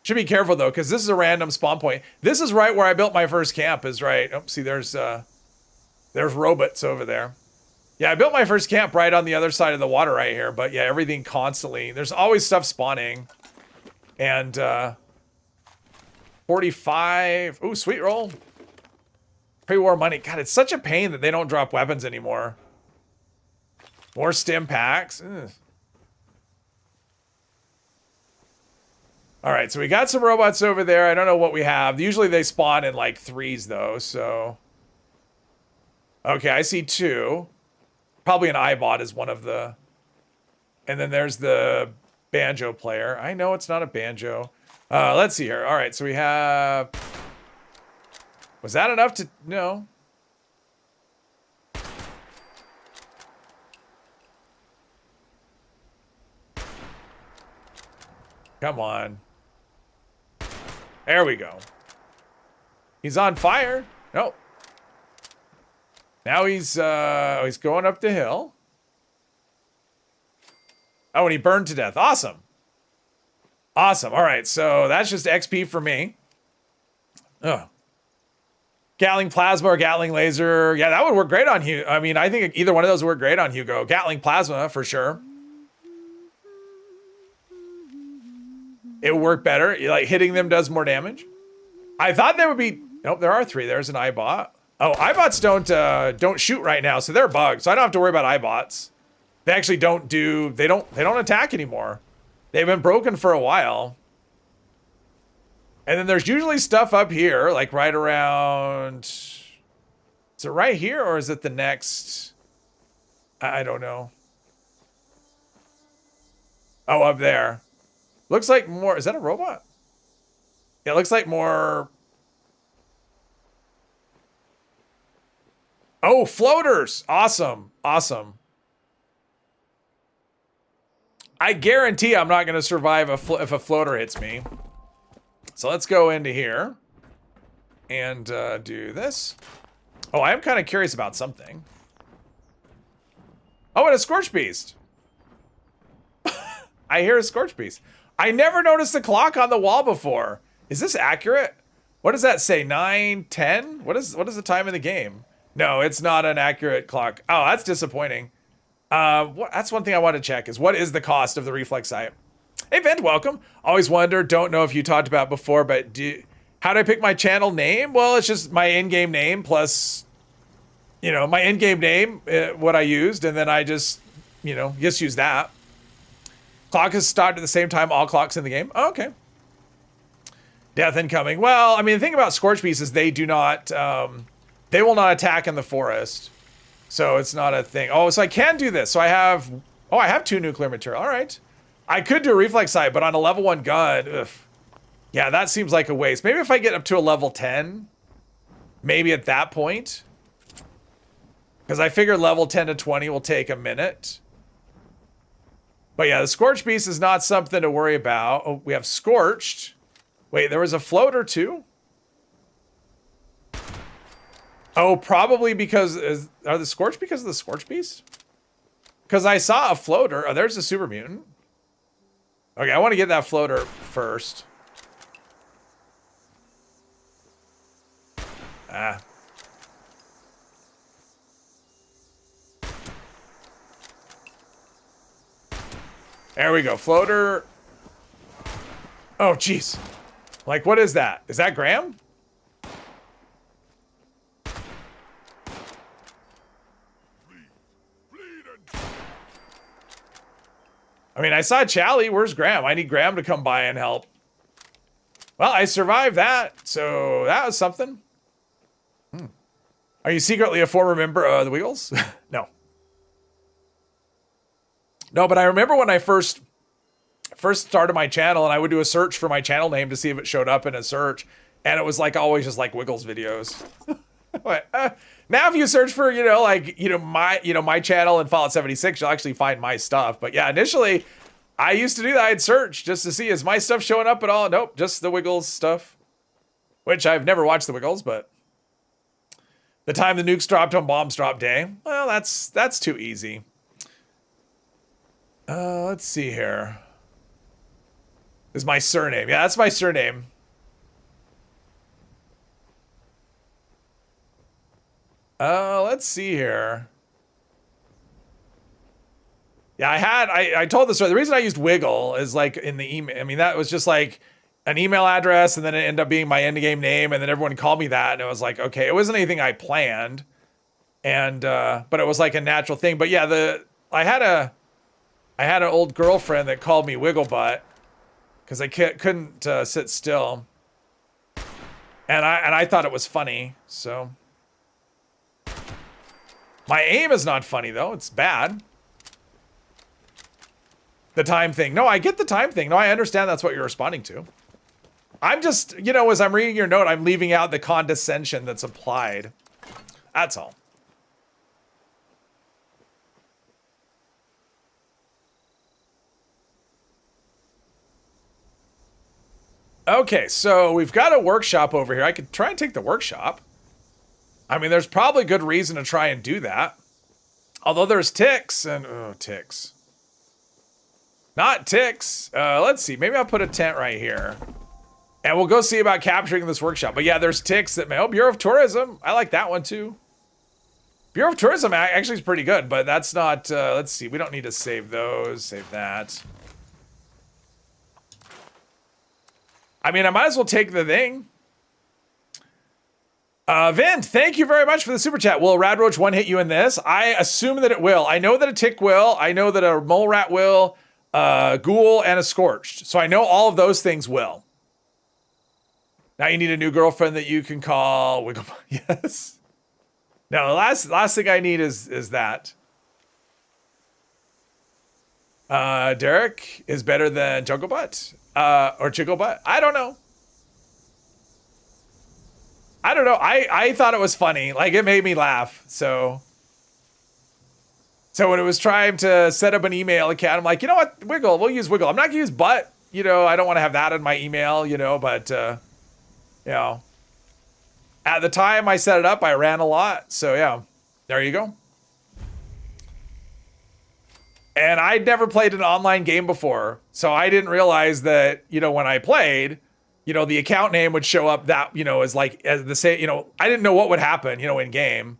Should be careful though, because this is a random spawn point. This is right where I built my first camp. Is right. Oh, see, there's robots over there. Yeah, I built my first camp right on the other side of the water right here. But yeah, everything constantly. There's always stuff spawning. And 45. Ooh, sweet roll. Pre-war money. God, it's such a pain that they don't drop weapons anymore. More stim packs. Ugh. All right, so we got some robots over there. I don't know what we have. Usually they spawn in like 3s though, so. Okay, I see 2. Probably an iBot is one of the. And then there's the banjo player. I know it's not a banjo. Let's see here. All right, so we have. Was that enough to. No. Come on. There we go. He's on fire. Nope. Now he's going up the hill. Oh, and he burned to death. Awesome. Awesome. All right, so that's just XP for me. Oh. Gatling plasma or Gatling laser. Yeah, that would work great on Hugo. I mean, I think either one of those would work great on Hugo. Gatling plasma for sure. It would work better. Like hitting them does more damage. I thought there would be. Nope, there are 3. There's an iBot. Oh, iBots don't shoot right now, so they're bugged. So I don't have to worry about iBots. They actually don't do. They don't attack anymore. They've been broken for a while. And then there's usually stuff up here, like right around. Is it right here or is it the next? I don't know. Oh, up there. Looks like more. Is that a robot? It looks like more. Oh, floaters. Awesome. Awesome. I guarantee I'm not going to survive if a floater hits me. So let's go into here and do this. Oh, I am kind of curious about something. Oh, and a Scorch Beast. I hear a Scorch Beast. I never noticed the clock on the wall before. Is this accurate? What does that say? 9:10? What is the time of the game? No, it's not an accurate clock. Oh, that's disappointing. That's one thing I want to check is what is the cost of the reflex sight? Hey, Vent, welcome. Always wondered, don't know if you talked about before, but how do I pick my channel name? Well, it's just my in-game name plus, my in-game name, what I used, and then I just use that. Clock is started at the same time all clocks in the game. Oh, okay. Death incoming. Well, I mean, the thing about Scorch Beasts is they do not, they will not attack in the forest. So it's not a thing. Oh, so I can do this. So I have 2 nuclear material. All right. I could do a reflex sight, but on a level 1 gun, ugh. Yeah, that seems like a waste. Maybe if I get up to a level 10, maybe at that point. Because I figure level 10 to 20 will take a minute. But yeah, the Scorched Beast is not something to worry about. Oh, we have Scorched. Wait, there was a floater too? Oh, probably because... Are the Scorched because of the Scorched Beast? Because I saw a floater. Oh, there's a super mutant. Okay, I want to get that floater first. Ah. There we go. Floater. Oh, jeez. Like, what is that? Is that Graham? I mean, I saw Chally. Where's Graham? I need Graham to come by and help. Well, I survived that, so that was something. Are you secretly a former member of the Wiggles? No. No, but I remember when I first started my channel and I would do a search for my channel name to see if it showed up in a search. And it was like always just like Wiggles videos. Now if you search for, my channel and Fallout 76, you'll actually find my stuff. But yeah, initially I used to do that. I'd search just to see, is my stuff showing up at all? Nope, just the Wiggles stuff. Which I've never watched the Wiggles, but the time the nukes dropped on bombs drop day. Well, that's too easy. Let's see here. This is my surname. Yeah, that's my surname. Let's see here. Yeah, I told the story. The reason I used Wiggle is like in the email. I mean, that was just like an email address and then it ended up being my end game name and then everyone called me that and it was like, okay, it wasn't anything I planned. And, but it was like a natural thing. But yeah, I had an old girlfriend that called me Wiggle Butt because I couldn't sit still. And I thought it was funny, so. My aim is not funny though, it's bad. The time thing. No, I get the time thing. No, I understand that's what you're responding to. I'm just, as I'm reading your note, I'm leaving out the condescension that's applied. That's all. Okay, so we've got a workshop over here. I could try and take the workshop. I mean, there's probably good reason to try and do that. Although there's ticks and... Oh, ticks. Not ticks. Let's see. Maybe I'll put a tent right here. And we'll go see about capturing this workshop. But yeah, there's ticks that may. Oh, Bureau of Tourism. I like that one too. Bureau of Tourism actually is pretty good, but that's not. Let's see. We don't need to save those. Save that. I mean, I might as well take the thing. Vint, thank you very much for the super chat. Will Radroach one hit you in this? I assume that it will. I know that a tick will. I know that a mole rat will. Ghoul and a scorched. So I know all of those things will. Now you need a new girlfriend that you can call Wiggle. Yes. No, the last thing I need is that. Derek is better than Jugglebutt. Or Jigglebutt. I don't know. I thought it was funny. Like, it made me laugh. So when it was trying to set up an email account, I'm like, you know what? Wiggle. We'll use Wiggle. I'm not going to use Butt. You know, I don't want to have that in my email, you know, but, you know. At the time I set it up, I ran a lot. So, yeah. There you go. And I'd never played an online game before. So I didn't realize that, you know, when I played, you know, the account name would show up that, you know, as the same, you know, I didn't know what would happen, you know, in game.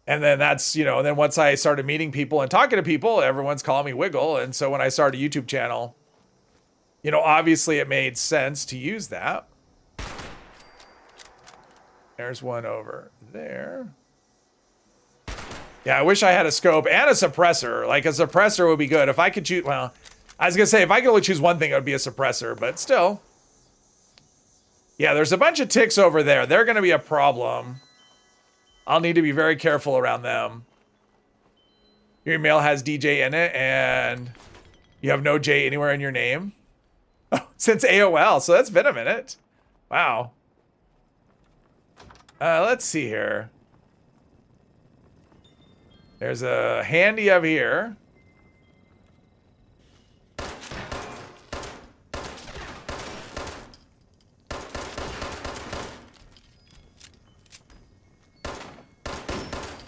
And then that's, you know, and then once I started meeting people and talking to people, everyone's calling me Wiggle. And so when I started a YouTube channel, you know, obviously it made sense to use that. There's one over there. Yeah, I wish I had a scope and a suppressor. Like, a suppressor would be good. If I could choose, well, I was going to say, if I could only choose one thing, it would be a suppressor, but still. Yeah, there's a bunch of ticks over there. They're going to be a problem. I'll need to be very careful around them. Your email has DJ in it, and you have no J anywhere in your name. Oh, since AOL, so that's been a minute. Wow. Let's see here. There's a handy up here.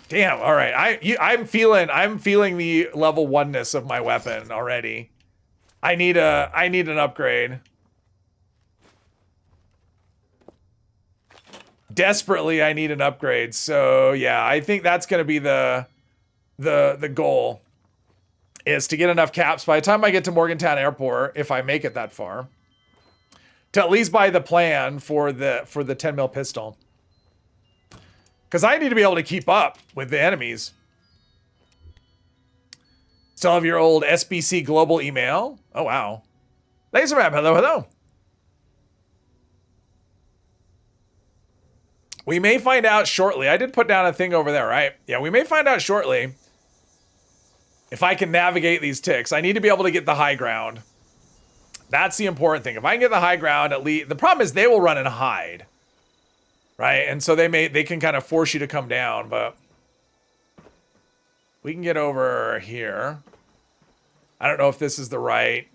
Damn. All right. I'm feeling the level 1-ness of my weapon already. I need an upgrade. Desperately, I need an upgrade. So yeah, I think that's gonna be the goal, is to get enough caps by the time I get to Morgantown Airport, if I make it that far, to at least buy the plan for the 10 mil pistol. Because I need to be able to keep up with the enemies. Still have your old SBC global email. Oh, wow. Laser Map, hello, hello. We may find out shortly. I did put down a thing over there, right? Yeah, we may find out shortly if I can navigate these ticks. I need to be able to get the high ground. That's the important thing. If I can get the high ground, at least... The problem is they will run and hide. Right? And so they can kind of force you to come down, but... We can get over here. I don't know if this is the right...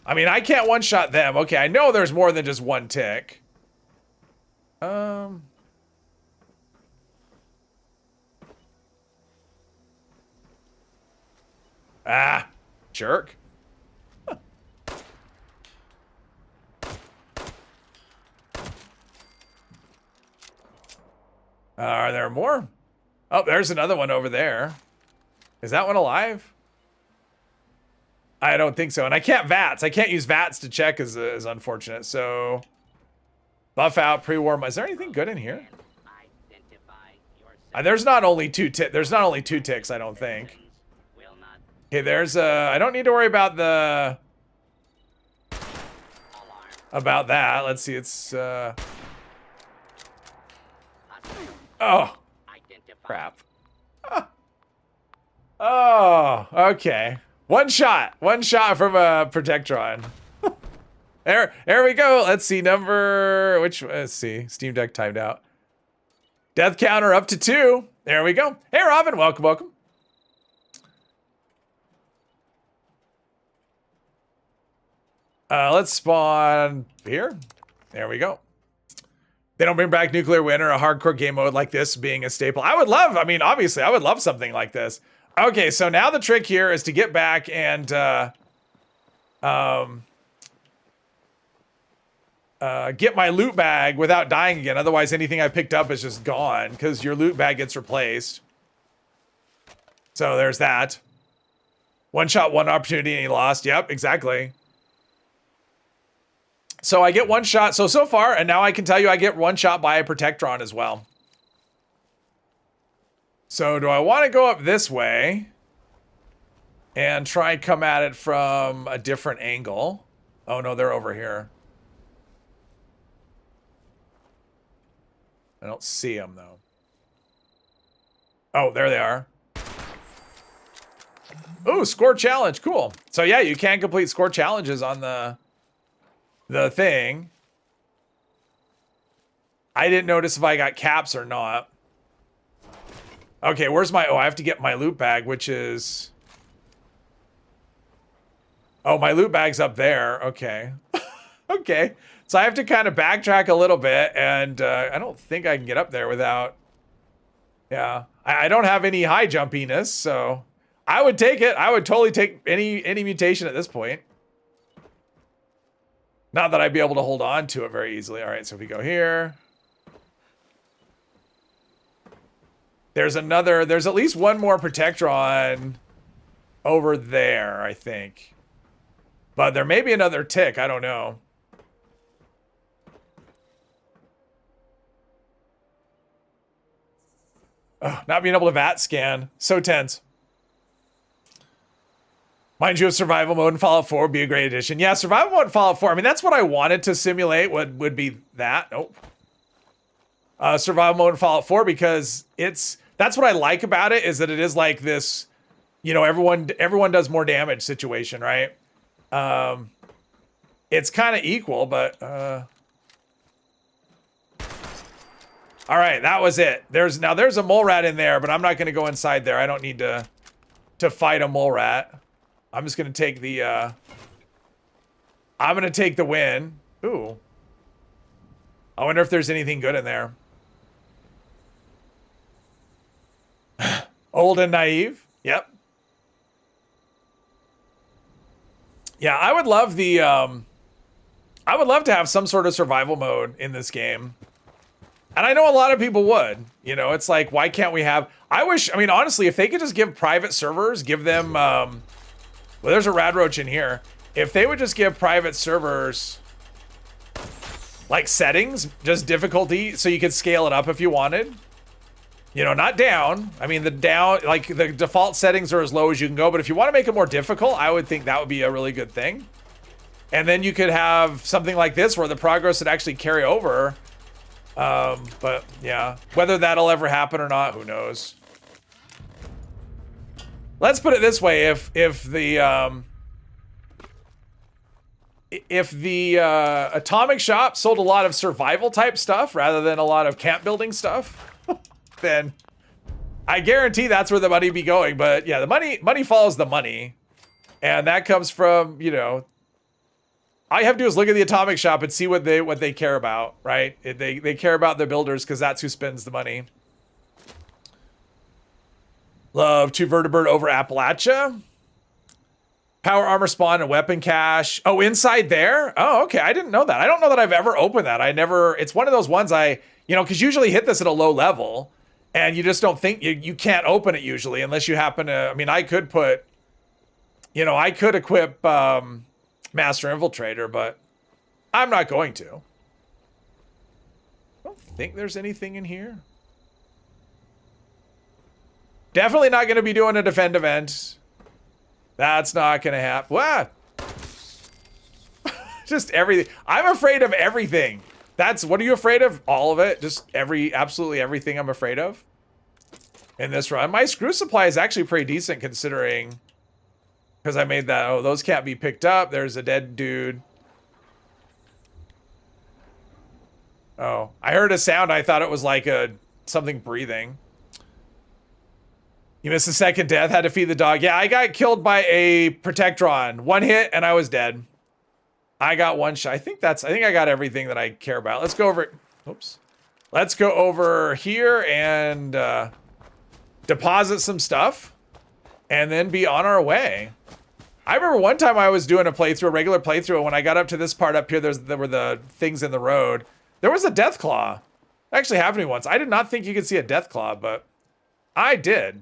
I mean, I can't one-shot them. Okay, I know there's more than just one tick. Ah, jerk. Are there more? Oh, there's another one over there. Is that one alive? I don't think so. And I can't VATS. I can't use VATS to check is unfortunate. So buff out, pre-war. Is there anything good in here? There's not only two ticks, I don't think. Okay, there's I don't need to worry about that. Let's see. It's oh, crap. Oh, okay. One shot from a Protectron. There we go. Let's see, let's see. Steam Deck timed out. Death counter up to 2. There we go. Hey, Robin, welcome. Let's spawn here. There we go. They don't bring back Nuclear Winter, a hardcore game mode like this being a staple. Obviously, I would love something like this. Okay, so now the trick here is to get back and get my loot bag without dying again. Otherwise, anything I picked up is just gone because your loot bag gets replaced. So there's that. One shot, one opportunity, and he lost. Yep, exactly. So I get one shot. So far, and now I can tell you I get one shot by a Protectron as well. So do I want to go up this way and try and come at it from a different angle? Oh no, they're over here. I don't see them though. Oh, there they are. Ooh, score challenge, cool. So yeah, you can complete score challenges on the thing. I didn't notice if I got caps or not. Okay, where's my, oh, I have to get my loot bag, which is, oh, my loot bag's up there. Okay. Okay. So I have to kind of backtrack a little bit, and I don't think I can get up there without, yeah. I don't have any high jumpiness, so I would take it. I would totally take any mutation at this point. Not that I'd be able to hold on to it very easily. All right, so if we go here. There's at least one more Protectron over there, I think. But there may be another tick, I don't know. Ugh, not being able to VAT scan. So tense. Mind you, if survival mode in Fallout 4 would be a great addition. Yeah, survival mode in Fallout 4. I mean, that's what I wanted to simulate, would be that. Nope. Survival mode in Fallout 4, because that's what I like about it, is that it is like this, you know, everyone does more damage situation, right? It's kind of equal, but all right, that was it. There's a mole rat in there, but I'm not going to go inside there. I don't need to fight a mole rat. I'm just going to take the I'm going to take the win. Ooh. I wonder if there's anything good in there. Old and naive. Yep. Yeah, I would love to have some sort of survival mode in this game. And I know a lot of people would. You know, it's like, why can't we have... I mean, honestly, if they could just give private servers, give them... well, there's a Radroach in here. If they would just give private servers, like, settings, just difficulty, so you could scale it up if you wanted. You know, not down. I mean, the default settings are as low as you can go, but if you want to make it more difficult, I would think that would be a really good thing. And then you could have something like this where the progress would actually carry over. But yeah, whether that'll ever happen or not, who knows? Let's put it this way: if the atomic shop sold a lot of survival type stuff rather than a lot of camp building stuff, then I guarantee that's where the money be going. But yeah, the money follows the money, and that comes from, you know. All you have to do is look at the atomic shop and see what they care about, right? They care about the builders because that's who spends the money. Love 2 vertibird over Appalachia. Power armor spawn and weapon cache. Oh, inside there? Oh, okay. I didn't know that. I don't know that I've ever opened that. It's one of those ones because usually hit this at a low level and you just don't think you can't open it usually unless you happen to, I mean, I could equip, Master Infiltrator, but I'm not going to. I don't think there's anything in here. Definitely not going to be doing a defend event. That's not going to happen. What? Just everything. I'm afraid of everything. What are you afraid of? All of it? Just absolutely everything I'm afraid of in this run. My screw supply is actually pretty decent considering... Because I made that, oh, those can't be picked up. There's a dead dude. Oh, I heard a sound. I thought it was like something breathing. You missed the second death. Had to feed the dog. Yeah, I got killed by a Protectron. One hit and I was dead. I got one shot. I think I got everything that I care about. Let's go over. Oops. Let's go over here and deposit some stuff. And then be on our way. I remember one time I was doing a regular playthrough, and when I got up to this part up here, there were the things in the road. There was a death claw. That actually happened to me once. I did not think you could see a death claw, but I did.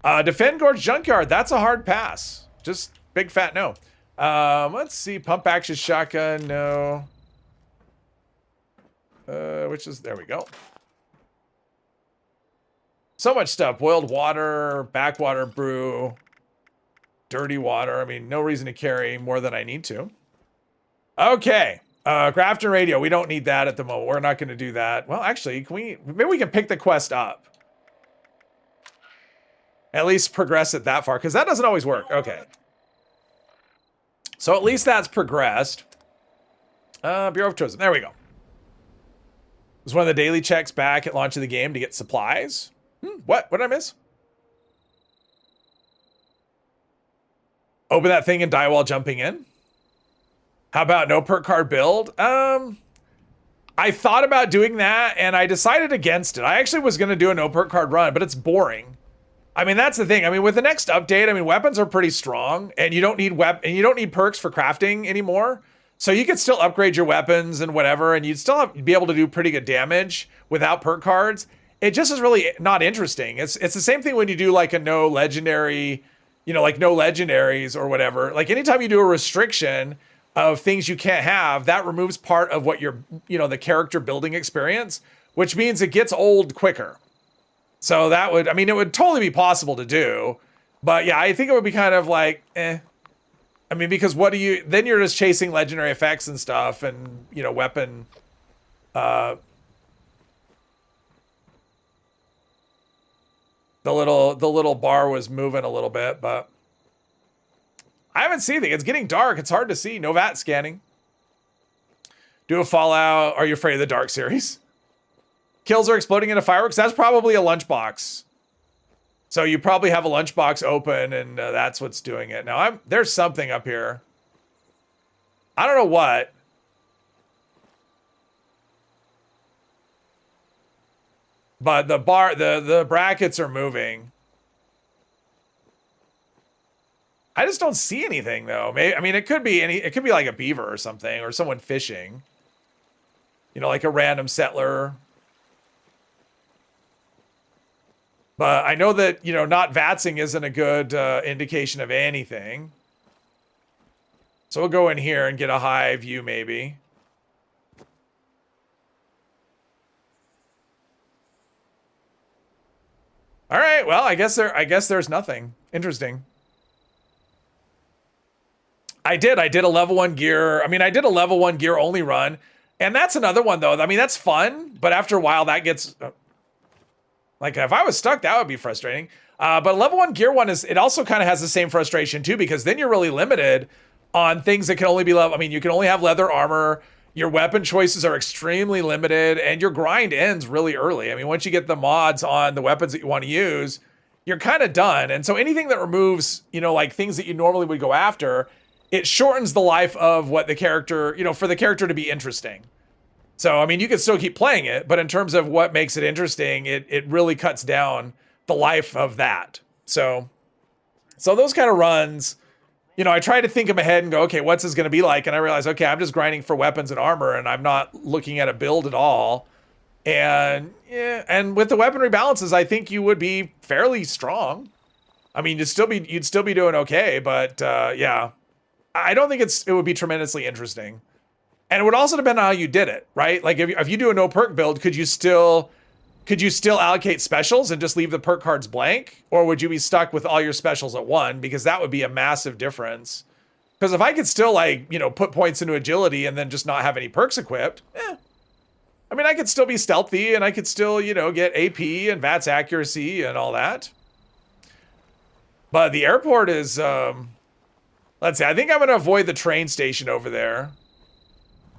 Defend Gorge Junkyard. That's a hard pass. Just big fat no. Let's see. Pump action shotgun. No. Which is, there we go. So much stuff. Boiled water, backwater brew, dirty water. I mean, no reason to carry more than I need to. Okay. Grafton radio. We don't need that at the moment. We're not going to do that. Well, actually, maybe we can pick the quest up. At least progress it that far, because that doesn't always work. Okay. So at least that's progressed. Bureau of Tourism. There we go. It was one of the daily checks back at launch of the game to get supplies. What? What did I miss? Open that thing and die while jumping in. How about no perk card build? I thought about doing that and I decided against it. I actually was going to do a no perk card run, but it's boring. I mean, that's the thing. I mean, with the next update, I mean, weapons are pretty strong and you don't need perks for crafting anymore. So you could still upgrade your weapons and whatever, and you'd still be able to do pretty good damage without perk cards. It just is really not interesting. It's the same thing when you do like a no legendary, you know, like no legendaries or whatever. Like anytime you do a restriction of things you can't have, that removes part of what your, you know, the character building experience, which means it gets old quicker. So that would, I mean, it would totally be possible to do, but yeah, I think it would be kind of like, I mean, because then you're just chasing legendary effects and stuff and, you know, weapon, the little bar was moving a little bit, but I haven't seen anything. It's getting dark. It's hard to see. No VAT scanning. Do a Fallout. Are you afraid of the dark series? Kills are exploding into fireworks. That's probably a lunchbox. So you probably have a lunchbox open and that's what's doing it. Now there's something up here. I don't know what. But the brackets are moving. I just don't see anything though. Maybe, I mean, it could be like a beaver or something, or someone fishing. You know, like a random settler. But I know that, you know, not VATSing isn't a good indication of anything. So we'll go in here and get a high view maybe. All right, well, I guess there's nothing. Interesting. I did a level 1 gear. I mean, I did a level 1 gear only run. And that's another one though. I mean, that's fun, but after a while that gets like if I was stuck, that would be frustrating. But level 1 gear one it also kind of has the same frustration too, because then you're really limited on things that can only be level. I mean, you can only have leather armor. Your weapon choices are extremely limited and your grind ends really early. I mean, once you get the mods on the weapons that you want to use, you're kind of done. And so anything that removes, you know, like things that you normally would go after, it shortens the life of what the character, you know, for the character to be interesting. So, I mean, you can still keep playing it, but in terms of what makes it interesting, it really cuts down the life of that. So those kind of runs, you know, I try to think in my head and go, okay, what's this going to be like? And I realize, okay, I'm just grinding for weapons and armor and I'm not looking at a build at all. And yeah, and with the weapon rebalances, I think you would be fairly strong. I mean, you'd still be doing okay, but yeah, I don't think it would be tremendously interesting. And it would also depend on how you did it, right? Like if you do a no perk build, could you still allocate specials and just leave the perk cards blank? Or would you be stuck with all your specials at one? Because that would be a massive difference. Because if I could still, like, you know, put points into agility and then just not have any perks equipped, I mean, I could still be stealthy and I could still, you know, get AP and VATS accuracy and all that. But the airport is, let's see, I think I'm going to avoid the train station over there.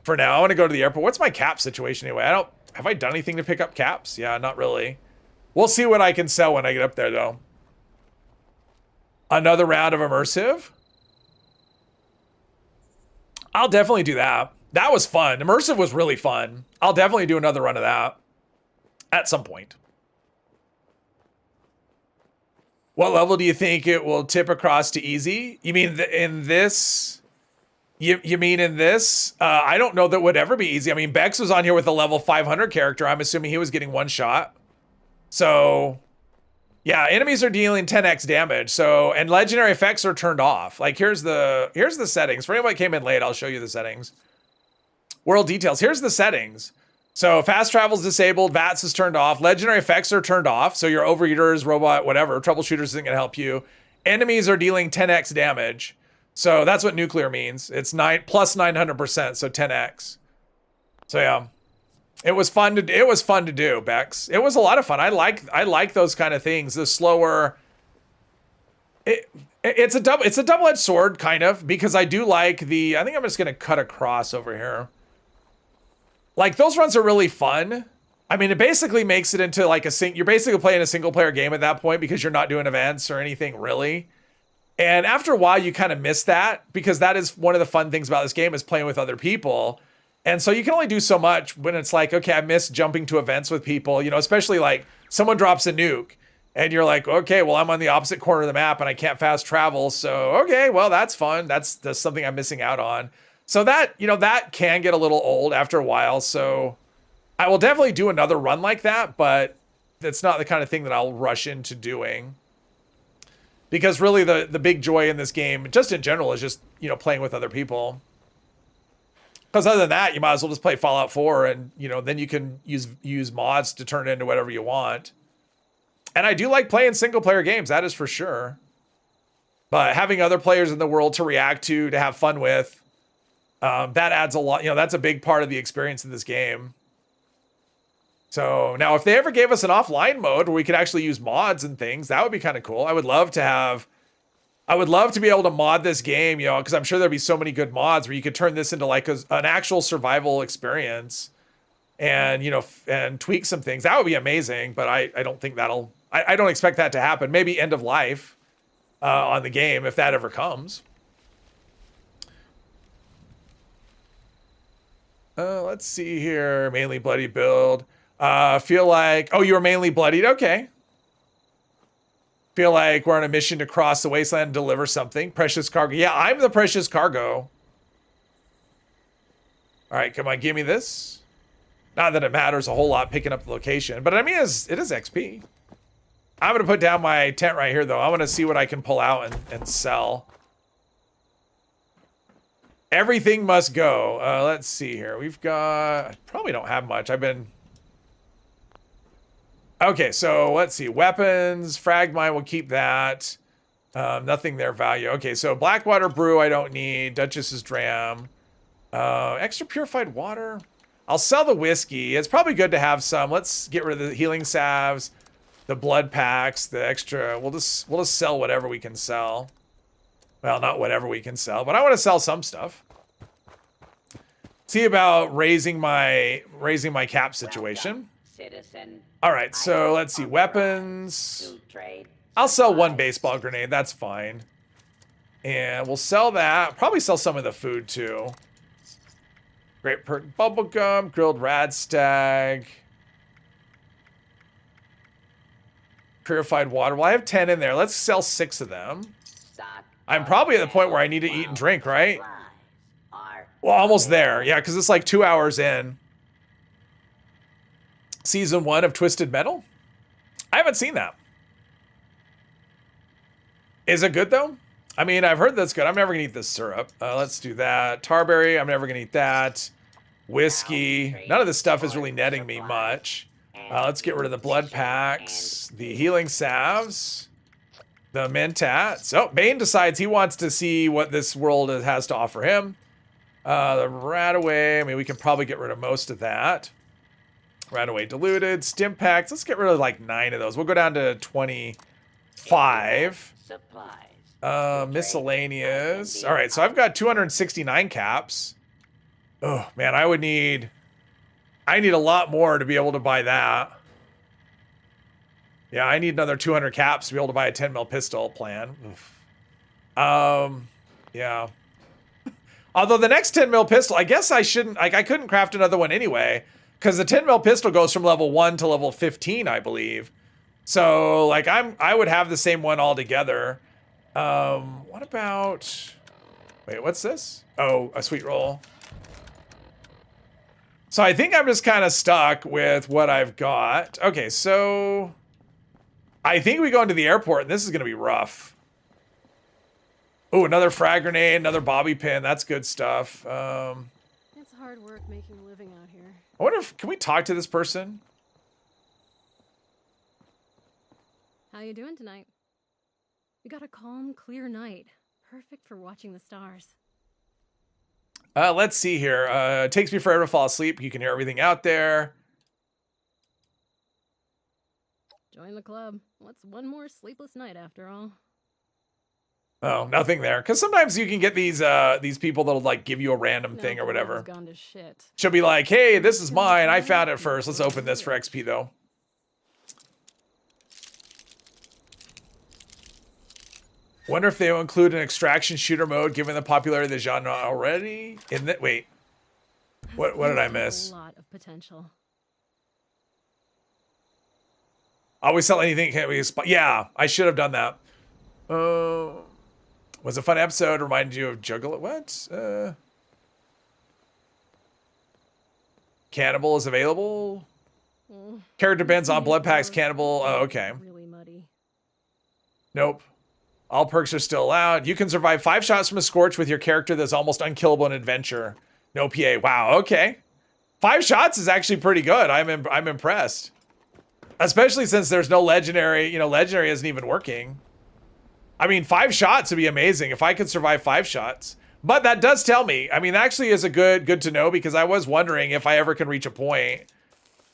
For now, I want to go to the airport. What's my cap situation anyway? Have I done anything to pick up caps? Yeah, not really. We'll see what I can sell when I get up there, though. Another round of immersive. I'll definitely do that. That was fun. Immersive was really fun. I'll definitely do another run of that at some point. What level do you think it will tip across to easy? You mean in this? You mean in this? I don't know that would ever be easy. I mean, Bex was on here with a level 500 character. I'm assuming he was getting one shot. So, yeah, enemies are dealing 10x damage. So, and legendary effects are turned off. Like, here's the settings. For anyone that came in late, I'll show you the settings. World details. Here's the settings. So, fast travel is disabled. VATS is turned off. Legendary effects are turned off. So, your overeaters, robot, whatever, troubleshooters isn't going to help you. Enemies are dealing 10x damage. So that's what nuclear means. It's plus 900%, so 10x. So yeah, it was fun to do, Bex. It was a lot of fun. I like those kind of things. The slower. It's a double-edged sword kind of, because I do like the. I think I'm just gonna cut across over here. Like, those runs are really fun. I mean, it basically makes it into like you're basically playing a single player game at that point, because you're not doing events or anything really. And after a while, you kind of miss that, because that is one of the fun things about this game, is playing with other people. And so you can only do so much when it's like, okay, I miss jumping to events with people, you know, especially like someone drops a nuke and you're like, okay, well, I'm on the opposite corner of the map and I can't fast travel. So, okay, well, that's fun. That's something I'm missing out on. So that, you know, that can get a little old after a while. So I will definitely do another run like that, but it's not the kind of thing that I'll rush into doing. Because really the big joy in this game, just in general, is just, you know, playing with other people. Because other than that, you might as well just play Fallout 4 and, you know, then you can use mods to turn it into whatever you want. And I do like playing single player games, that is for sure. But having other players in the world to react to have fun with, that adds a lot, you know, that's a big part of the experience of this game. So now if they ever gave us an offline mode where we could actually use mods and things, that would be kind of cool. I would love to be able to mod this game, you know, because I'm sure there'd be so many good mods where you could turn this into like an actual survival experience and, you know, and tweak some things. That would be amazing, but I don't think I don't expect that to happen. Maybe end of life on the game, if that ever comes. Let's see here. Mainly bloody build. Feel like, oh, you were mainly bloodied. Okay. Feel like we're on a mission to cross the wasteland and deliver something. Precious cargo. Yeah, I'm the precious cargo. All right, come on, give me this. Not that it matters a whole lot picking up the location, but I mean, it is XP. I'm going to put down my tent right here, though. I want to see what I can pull out and sell. Everything must go. Let's see here. We've got, I probably don't have much. Okay, so let's see. Weapons, frag mine, we'll keep that. Nothing there value. Okay, so Blackwater Brew I don't need. Duchess's Dram. Extra purified water. I'll sell the whiskey. It's probably good to have some. Let's get rid of the healing salves, the blood packs, the extra. We'll just sell whatever we can sell. Well, not whatever we can sell, but I want to sell some stuff. See about raising my cap situation. Citizen. All right, so let's see. Weapons. I'll sell one baseball grenade. That's fine. And we'll sell that. Probably sell some of the food, too. Grape Perk bubblegum. Grilled radstag. Purified water. Well, I have 10 in there. Let's sell 6 of them. I'm probably at the point where I need to eat and drink, right? Well, almost there. Yeah, because it's like 2 hours in. Season 1 of Twisted Metal? I haven't seen that. Is it good, though? I mean, I've heard that's good. I'm never going to eat this syrup. Let's do that. Tarberry, I'm never going to eat that. Whiskey. None of this stuff is really netting me much. Let's get rid of the blood packs. The healing salves. The mentats. Oh, Bane decides he wants to see what this world has to offer him. The Radaway. I mean, we can probably get rid of most of that. Radaway diluted. Stim packs. Let's get rid of like 9 of those. We'll go down to 25. Miscellaneous. All right, so I've got 269 caps. Oh, man, I need a lot more to be able to buy that. Yeah, I need another 200 caps to be able to buy a 10 mil pistol plan. Oof. Yeah. Although the next 10 mil pistol, I guess I shouldn't, like, I couldn't craft another one anyway, because the 10 mil pistol goes from level 1 to level 15, I believe. So like I would have the same one altogether. What about, wait, what's this? Oh, a sweet roll. So I think I'm just kind of stuck with what I've got. Okay, so I think we go into the airport and this is going to be rough. Oh, another frag grenade, another bobby pin. That's good stuff. It's hard work making a living out here. I wonder if, can we talk to this person? How you doing tonight? We got a calm, clear night. Perfect for watching the stars. Let's see here. It takes me forever to fall asleep. You can hear everything out there. Join the club. What's one more sleepless night after all? Oh, nothing there. Because sometimes you can get these people that'll like give you a random thing or whatever. Gone to shit. She'll be like, hey, this is mine. I found it first. Let's open this for XP though. Wonder if they'll include an extraction shooter mode given the popularity of the genre already. In that, wait, what did I miss? A lot of potential. Always sell anything. Can't be yeah, I should have done that. Was a fun episode. Reminded you of Juggle. What? Cannibal is available. Character bends on blood packs. Cannibal. Oh, okay. Really muddy. Nope. All perks are still allowed. You can survive 5 shots from a scorch with your character that's almost unkillable in adventure. No PA. Wow. Okay. 5 shots is actually pretty good. I'm impressed. Especially since there's no legendary. You know, legendary isn't even working. I mean, 5 shots would be amazing if I could survive 5 shots. But that does tell me. I mean, actually is a good to know because I was wondering if I ever can reach a point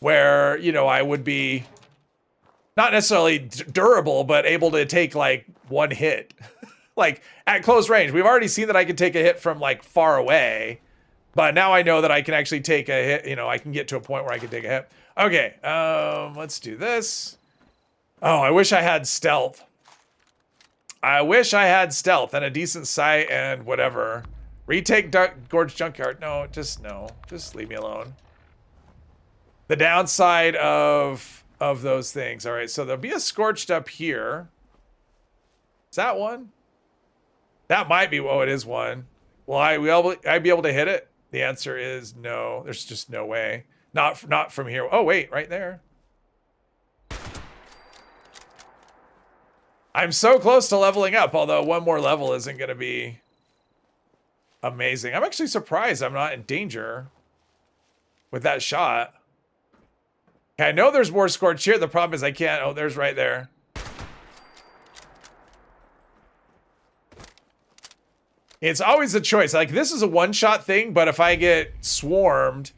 where, you know, I would be not necessarily durable, but able to take like 1 hit. Like at close range. We've already seen that I can take a hit from like far away. But now I know that I can actually take a hit. You know, I can get to a point where I can take a hit. Okay, let's do this. Oh, I wish I had stealth. I wish I had stealth and a decent sight and whatever. Retake Gorge Junkyard. No, just leave me alone. The downside of those things. All right, so there'll be a scorched up here. Is that one? That might be. Oh, it is one. Will I'd be able to hit it? The answer is no. There's just no way. Not from here. Oh wait, right there. I'm so close to leveling up, although 1 more level isn't going to be amazing. I'm actually surprised I'm not in danger with that shot. Okay, I know there's more scorch here. The problem is I can't. Oh, there's right there. It's always a choice. Like, this is a one-shot thing, but if I get swarmed,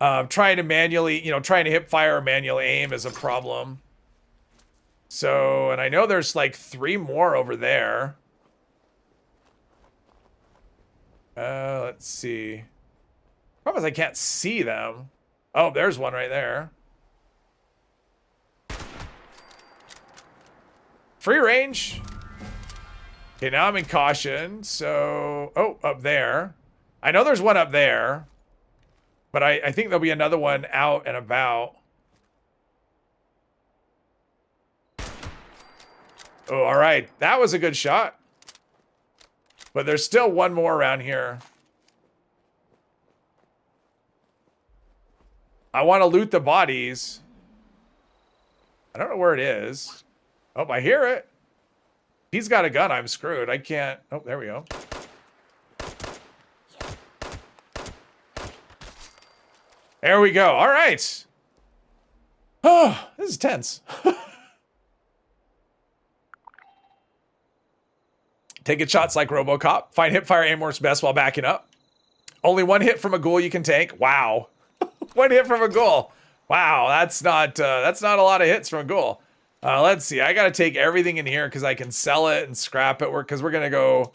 trying to manually, you know, trying to hip fire or manual aim is a problem. So, and I know there's like 3 more over there. Let's see. Problem is I can't see them. Oh, there's one right there. Free range. Okay, now I'm in caution. So, oh, up there. I know there's one up there. But I think there'll be another one out and about. Oh, all right. That was a good shot. But there's still 1 more around here. I want to loot the bodies. I don't know where it is. Oh, I hear it. He's got a gun. I'm screwed. I can't. Oh, there we go. There we go. All right. Oh, this is tense. Taking shots like RoboCop. Find hipfire aim works best while backing up. Only 1 hit from a ghoul you can tank. Wow. 1 hit from a ghoul. Wow, that's not a lot of hits from a ghoul. Let's see. I got to take everything in here because I can sell it and scrap it. Because we're going to go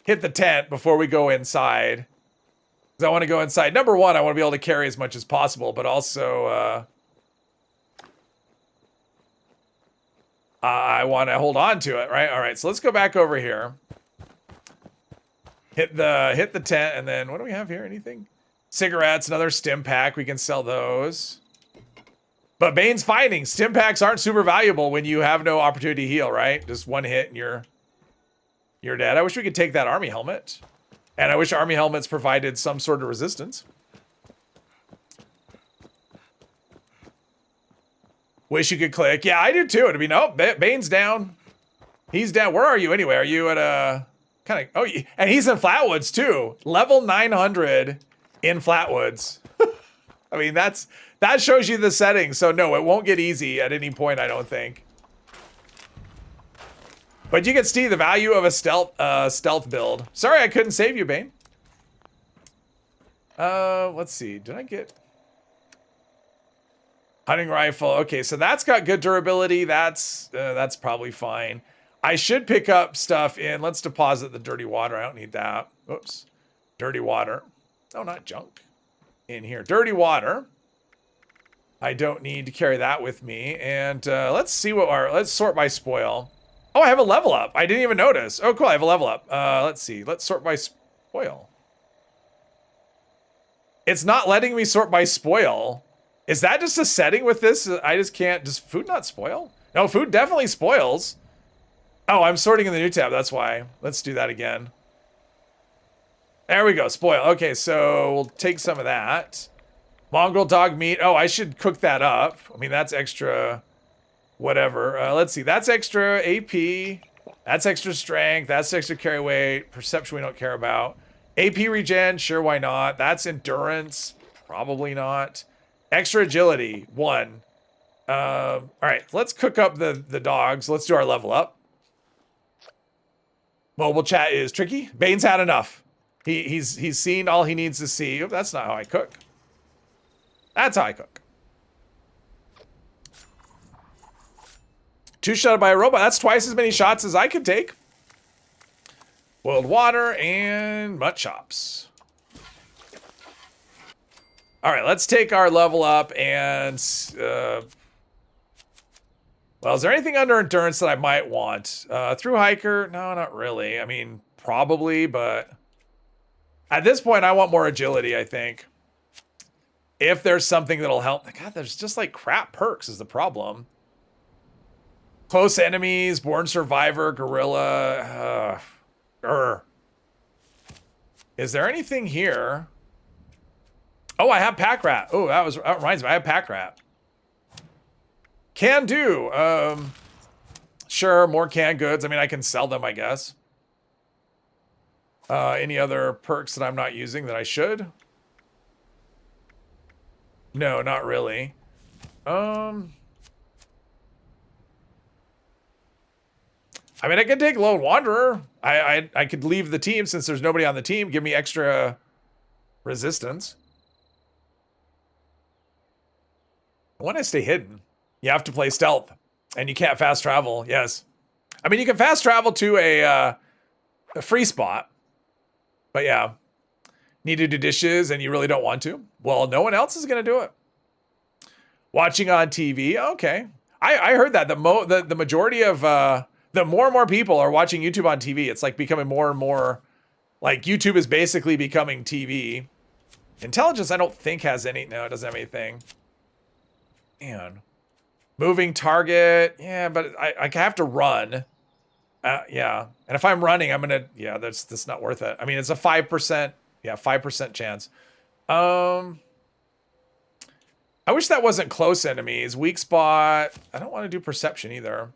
hit the tent before we go inside. Because I want to go inside. Number 1, I want to be able to carry as much as possible. But also, I want to hold on to it, right? All right, so let's go back over here. Hit the tent, and then what do we have here? Anything? Cigarettes, another stim pack. We can sell those. But Bane's fighting. Stim packs aren't super valuable when you have no opportunity to heal, right? Just one hit and you're dead. I wish we could take that army helmet. And I wish army helmets provided some sort of resistance. Wish you could click. Yeah, I do too. It'd be, nope, Bane's down. He's down. Where are you anyway? Are you at a kind of, oh, and he's in Flatwoods too. Level 900 in Flatwoods. I mean, that shows you the settings. So no, it won't get easy at any point, I don't think. But you can see the value of a stealth build. Sorry, I couldn't save you, Bane. Let's see. Did I get hunting rifle? Okay, so that's got good durability. That's probably fine. I should pick up stuff in. Let's deposit the dirty water. I don't need that. Oops. Dirty water. Oh, not junk. In here. Dirty water. I don't need to carry that with me. And let's see what let's sort by spoil. Oh, I have a level up. I didn't even notice. Oh, cool. I have a level up. Let's see. Let's sort by spoil. It's not letting me sort by spoil. Is that just a setting with this? I just can't. Does food not spoil? No, food definitely spoils. Oh, I'm sorting in the new tab. That's why. Let's do that again. There we go. Spoil. Okay, so we'll take some of that. Mongrel dog meat. Oh, I should cook that up. I mean, that's extra whatever. Let's see. That's extra AP. That's extra strength. That's extra carry weight. Perception we don't care about. AP regen. Sure, why not? That's endurance. Probably not. Extra agility. 1. All right, let's cook up the dogs. Let's do our level up. Mobile chat is tricky. Bane's had enough. He's seen all he needs to see. Oh, that's not how I cook. That's how I cook. 2 shot by a robot. That's twice as many shots as I could take. Boiled water and mutt chops. All right, let's take our level up and... well, is there anything under endurance that I might want? Through hiker? No, not really. I mean, probably, but... at this point, I want more agility, I think. If there's something that'll help. God, there's just like crap perks is the problem. Close enemies, born survivor, gorilla. Is there anything here? Oh, I have pack rat. Oh, that reminds me. I have pack rat. Can do. Sure, more canned goods. I mean, I can sell them, I guess. Any other perks that I'm not using that I should? No, not really. I mean, I could take Lone Wanderer. I could leave the team since there's nobody on the team. Give me extra resistance. I want to stay hidden. You have to play stealth. And you can't fast travel. Yes. I mean, you can fast travel to a free spot. But yeah. Need to do dishes and you really don't want to? Well, no one else is going to do it. Watching on TV. Okay. I heard that. The majority of... the more and more people are watching YouTube on TV. It's like becoming more and more... like YouTube is basically becoming TV. Intelligence, I don't think has any... no, it doesn't have anything. Man. Moving target. Yeah, but I have to run. Yeah. And if I'm running, I'm going to... yeah, that's not worth it. I mean, it's a 5%... yeah, 5% chance. I wish that wasn't close enemies. Weak spot. I don't want to do perception either.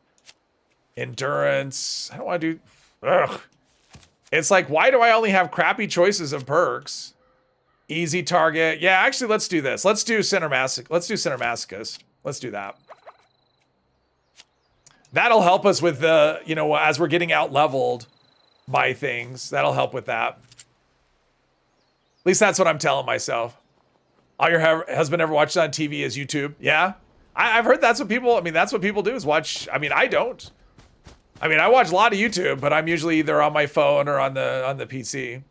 Endurance. I don't want to do... ugh. It's like, why do I only have crappy choices of perks? Easy target. Yeah, actually, let's do this. Let's do Center Masochist. Let's do that. That'll help us with the, you know, as we're getting out leveled by things. That'll help with that. At least that's what I'm telling myself. All your husband ever watched on TV is YouTube. Yeah. I've heard that's what people, I mean, that's what people do is watch. I mean, I don't. I mean, I watch a lot of YouTube, but I'm usually either on my phone or on the PC.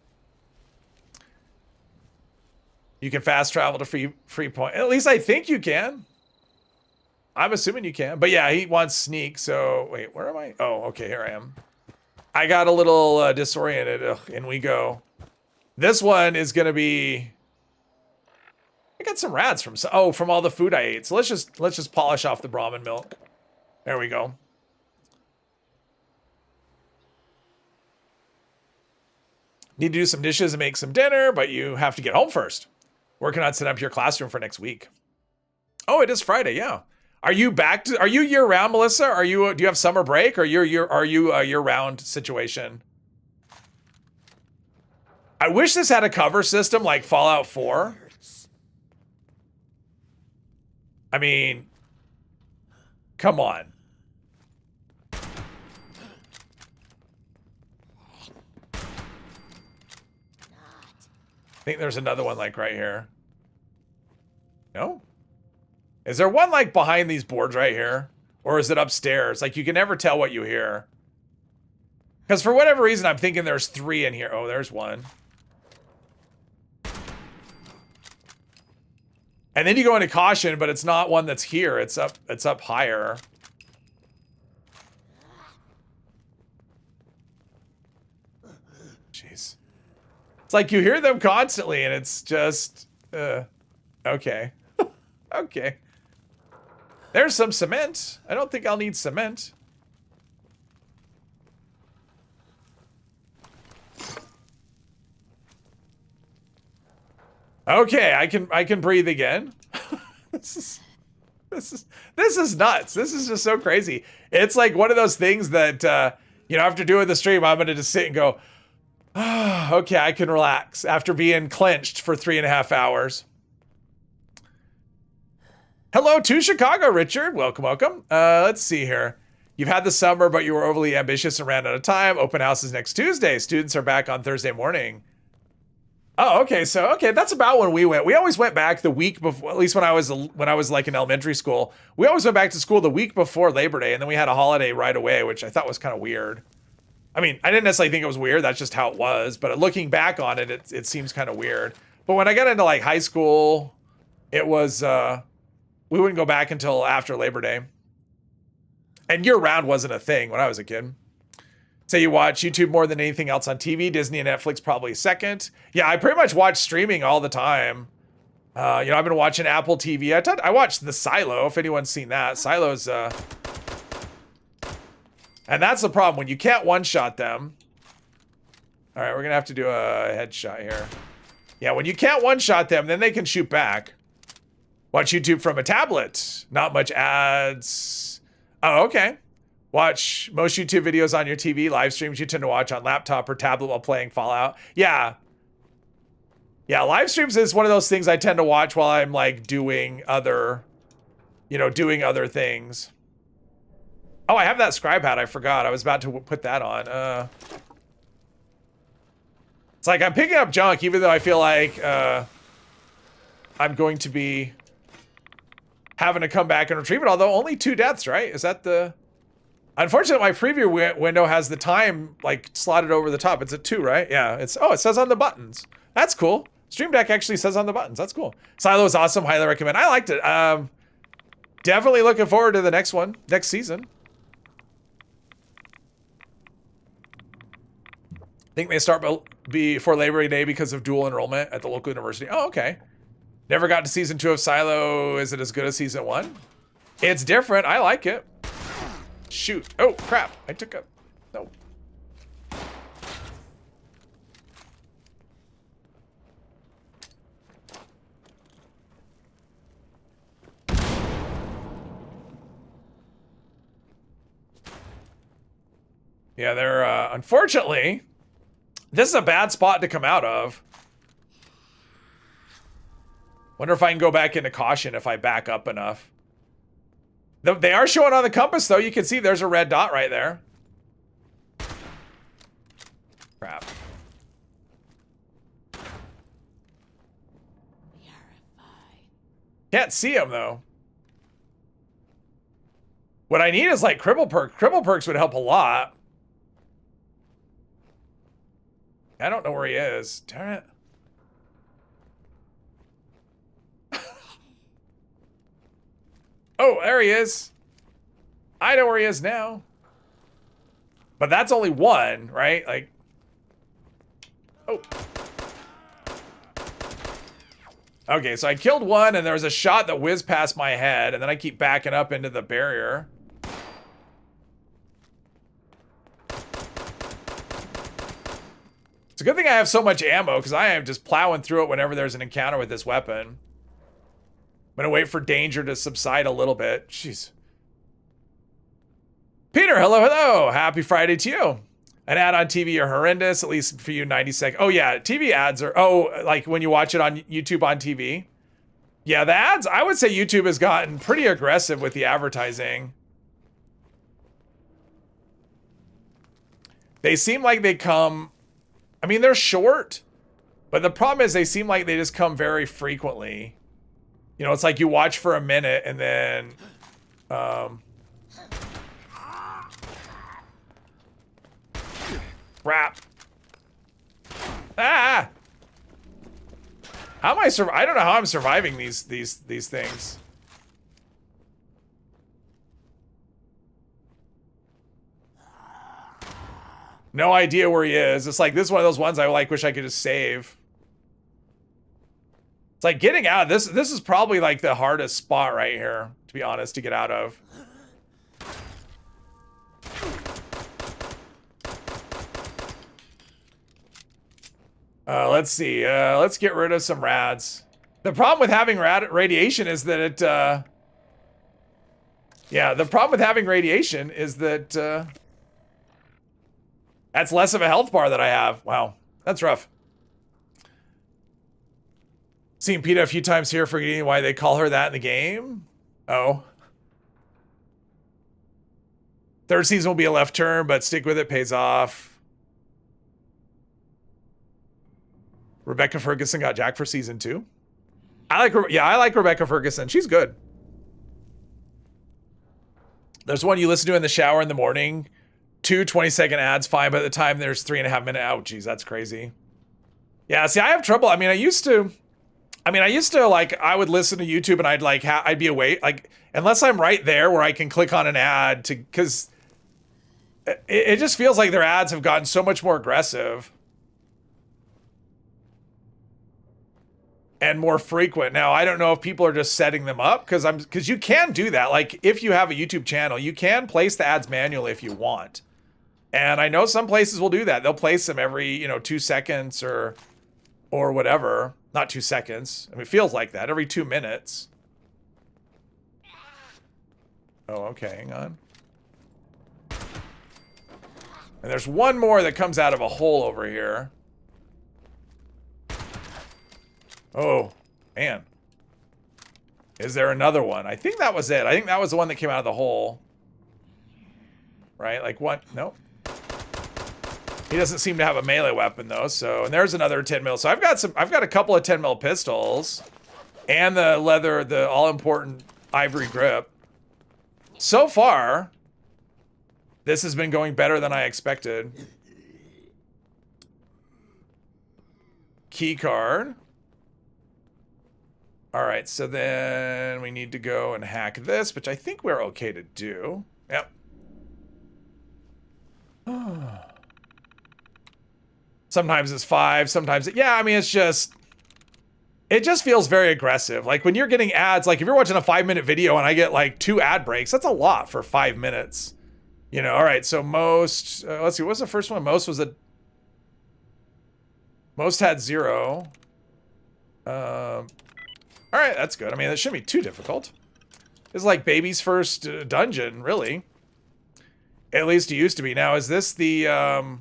You can fast travel to free point. At least I think you can. I'm assuming you can. But yeah, he wants sneak. So wait, where am I? Oh, okay, here I am. I got a little disoriented. Ugh, in we go. This one is going to be... I got some rats from from all the food I ate. So let's just polish off the Brahmin milk. There we go. Need to do some dishes and make some dinner, but you have to get home first. Working on setting up your classroom for next week. Oh, it is Friday, yeah. Are you back to? Are you year round, Melissa? Do you have summer break, or are you a year round situation? I wish this had a cover system like Fallout 4. I mean, come on. I think there's another one like right here. No? Is there one like behind these boards right here? Or is it upstairs? Like you can never tell what you hear. Because for whatever reason, I'm thinking there's 3 in here. Oh, there's one. And then you go into caution, but it's not one that's here. It's up higher. Jeez. It's like you hear them constantly and it's just okay. Okay. There's some cement. I don't think I'll need cement. Okay, I can breathe again. This is nuts. This is just so crazy. It's like one of those things that you know, after doing the stream, I'm gonna just sit and go, oh, okay, I can relax after being clenched for 3.5 hours. Hello to Chicago, Richard. Welcome, welcome. Let's see here. You've had the summer, but you were overly ambitious and ran out of time. Open house is next Tuesday. Students are back on Thursday morning. Oh, okay. So, okay, that's about when we went. We always went back the week before, at least when I was like in elementary school. We always went back to school the week before Labor Day, and then we had a holiday right away, which I thought was kind of weird. I mean, I didn't necessarily think it was weird. That's just how it was. But looking back on it, it seems kind of weird. But when I got into like high school, it was, we wouldn't go back until after Labor Day. And year round wasn't a thing when I was a kid. Say you watch YouTube more than anything else on TV. Disney and Netflix probably second. Yeah, I pretty much watch streaming all the time. You know, I've been watching Apple TV. I watched The Silo, if anyone's seen that. Silo's, and that's the problem, when you can't one-shot them. All right, we're going to have to do a headshot here. Yeah, when you can't one-shot them, then they can shoot back. Watch YouTube from a tablet. Not much ads. Oh, okay. Watch most YouTube videos on your TV. Live streams you tend to watch on laptop or tablet while playing Fallout. Yeah. Yeah, live streams is one of those things I tend to watch while I'm like doing other, you know, doing other things. Oh, I have that scribe hat. I forgot. I was about to put that on. It's like I'm picking up junk, even though I feel like I'm going to be having to come back and retrieve it. Although only 2 deaths, right? Is that the... Unfortunately, my preview window has the time like slotted over the top. It's at 2, right? Yeah, it's, oh, it says on the buttons. That's cool. Stream Deck actually says on the buttons. That's cool. Silo is awesome. Highly recommend. I liked it. Definitely looking forward to the next one, next season. I think they start before Labor Day because of dual enrollment at the local university. Oh, okay. Never got to season 2 of Silo. Is it as good as season 1? It's different. I like it. Shoot. Oh, crap. I took a... No. Yeah, they're, unfortunately, this is a bad spot to come out of. Wonder if I can go back into caution if I back up enough. They are showing on the compass, though. You can see there's a red dot right there. Crap. Can't see him, though. What I need is, like, cripple perk. Cripple perks would help a lot. I don't know where he is. Darn it. Oh, there he is. I know where he is now. But that's only one, right? Like, oh. Okay, so I killed one, and there was a shot that whizzed past my head, and then I keep backing up into the barrier. It's a good thing I have so much ammo, because I am just plowing through it whenever there's an encounter with this weapon. I'm gonna wait for danger to subside a little bit. Jeez. Peter, hello, hello. Happy Friday to you. An ad on TV are horrendous, at least for you, 90 seconds. Oh, yeah, TV ads are, like when you watch it on YouTube on TV. Yeah, the ads, I would say YouTube has gotten pretty aggressive with the advertising. They seem like they come, I mean, they're short, but the problem is they seem like they just come very frequently. You know, it's like you watch for a minute and then, crap. Ah! How am I I don't know how I'm surviving these things. No idea where he is. It's like, this is one of those ones I like wish I could just save. It's like getting out of this. This is probably like the hardest spot right here, to be honest, to get out of. Let's see. Let's get rid of some rads. The problem with having radiation is that it, yeah, the problem with having radiation is that, that's less of a health bar that I have. Wow, that's rough. Seen PETA a few times here, forgetting why they call her that in the game. Oh. Third season will be a left turn, but stick with it, pays off. Rebecca Ferguson got Jack for season 2. I like Rebecca Ferguson. She's good. There's one you listen to in the shower in the morning. 2 20-second ads, fine. By the time there's 3.5 minute. Oh, geez, that's crazy. Yeah, see, I have trouble. I mean, I used to like, I would listen to YouTube and I'd like, I'd be awake. Like, unless I'm right there where I can click on an ad to, because it just feels like their ads have gotten so much more aggressive. And more frequent. Now, I don't know if people are just setting them up because you can do that. Like, if you have a YouTube channel, you can place the ads manually if you want. And I know some places will do that. They'll place them every, 2 seconds or whatever. Not 2 seconds. I mean, it feels like that. Every 2 minutes. Oh, okay. Hang on. And there's one more that comes out of a hole over here. Oh, man. Is there another one? I think that was it. I think that was the one that came out of the hole. Right? Like what? Nope. He doesn't seem to have a melee weapon though. So, and there's another 10 mil. So I've got a couple of 10 mil pistols and the leather, the all important ivory grip. So far, this has been going better than I expected. Key card. All right, so then we need to go and hack this, which I think we're okay to do. Yep. Sometimes it's 5, sometimes yeah, I mean, it just feels very aggressive. Like when you're getting ads, like if you're watching a 5-minute video and I get like 2 ad breaks, that's a lot for 5 minutes. All right, so most, let's see, what's the first one? Most had 0. All right, that's good. I mean, that shouldn't be too difficult. It's like baby's first dungeon, really. At least it used to be. Now, is this the... All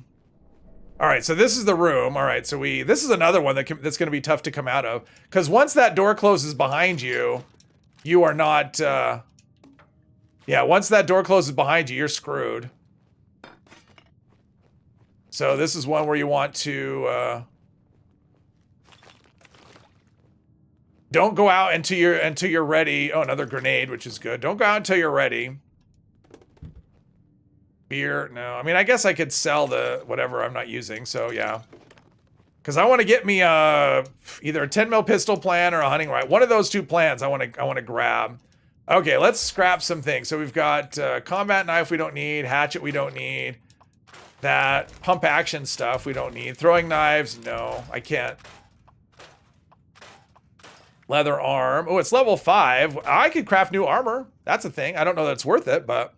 right, so this is the room. All right, so this is another one that's going to be tough to come out of. Because once that door closes behind you, you are not... yeah, once that door closes behind you, you're screwed. So this is one where you want to... don't go out until you're ready. Oh, another grenade, which is good. Don't go out until you're ready. Beer, no. I mean, I guess I could sell the whatever I'm not using, so yeah. Because I want to get me either a 10 mil pistol plan or a hunting rifle. One of those 2 plans I want to grab. Okay, let's scrap some things. So we've got combat knife we don't need, hatchet we don't need, that pump action stuff we don't need, throwing knives, no, I can't. Leather arm. Oh, it's level 5. I could craft new armor. That's a thing. I don't know that it's worth it, but...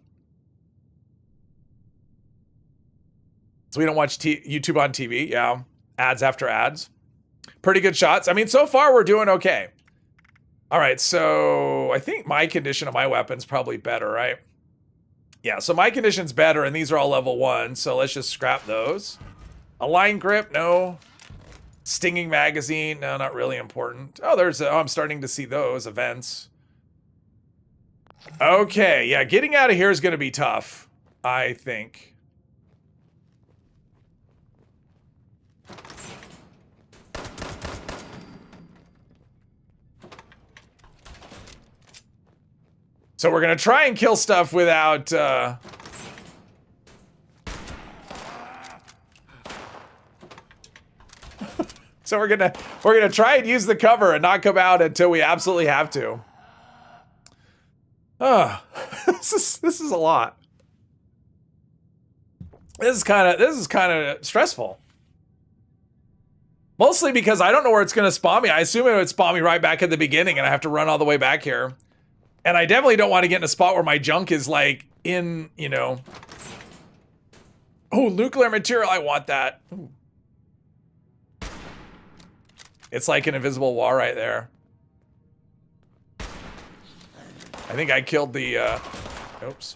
So we don't watch YouTube on TV. Yeah. Ads after ads. Pretty good shots. I mean, so far we're doing okay. All right, so I think my condition of my weapon's probably better, right? Yeah, so my condition's better, and these are all level 1, so let's just scrap those. Align grip, no. Stinging magazine, no, not really important. Oh, I'm starting to see those events. Okay, yeah, getting out of here is going to be tough, I think. So we're going to try and kill stuff without... So we're gonna try and use the cover and not come out until we absolutely have to. This is a lot. This is kind of stressful. Mostly because I don't know where it's gonna spawn me. I assume it would spawn me right back at the beginning, and I have to run all the way back here. And I definitely don't want to get in a spot where my junk is like in, you know. Oh, nuclear material! I want that. Ooh. It's like an invisible wall right there. I think I killed the, oops.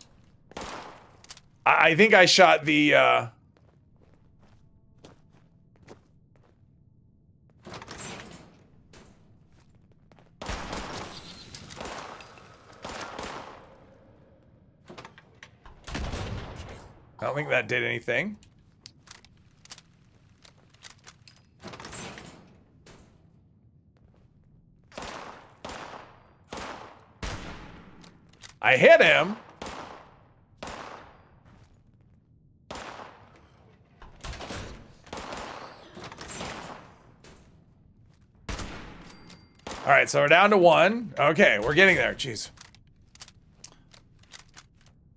I think I shot the, I don't think that did anything. I hit him. All right, so we're down to 1. Okay, we're getting there. Jeez.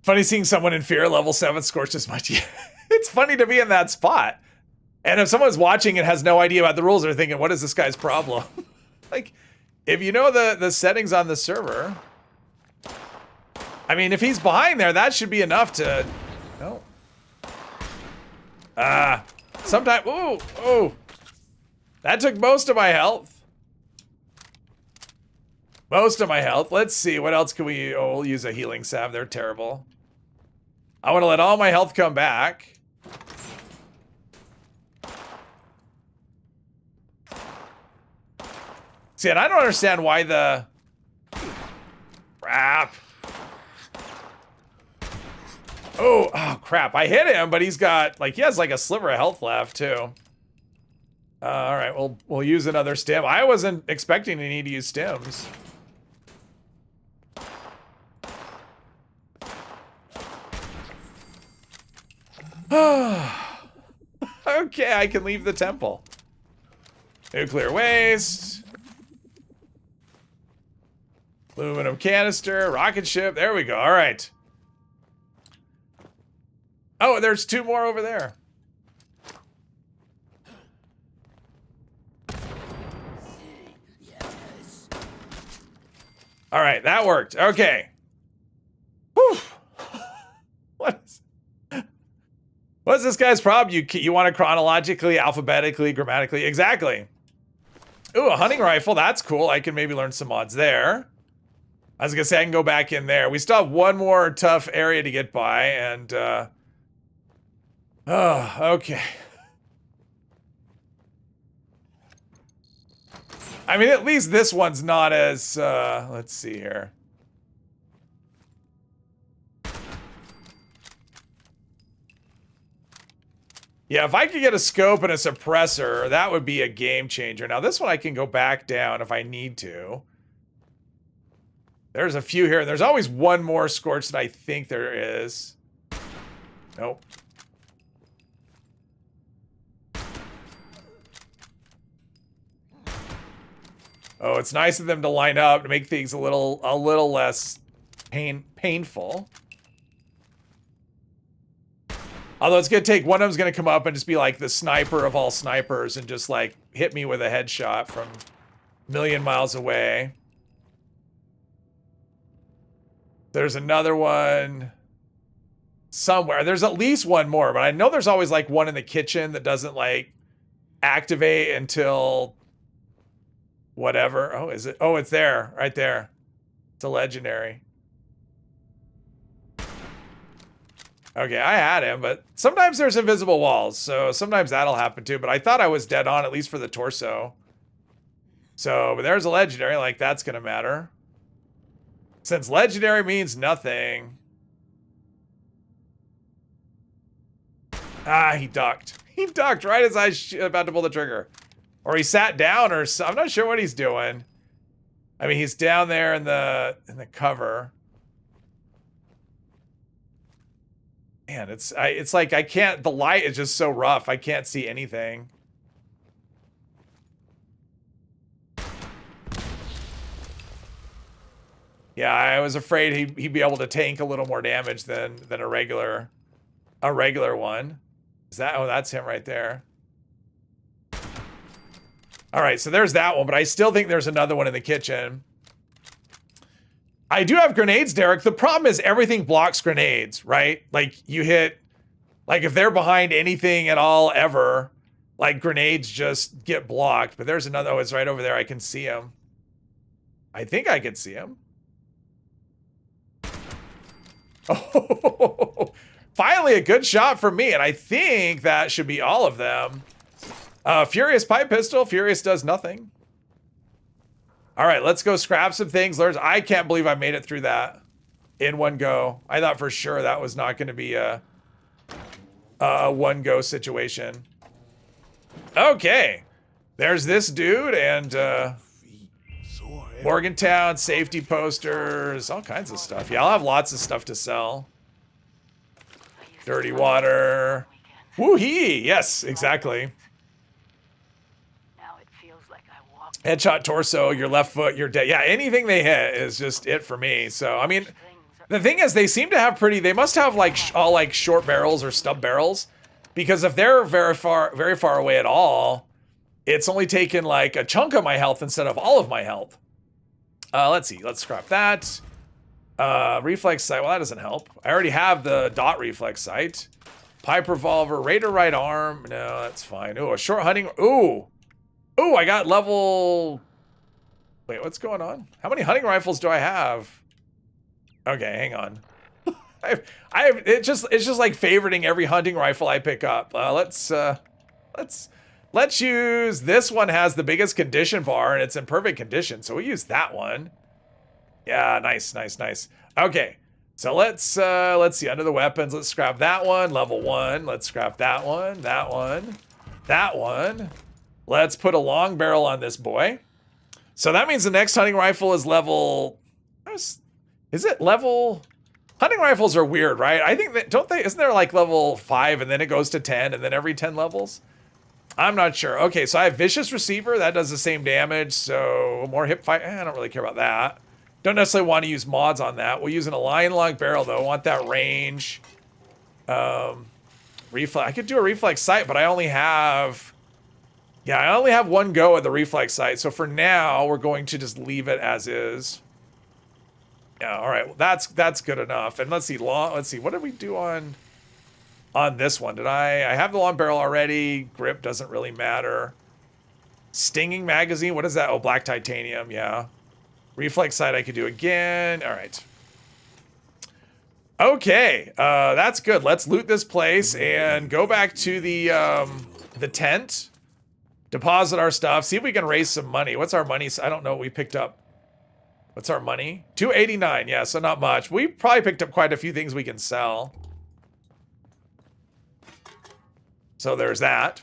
Funny seeing someone in fear, level 7, scorched as much. It's funny to be in that spot. And if someone's watching and has no idea about the rules, they're thinking, what is this guy's problem? Like, if you know the settings on the server... I mean, if he's behind there, that should be enough to... No. Sometimes... Ooh. That took most of my health. Most of my health. Let's see. What else can we... Oh, we'll use a healing salve. They're terrible. I want to let all my health come back. See, and I don't understand why the... Crap. Oh, crap. I hit him, but he's got, like, he has, like, a sliver of health left, too. All right, we'll use another stim. I wasn't expecting to need to use stims. Okay, I can leave the temple. Nuclear waste. Aluminum canister, rocket ship. There we go. All right. Oh, there's 2 more over there. All right, that worked. Okay. Whew. What's this guy's problem? You want it chronologically, alphabetically, grammatically? Exactly. Ooh, a hunting rifle. That's cool. I can maybe learn some mods there. I was gonna say I can go back in there. We still have one more tough area to get by, and oh, okay. I mean, at least this one's not as, let's see here. Yeah, if I could get a scope and a suppressor, that would be a game changer. Now, this one I can go back down if I need to. There's a few here, and there's always one more scorch that I think there is. Nope. Oh, it's nice of them to line up to make things a little less painful. Although it's gonna take, one of them's gonna come up and just be like the sniper of all snipers and just like hit me with a headshot from million miles away. There's another one somewhere. There's at least one more, but I know there's always like one in the kitchen that doesn't like activate until whatever. Oh, is it? Oh, it's there, right there. It's a legendary. Okay, I had him, but sometimes there's invisible walls, so sometimes that'll happen too. But I thought I was dead on, at least for the torso. So, but there's a legendary, like that's gonna matter. Since legendary means nothing. Ah, he ducked. He ducked right as I was about to pull the trigger. Or he sat down, or I'm not sure what he's doing. I mean, he's down there in the cover. Man, it's like I can't. The light is just so rough. I can't see anything. Yeah, I was afraid he'd be able to tank a little more damage than a regular one. Is that? Oh, that's him right there. All right, so there's that one, but I still think there's another one in the kitchen. I do have grenades, Derek. The problem is everything blocks grenades, right? Like you hit, like if they're behind anything at all ever, like grenades just get blocked. But there's another. Oh, it's right over there. I can see him. I think I can see him. Oh, finally a good shot for me, and I think that should be all of them. Furious pipe pistol. Furious does nothing. All right, let's go scrap some things. I can't believe I made it through that in one go. I thought for sure that was not going to be a one go situation. Okay, there's this dude and Morgantown safety posters, all kinds of stuff. Yeah, I'll have lots of stuff to sell. Dirty water. Woo-hee! Yes, exactly. Headshot torso, your left foot, you're dead. Yeah, anything they hit is just it for me. So, I mean, the thing is, they seem to have they must have like all like short barrels or stub barrels, because if they're very far away at all, it's only taken like a chunk of my health instead of all of my health. Let's see, let's scrap that. Reflex sight, well, that doesn't help. I already have the dot reflex sight. Pipe revolver, Raider right arm. No, that's fine. Ooh, a short hunting. Ooh, I got level. Wait, what's going on? How many hunting rifles do I have? Okay, hang on. It's just like favoriting every hunting rifle I pick up. Let's use this one. Has the biggest condition bar and it's in perfect condition, so we use that one. Yeah, nice. Okay, so let's see under the weapons. Let's scrap that one, level 1. Let's scrap that one, that one. Let's put a long barrel on this boy. So that means the next hunting rifle is level. Is it level? Hunting rifles are weird, right? I think that isn't there like level 5 and then it goes to 10 and then every 10 levels? I'm not sure. Okay, so I have vicious receiver that does the same damage. So more hip fight. I don't really care about that. Don't necessarily want to use mods on that. We'll use an Alliance long barrel though. I want that range. Reflex. I could do a reflex sight, but I only have one go at the reflex sight. So for now, we're going to just leave it as is. Yeah, all right. Well, that's good enough. And let's see. What did we do on this one? I have the long barrel already. Grip doesn't really matter. Stinging magazine. What is that? Oh, black titanium. Yeah. Reflex sight I could do again. All right. Okay. That's good. Let's loot this place and go back to the tent. Deposit our stuff. See if we can raise some money. What's our money? I don't know what we picked up. What's our money? 289. Yeah, so not much. We probably picked up quite a few things we can sell. So there's that.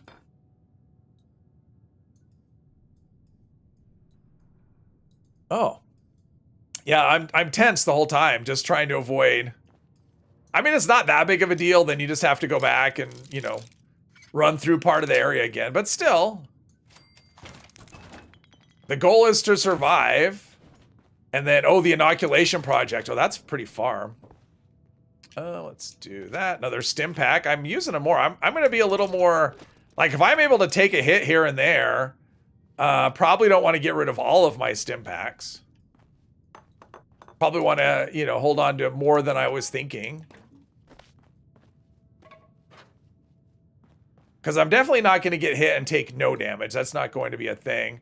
Oh. Yeah, I'm tense the whole time, just trying to avoid. I mean, it's not that big of a deal. Then you just have to go back and, run through part of the area again. But still, the goal is to survive. And then, the inoculation project. Oh, that's pretty far. Let's do that. Another stim pack. I'm using them more. I'm going to be a little more, like, if I'm able to take a hit here and there, Probably don't want to get rid of all of my stim packs. Probably want to, you know, hold on to more than I was thinking. Because I'm definitely not going to get hit and take no damage. That's not going to be a thing.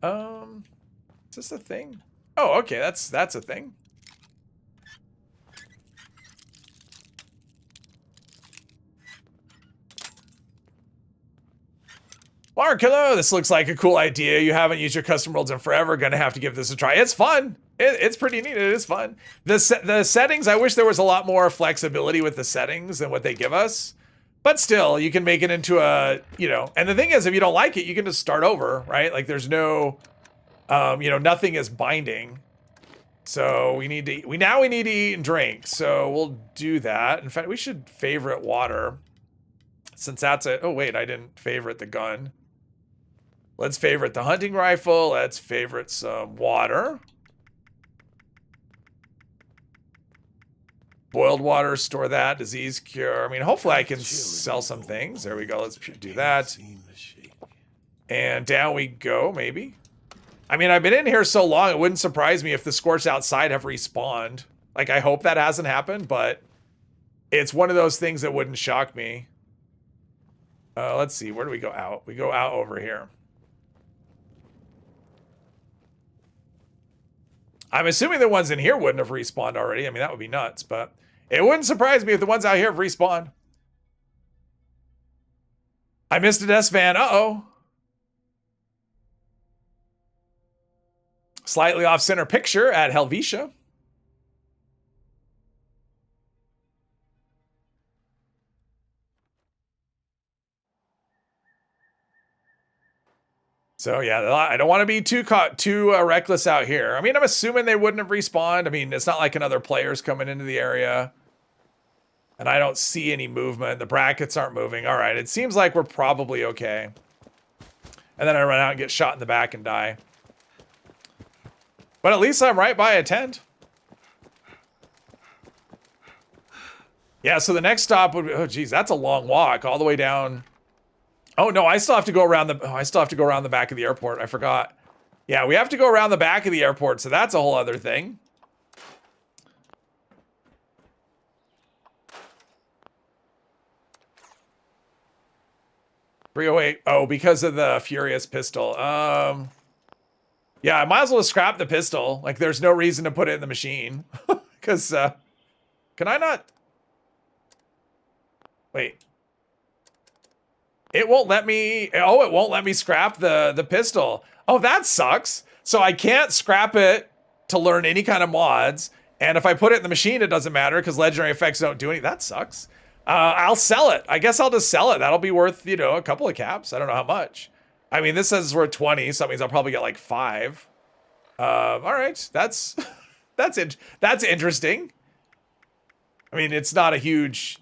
Is this a thing? Oh, okay, that's a thing. Mark, hello. This looks like a cool idea. You haven't used your custom worlds in forever. Gonna have to give this a try. It's fun. It's pretty neat. It is fun. The settings, I wish there was a lot more flexibility with the settings than what they give us. But still, you can make it into a, you know, and the thing is, if you don't like it, you can just start over, right? Like there's no, you know, nothing is binding. So we need to eat and drink. So we'll do that. In fact, we should favorite water. Since that's it. Oh, wait, I didn't favorite the gun. Let's favorite the hunting rifle. Let's favorite some water. Boiled water, store that. Disease cure. I mean, hopefully I can sell some things. There we go. Let's do that. And down we go, maybe. I mean, I've been in here so long, it wouldn't surprise me if the scorched outside have respawned. Like, I hope that hasn't happened, but it's one of those things that wouldn't shock me. Let's see. Where do we go out? We go out over here. I'm assuming the ones in here wouldn't have respawned already. I mean, that would be nuts, but it wouldn't surprise me if the ones out here have respawned. I missed an S-Van. Uh-oh. Slightly off-center picture at Helvetia. So yeah, I don't want to be too reckless out here. I mean, I'm assuming they wouldn't have respawned. I mean, it's not like another player's coming into the area. And I don't see any movement. The brackets aren't moving. All right, it seems like we're probably okay. And then I run out and get shot in the back and die. But at least I'm right by a tent. Yeah, so the next stop would be, oh geez, that's a long walk all the way down. Oh no, I still have to go around the back of the airport. I forgot. Yeah, we have to go around the back of the airport, so that's a whole other thing. .308. Oh, because of the Furious pistol. Yeah, I might as well scrap the pistol. Like, there's no reason to put it in the machine. Because, can I not? Wait. It won't let me, oh, it won't let me scrap the pistol. Oh, that sucks. So I can't scrap it to learn any kind of mods. And if I put it in the machine, it doesn't matter because legendary effects don't do anything. That sucks. I'll sell it. I guess I'll just sell it. That'll be worth, you know, a couple of caps. I don't know how much. I mean, this says it's worth 20, so that means I'll probably get like 5. All right, that's interesting. I mean, it's not a huge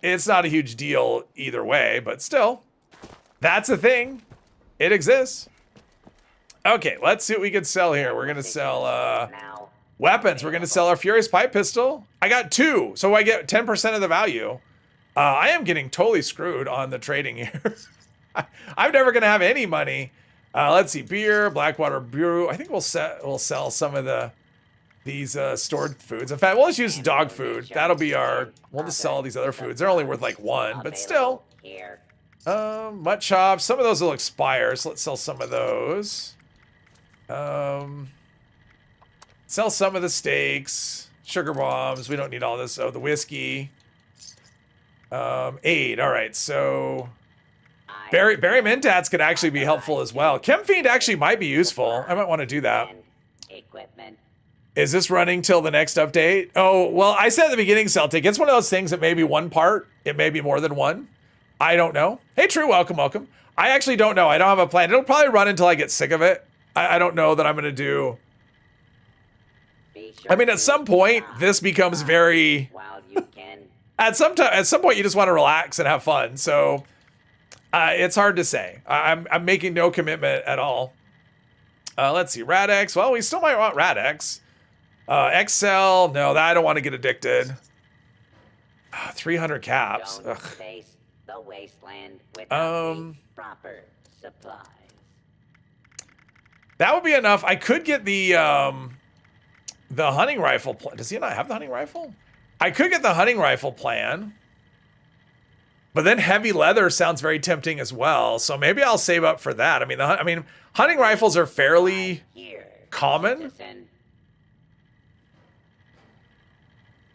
deal either way, but still. That's a thing. It exists. Okay, let's see what we can sell here. We're going to sell weapons. We're going to sell our Furious Pipe Pistol. I got 2, so I get 10% of the value. I am getting totally screwed on the trading here. I'm never going to have any money. Let's see. Beer, Blackwater Brew. I think we'll sell some of these stored foods. In fact, we'll just use dog food. That'll be our... We'll just sell all these other foods. They're only worth like 1, but still... Mutt chops. Some of those will expire, so let's sell some of those. Sell some of the steaks. Sugar bombs. We don't need all this. Oh, the whiskey. 8. All right, so Berry Mentats could actually be helpful as well. Chem Fiend actually might be useful. I might want to do that. Is this running till the next update? Oh, well, I said at the beginning, Celtic, it's one of those things that may be one part. It may be more than one. I don't know. Hey, True, welcome. I actually don't know. I don't have a plan. It'll probably run until I get sick of it. I don't know that I'm going to do... I mean, at some point, this becomes very... At some point, you just want to relax and have fun. So, it's hard to say. I'm making no commitment at all. Let's see. Radex. Well, we still might want Radex. Excel. No, I don't want to get addicted. 300 caps. Ugh. The wasteland without proper supplies. That would be enough. I could get the hunting rifle. Does he not have the hunting rifle? I could get the hunting rifle plan. But then heavy leather sounds very tempting as well. So maybe I'll save up for that. I mean, hunting rifles are fairly common.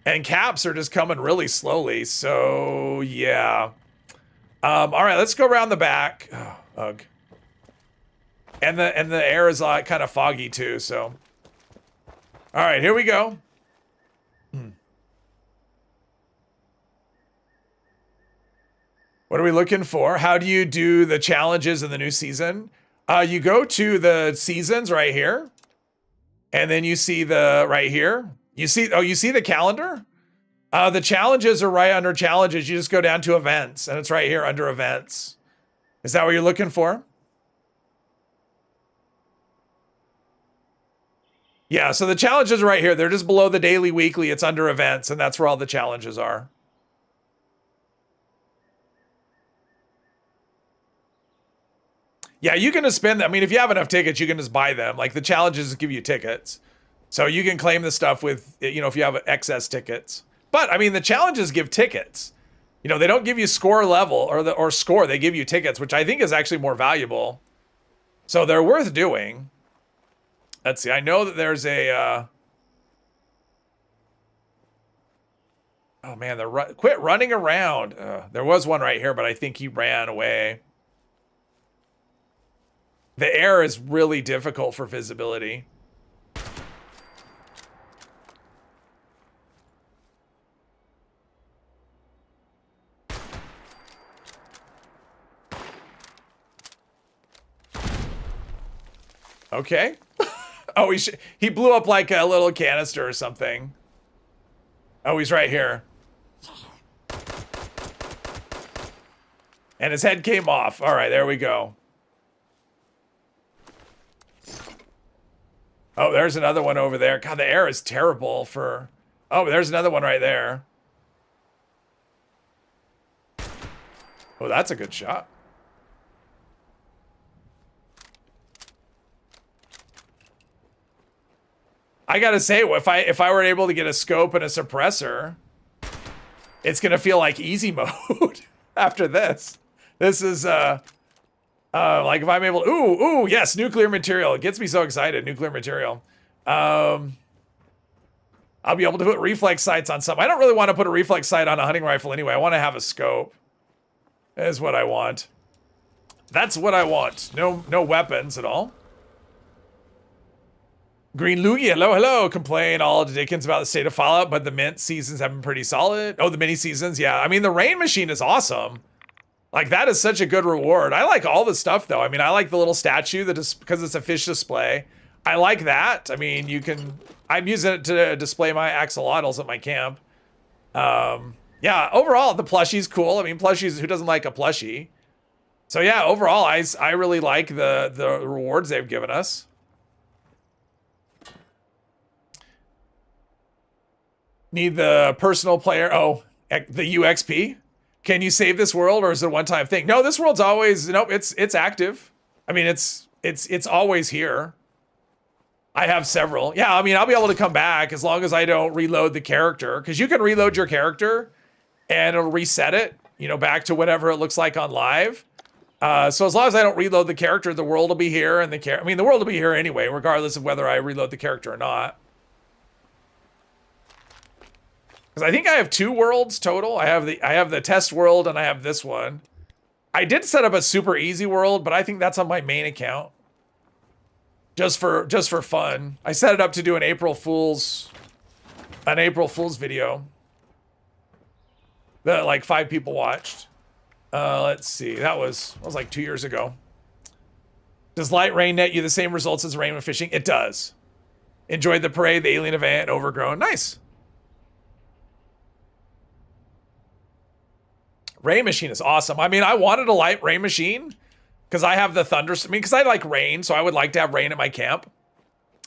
And caps are just coming really slowly. So yeah. All right, let's go around the back. Oh, ugh. And the air is kind of foggy too, so. All right, here we go. What are we looking for? How do you do the challenges in the new season? You go to the seasons right here. And then you see the right here. You see the calendar? The challenges are right under challenges. You just go down to events and it's right here under events. Is that what you're looking for? Yeah, so the challenges are right here. They're just below the daily, weekly. It's under events, and that's where all the challenges are. Yeah, you can just spend them. I mean, if you have enough tickets, you can just buy them. Like the challenges give you tickets. So you can claim the stuff with, you know, if you have excess tickets. But I mean, the challenges give tickets. You know, they don't give you score level or score. They give you tickets, which I think is actually more valuable. So they're worth doing. Let's see. I know that there's a. Oh man, quit running around. There was one right here, but I think he ran away. The air is really difficult for visibility. Okay. Oh, he blew up like a little canister or something. Oh, he's right here. And his head came off. All right, there we go. Oh, there's another one over there. God, the air is terrible for... Oh, there's another one right there. Oh, that's a good shot. I gotta say, if I were able to get a scope and a suppressor, it's gonna feel like easy mode after this. This is like if I'm able to, ooh, yes, nuclear material. It gets me so excited, nuclear material. I'll be able to put reflex sights on something. I don't really want to put a reflex sight on a hunting rifle anyway. I want to have a scope. That is what I want. That's what I want. No weapons at all. Green Loogie, hello. Complain all to Dickens about the state of Fallout, but the mint seasons have been pretty solid. Oh, the mini seasons, yeah. I mean, the rain machine is awesome. Like, that is such a good reward. I like all the stuff, though. I mean, I like the little statue that is because it's a fish display. I like that. I mean, I'm using it to display my axolotls at my camp. Yeah, overall, the plushie's cool. I mean, plushies, who doesn't like a plushie? So yeah, overall, I really like the rewards they've given us. Need the personal player. Oh, the UXP. Can you save this world, or is it a one-time thing? No, this world's always, nope, it's active. I mean, it's always here. I have several. Yeah, I mean, I'll be able to come back as long as I don't reload the character, because you can reload your character and it'll reset it, you know, back to whatever it looks like on live. So as long as I don't reload the character, the world will be here, and the world will be here anyway, regardless of whether I reload the character or not. Because I think I have 2 worlds total. I have the test world and I have this one. I did set up a super easy world, but I think that's on my main account. Just for fun. I set it up to do an April Fool's video. That like 5 people watched. Let's see. That was like 2 years ago. Does light rain net you the same results as rain when fishing? It does. Enjoyed the parade, the alien event, overgrown. Nice. Rain machine is awesome. I mean, I wanted a light rain machine because I have the thunder. I mean, because I like rain, so I would like to have rain at my camp.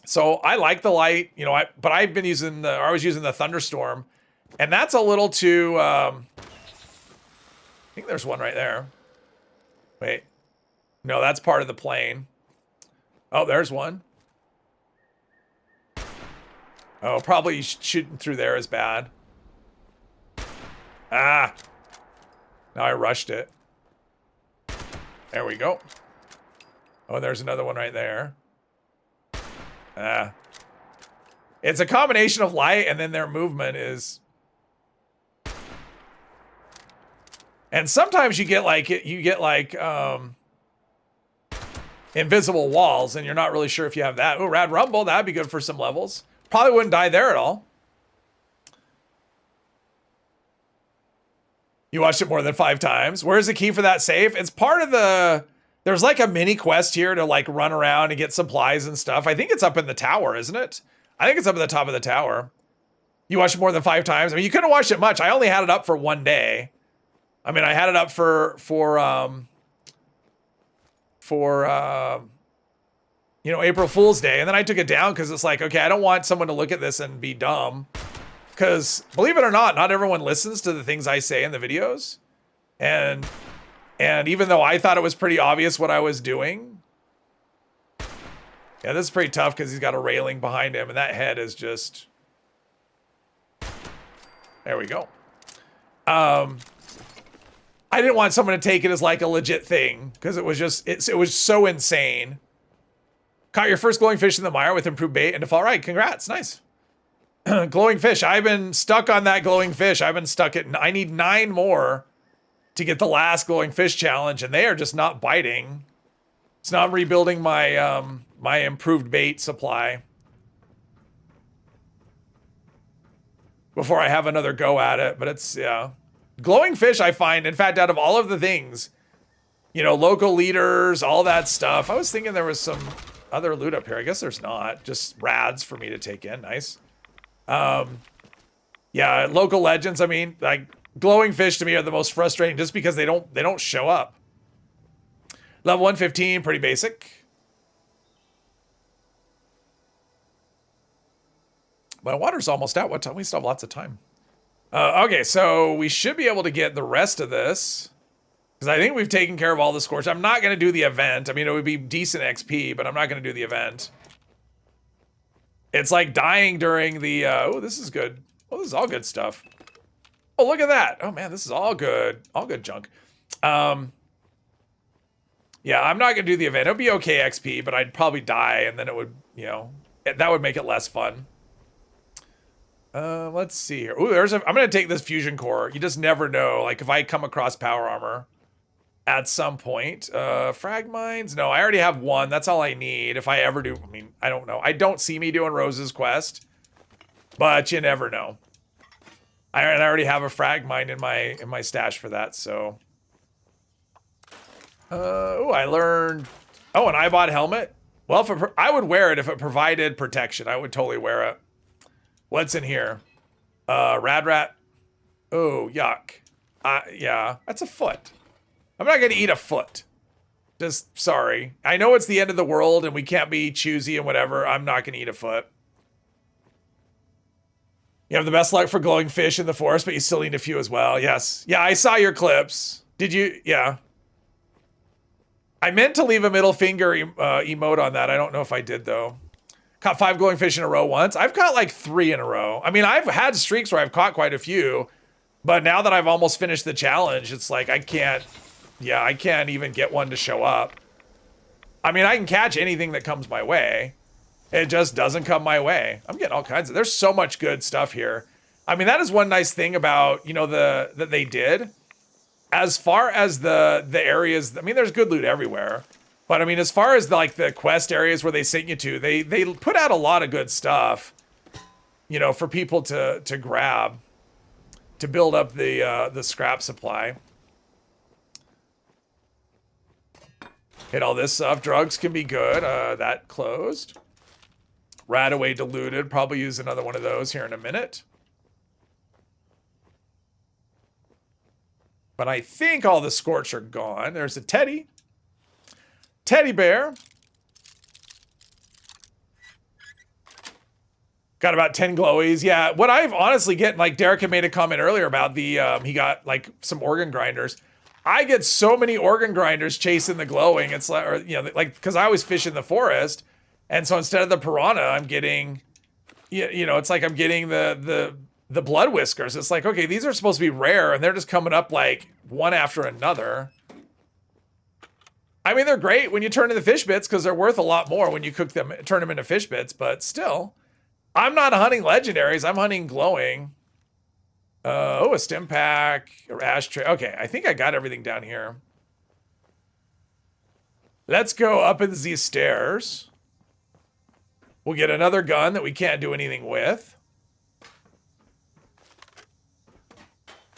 So I like the light, you know. But I've been using I was using the thunderstorm, and that's a little too. I think there's one right there. Wait, no, that's part of the plane. Oh, there's one. Oh, probably shooting through there is bad. Ah. Now I rushed it. There we go. Oh, there's another one right there. Ah. It's a combination of light and then their movement is... And sometimes you get like invisible walls and you're not really sure if you have that. Oh, Rad Rumble, that'd be good for some levels. Probably wouldn't die there at all. You watched it more than 5 times. Where's the key for that save? It's part of the... There's like a mini quest here to like run around and get supplies and stuff. I think it's up in the tower, isn't it? I think it's up at the top of the tower. You watched it more than 5 times. I mean, you couldn't watch it much. I only had it up for 1 day. I mean, I had it up for you know, April Fool's Day, and then I took it down because it's like, okay, I don't want someone to look at this and be dumb. Because believe it or not everyone listens to the things I say in the videos, and even though I thought it was pretty obvious what I was doing, yeah, this is pretty tough because he's got a railing behind him, and that head is just... There we go. I didn't want someone to take it as like a legit thing because it was just, it was so insane. Caught your first glowing fish in the mire with improved bait and default right. Congrats, nice. Glowing fish. I've been stuck on that glowing fish. I've been stuck at, I need 9 more to get the last glowing fish challenge, and they are just not biting. It's not rebuilding my my improved bait supply before I have another go at it, but it's, yeah. Glowing fish, I find, in fact, out of all of the things, you know, local leaders, all that stuff. I was thinking there was some other loot up here. I guess there's not. Just rads for me to take in. Nice. Yeah, local legends. I mean, like, glowing fish to me are the most frustrating just because they don't show up. Level 115, pretty basic. My water's almost out. What time? We still have lots of time. Okay, so we should be able to get the rest of this because I think we've taken care of all the scores. I'm not going to do the event. I mean, it would be decent XP, but I'm not going to do the event. It's like dying during the, oh, this is good. Oh, this is all good stuff. Oh, look at that. Oh man, this is all good junk. Yeah, I'm not going to do the event. It would be okay XP, but I'd probably die and then it would, you know, that would make it less fun. Let's see here. Ooh, I'm gonna take this fusion core. You just never know. Like if I come across power armor at some point. Frag mines? No, I already have 1. That's all I need. If I ever do, I mean, I don't know. I don't see me doing Rose's quest, but you never know. I already have a frag mine in my stash for that, so. Oh, I learned. Oh, an eyebot helmet. Well, if I would wear it if it provided protection. I would totally wear it. What's in here? Rad rat. Oh, yuck. Yeah, that's a foot. I'm not gonna eat a foot. Just sorry. I know it's the end of the world and we can't be choosy and whatever. I'm not gonna eat a foot. You have the best luck for glowing fish in the forest, but you still need a few as well. Yes. Yeah, I saw your clips. Did you? Yeah. I meant to leave a middle finger emote on that. I don't know if I did though. Caught 5 glowing fish in a row once. I've caught like 3 in a row. I mean, I've had streaks where I've caught quite a few, but now that I've almost finished the challenge, it's like I can't even get one to show up. I mean, I can catch anything that comes my way. It just doesn't come my way. I'm getting all kinds of, there's so much good stuff here. I mean, that is one nice thing about, you know, that they did. As far as the areas, I mean, there's good loot everywhere. But I mean, as far as the quest areas where they sent you to, they put out a lot of good stuff, you know, for people to grab, to build up the scrap supply. Hit all this stuff. Drugs can be good. That closed. Radaway diluted. Probably use another one of those here in a minute. But I think all the scorch are gone. There's a teddy. Teddy bear. Got about 10 glowies. Yeah, what I've honestly getting, like Derek had made a comment earlier about the, he got like some organ grinders. I get so many organ grinders chasing the glowing. It's like, or, you know, like, because I always fish in the forest. And so instead of the piranha, I'm getting, you know, it's like I'm getting the blood whiskers. It's like, okay, these are supposed to be rare, and they're just coming up like one after another. I mean, they're great when you turn into fish bits because they're worth a lot more when you cook them, turn them into fish bits. But still, I'm not hunting legendaries. I'm hunting glowing. Oh, a stim pack, or ashtray. Okay, I think I got everything down here. Let's go up in these stairs. We'll get another gun that we can't do anything with.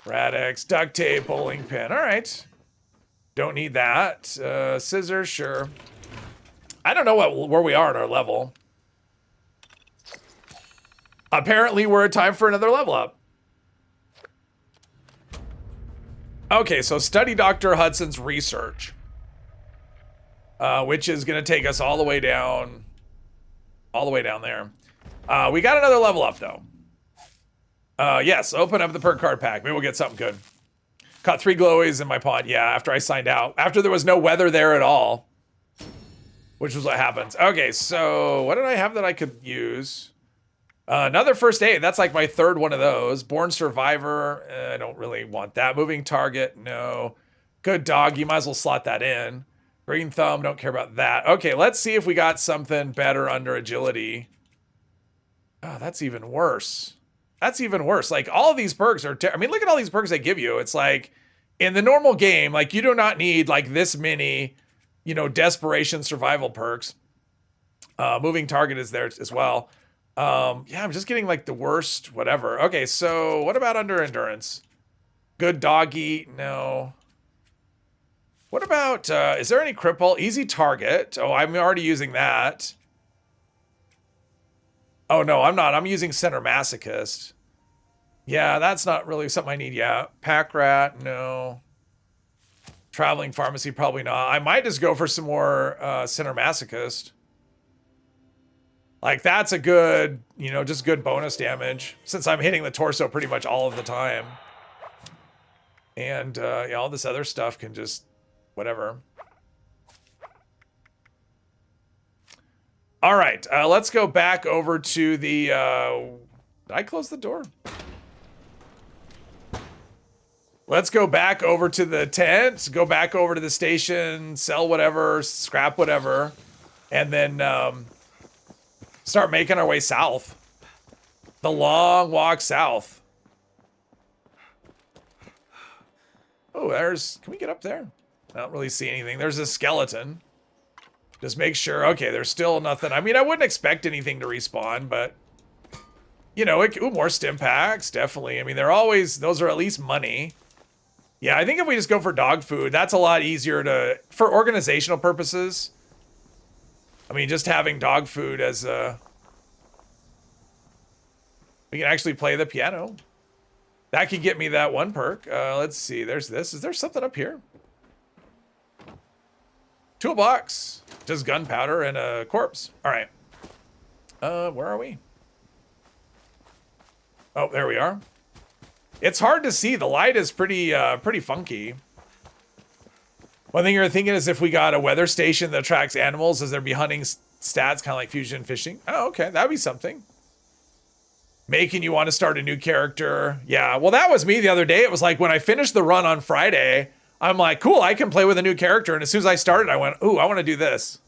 Radix, duct tape, bowling pin. All right. Don't need that. Scissors, sure. I don't know where we are in our level. Apparently, we're at time for another level up. Okay, so study Dr. Hudson's research. Which is going to take us all the way down. All the way down there. We got another level up, though. Yes, open up the perk card pack. Maybe we'll get something good. Caught 3 glowies in my pod. Yeah, after I signed out. After there was no weather there at all. Which was what happens. Okay, so what did I have that I could use? Another first aid. That's like my third one of those. Born Survivor. I don't really want that. Moving target. No. Good dog. You might as well slot that in. Green thumb. Don't care about that. Okay, let's see if we got something better under agility. Oh, that's even worse. That's even worse. Like, all of these perks are... I mean, look at all these perks they give you. It's like, in the normal game, like, you do not need, like, this many, you know, desperation survival perks. Moving target is there as well. Yeah, I'm just getting, like, the worst whatever. Okay, so what about under endurance? Good doggy? No. What about... is there any cripple? Easy target. Oh, I'm already using that. Oh, no, I'm not. I'm using Center Masochist. Yeah, that's not really something I need. Yeah. Pack Rat, no. Traveling Pharmacy, probably not. I might just go for some more Center Masochist. Like, that's a good, you know, just good bonus damage. Since I'm hitting the torso pretty much all of the time. And, yeah, all this other stuff can just... whatever. All right, let's go back over to the, did I close the door? Let's go back over to the tent, go back over to the station, sell whatever, scrap whatever, and then start making our way south. The long walk south. Oh, there's, can we get up there? I don't really see anything. There's a skeleton. Just make sure. Okay, there's still nothing. I mean, I wouldn't expect anything to respawn, but... you know, ooh, more stim packs, definitely. I mean, they're always... those are at least money. Yeah, I think if we just go for dog food, that's a lot easier to... for organizational purposes. I mean, just having dog food as a... we can actually play the piano. That could get me that one perk. Let's see. There's this. Is there something up here? Toolbox. Just gunpowder and a corpse. All right. Where are we? Oh, there we are. It's hard to see. The light is pretty funky. One thing you're thinking is if we got a weather station that tracks animals, is there be hunting stats, kind of like fusion fishing? Oh, okay. That'd be something. Making you want to start a new character. Yeah, well, that was me the other day. It was like when I finished the run on Friday, I'm like, cool, I can play with a new character. And as soon as I started, I went, ooh, I want to do this.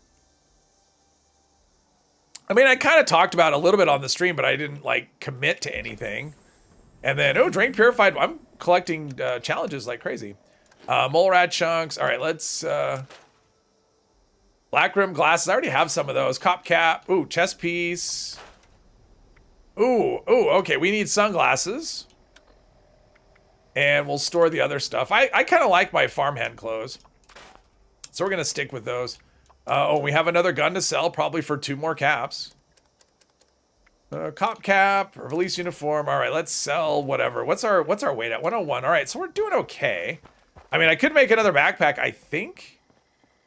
I mean, I kind of talked about it a little bit on the stream, but I didn't, like, commit to anything. And then, oh, Drain Purified. I'm collecting challenges like crazy. Mole Rat Chunks. All right, let's... Black Rim Glasses. I already have some of those. Cop Cap. Ooh, chest piece. Ooh, okay, we need sunglasses. And we'll store the other stuff. I kind of like my farmhand clothes. So we're going to stick with those. Oh, we have another gun to sell, probably for 2 more caps. Cop cap, or police uniform. All right, let's sell whatever. What's our weight at? 101. All right, so we're doing okay. I mean, I could make another backpack, I think.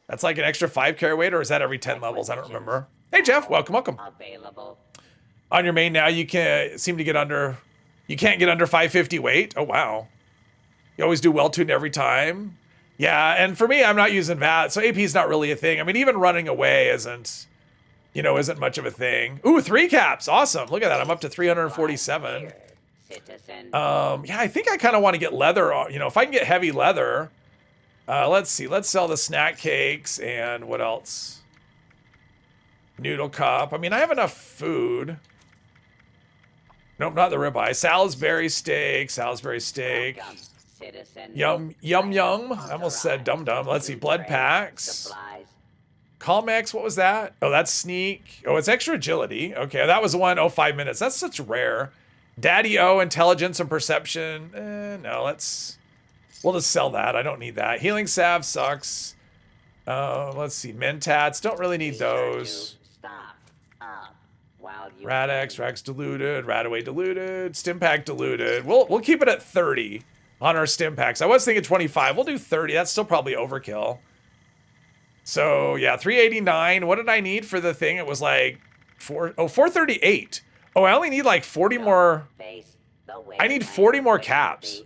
That's like an extra 5 carry weight, or is that every 10 levels? I don't remember. Hey, Jeff, welcome. Available. On your main now, you can't seem to get under... you can't get under 550 weight. Oh, wow. You always do well-tuned every time. Yeah, and for me, I'm not using VAT, so AP is not really a thing. I mean, even running away isn't, you know, isn't much of a thing. Ooh, 3 caps. Awesome. Look at that. I'm up to 347. Yeah, I think I kind of want to get leather. You know, if I can get heavy leather. Let's see. Let's sell the snack cakes and what else? Noodle cup. I mean, I have enough food. Nope, not the ribeye. Salisbury steak. Salisbury steak. Yum, yum, yum. I almost said dum dum. Let's see. Blood packs. Calmex, what was that? Oh, that's sneak. Oh, it's extra agility. Okay, that was the one. Oh, 5 minutes. That's such rare. Daddy O, intelligence and perception. No, we'll just sell that. I don't need that. Healing salve sucks. Let's see. Mentats. Don't really need those. Radex, Rax diluted, Radaway diluted, Stimpack diluted. We'll keep it at 30 on our Stimpacks. I was thinking 25. We'll do 30. That's still probably overkill. So yeah, 389. What did I need for the thing? It was like 438. Oh, I only need like 40 more. I need 40 more caps.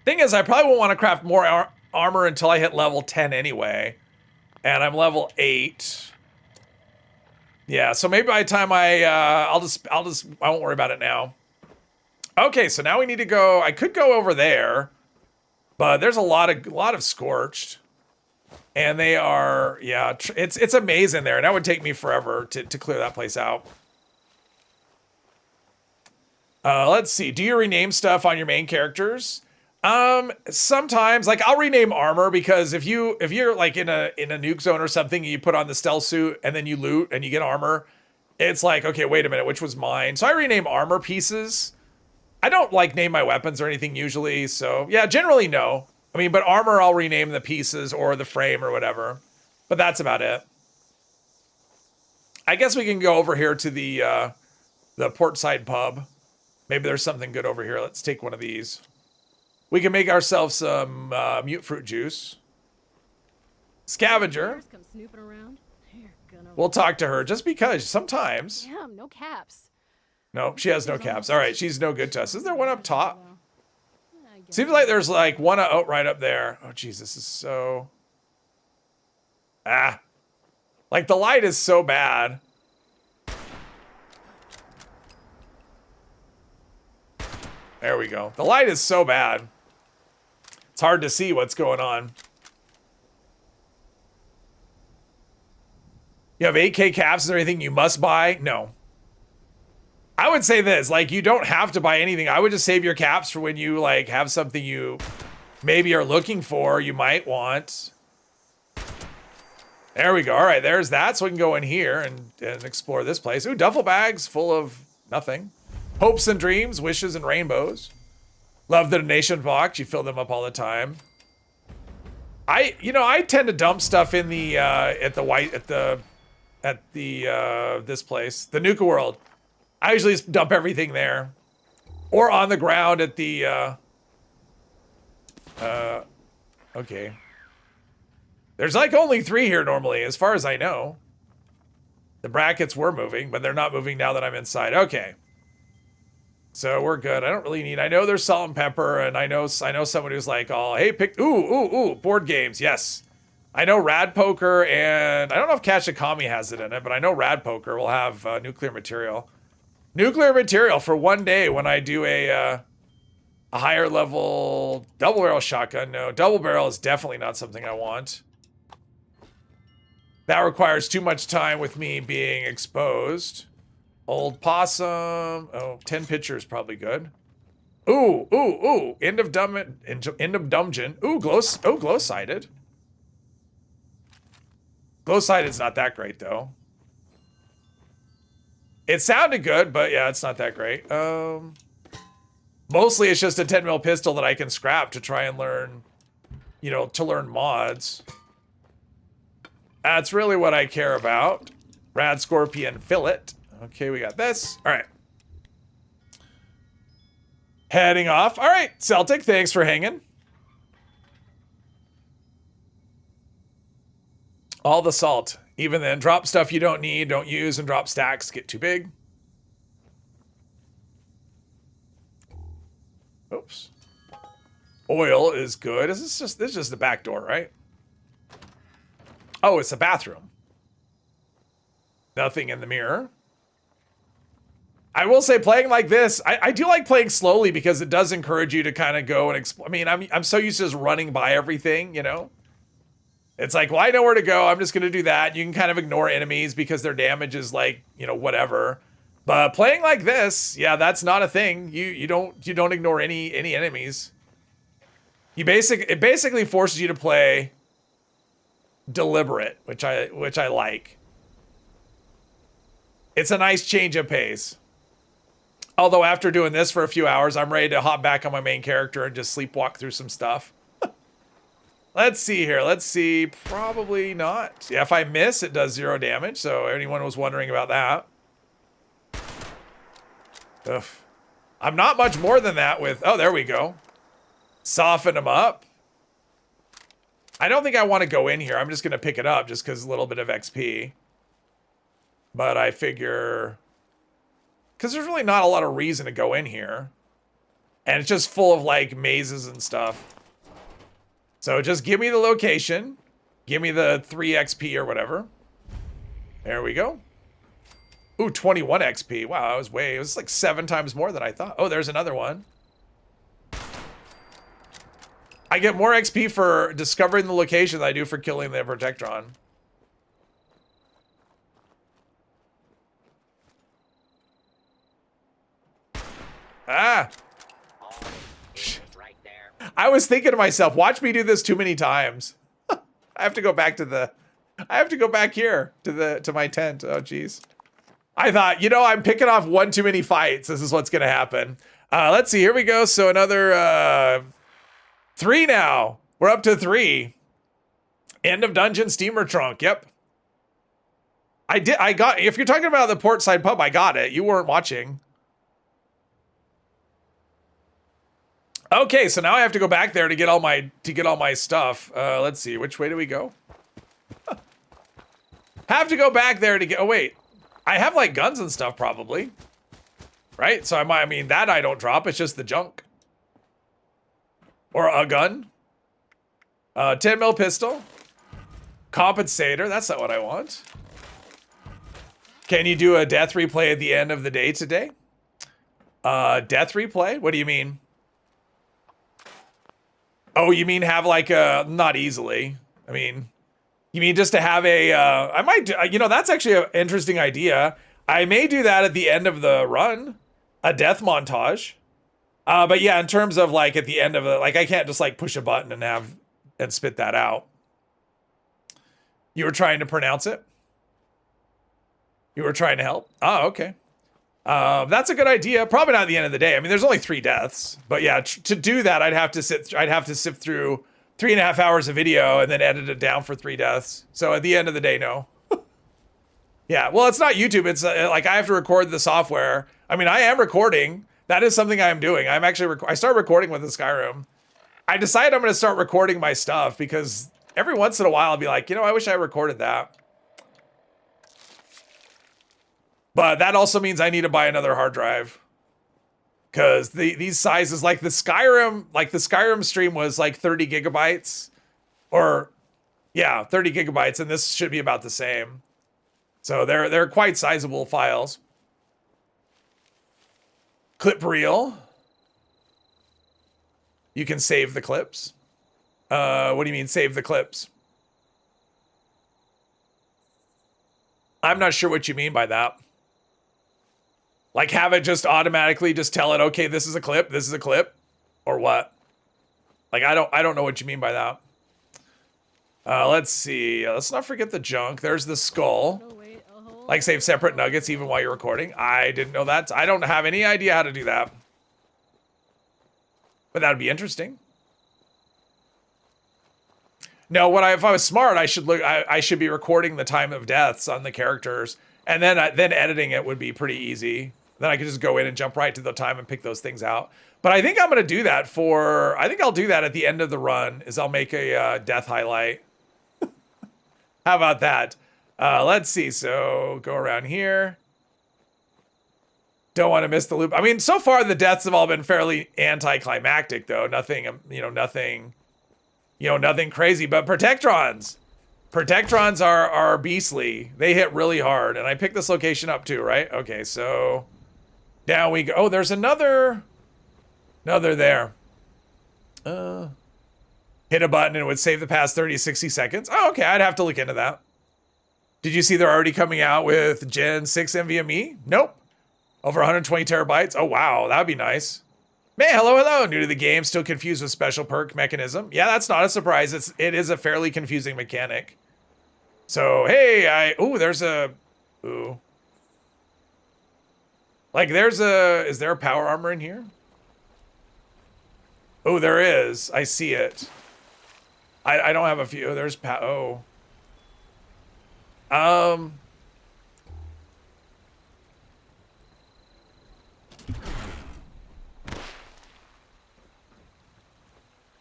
Thing is, I probably won't want to craft more armor until I hit level 10 anyway. And I'm level 8. Yeah, so maybe by the time I won't worry about it now. Okay, so now we need to go. I could go over there, but there's a lot of scorched, and they are, yeah, it's amazing there, and that would take me forever to clear that place out. Let's see. Do you rename stuff on your main characters? Sometimes, like, I'll rename armor because if you're like in a nuke zone or something, and you put on the stealth suit and then you loot and you get armor, it's like, okay, wait a minute, which was mine? So I rename armor pieces. I don't like name my weapons or anything usually, so yeah, generally no. I mean, but armor I'll rename the pieces or the frame or whatever. But that's about it. I guess we can go over here to the Portside pub. Maybe there's something good over here. Let's take one of these. We can make ourselves some mute fruit juice. Scavenger. Come snooping around. You're gonna... We'll talk to her just because sometimes. Damn, no caps. No, she has no caps. All right, she's no good to us. Is there one up top? Seems like there's like one right up there. Oh, jeez, this is so... Like the light is so bad. There we go. The light is so bad. It's hard to see what's going on. You have 8K caps. Is there anything you must buy? No. I would say this, like, you don't have to buy anything. I would just save your caps for when you like have something you maybe are looking for, you might want. There we go. All right, there's that. So we can go in here and explore this place. Ooh, duffel bags full of nothing. Hopes and dreams, wishes and rainbows. Love the donation box. You fill them up all the time. I tend to dump stuff in the this place, the Nuka World. I usually just dump everything there, or on the ground at the. Okay. There's like only 3 here normally, as far as I know. The brackets were moving, but they're not moving now that I'm inside. Okay. So we're good. I don't really need. I know there's salt and pepper, and I know someone who's like, "Oh, hey, pick ooh, board games." Yes, I know Rad Poker, and I don't know if Kashikami has it in it, but I know Rad Poker will have nuclear material. Nuclear material for one day when I do a higher level double barrel shotgun. No, double barrel is definitely not something I want. That requires too much time with me being exposed. Old possum. Oh, 10 pictures probably good. Ooh. End of dungeon. Ooh, glow-sided. Glow-sided's not that great though. It sounded good, but yeah, it's not that great. Mostly it's just a 10 mil pistol that I can scrap to try and learn, to learn mods. That's really what I care about. Rad Scorpion Fillet. Okay, we got this. All right. Heading off. All right, Celtic, thanks for hanging. All the salt. Even then, drop stuff you don't need, don't use, and drop stacks get too big. Oops. Oil is good. This is just the back door, right? Oh, it's a bathroom. Nothing in the mirror. I will say playing like this, I do like playing slowly because it does encourage you to kind of go and explore. I mean, I'm so used to just running by everything, you know? It's like, well, I know where to go. I'm just going to do that. You can kind of ignore enemies because their damage is like, you know, whatever. But playing like this, yeah, that's not a thing. You don't ignore any enemies. It basically forces you to play deliberate, which I like. It's a nice change of pace. Although after doing this for a few hours, I'm ready to hop back on my main character and just sleepwalk through some stuff. Let's see here. Let's see. Probably not. Yeah, if I miss, it does 0 damage. So anyone was wondering about that. Ugh. I'm not much more than that with... Oh, there we go. Soften them up. I don't think I want to go in here. I'm just going to pick it up just because a little bit of XP. But I figure... Because there's really not a lot of reason to go in here. And it's just full of, like, mazes and stuff. So just give me the location. Give me the 3 XP or whatever. There we go. Ooh, 21 XP. Wow, it was like 7 times more than I thought. Oh, there's another one. I get more XP for discovering the location than I do for killing the Protectron. Ah! I was thinking to myself, watch me do this too many times. I have to go back to here to my tent. Oh jeez. I thought, you know, I'm picking off one too many fights. This is what's gonna happen. Let's see, here we go. So another 3 now. We're up to 3. End of dungeon steamer trunk. Yep. I got, if you're talking about the Portside pub, I got it. You weren't watching. Okay, so now I have to go back there to get all my stuff. Let's see, which way do we go? Have to go back there to get. Oh wait, I have like guns and stuff probably, right? So I mean that I don't drop. It's just the junk or a gun. 10 mil pistol, compensator. That's not what I want. Can you do a death replay at the end of the day today? Death replay? What do you mean? Oh, you mean have like a, not easily. I mean, you mean just to have a, I might do, you know, that's actually an interesting idea. I may do that at the end of the run, a death montage. But yeah, in terms of like at the end of it, like I can't just like push a button and spit that out. You were trying to pronounce it? You were trying to help? Oh, okay. That's a good idea. Probably not at the end of the day. I mean, there's only 3 deaths, but yeah, to do that, I'd have to sift through 3.5 hours of video and then edit it down for 3 deaths. So at the end of the day, no. Yeah, well, it's not YouTube. It's like I have to record the software. I mean, I am recording. That is something I am doing. I'm actually, I started recording with the Skyrim. I decided I'm going to start recording my stuff because every once in a while I'll be like, you know, I wish I recorded that. But that also means I need to buy another hard drive. Because these sizes, like the Skyrim stream was like 30 gigabytes. Or, yeah, 30 gigabytes, and this should be about the same. So they're quite sizable files. Clip reel. You can save the clips. What do you mean save the clips? I'm not sure what you mean by that. Like have it just automatically just tell it, okay, this is a clip, or what? Like I don't know what you mean by that. Let's see. Let's not forget the junk. There's the skull. Like save separate nuggets even while you're recording. I didn't know that. I don't have any idea how to do that. But that'd be interesting. No, if I was smart, I should be recording the time of deaths on the characters, and then editing it would be pretty easy. Then I could just go in and jump right to the time and pick those things out. But I think I'm gonna do that I think I'll do that at the end of the run. Is I'll make a death highlight. How about that? Let's see. So go around here. Don't want to miss the loop. I mean, so far the deaths have all been fairly anticlimactic, though. Nothing, nothing crazy. But Protectrons are beastly. They hit really hard. And I picked this location up too, right? Okay, so down we go. Oh, there's another there. Hit a button and it would save the past 30 to 60 seconds. Oh, okay, I'd have to look into that. Did you see they're already coming out with Gen 6 NVMe? Nope. Over 120 terabytes. Oh, wow, that'd be nice. Man, hello. New to the game, still confused with special perk mechanism. Yeah, that's not a surprise. It is a fairly confusing mechanic. So, hey, there's a, like is there a power armor in here? Oh, there is. I see it. I don't have a few. There's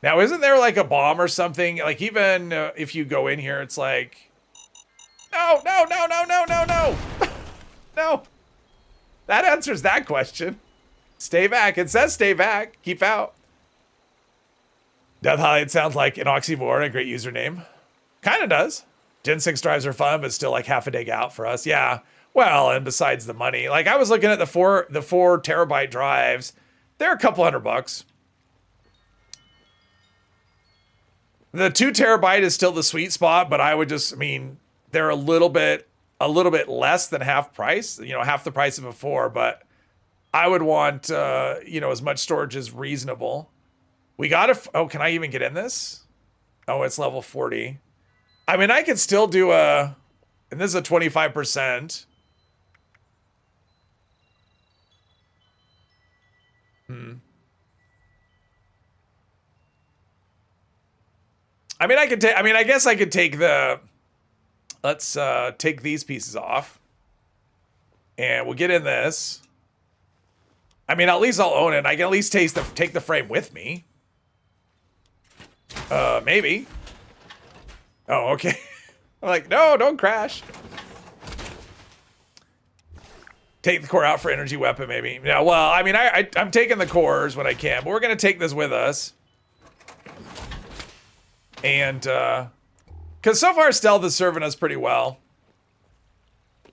now, isn't there like a bomb or something? Like even if you go in here, it's like, no. No. That answers that question. Stay back. It says stay back. Keep out. Death Highlight sounds like an oxymoron, a great username. Kind of does. Gen 6 drives are fun, but still like half a day out for us. Yeah. Well, and besides the money, like I was looking at the four terabyte drives. They're a couple $100. The 2 terabyte is still the sweet spot, but I would they're a little bit less than half price, half the price of a 4, but I would want, as much storage as reasonable. We got can I even get in this? Oh, it's level 40. I mean, I could still do and this is a 25%. I mean, I guess I could take let's take these pieces off. And we'll get in this. I mean, at least I'll own it. I can at least take the frame with me. Maybe. Oh, okay. I'm like, no, don't crash. Take the core out for energy weapon, maybe. Yeah, well, I mean, I'm taking the cores when I can, but we're going to take this with us. And, because so far stealth is serving us pretty well.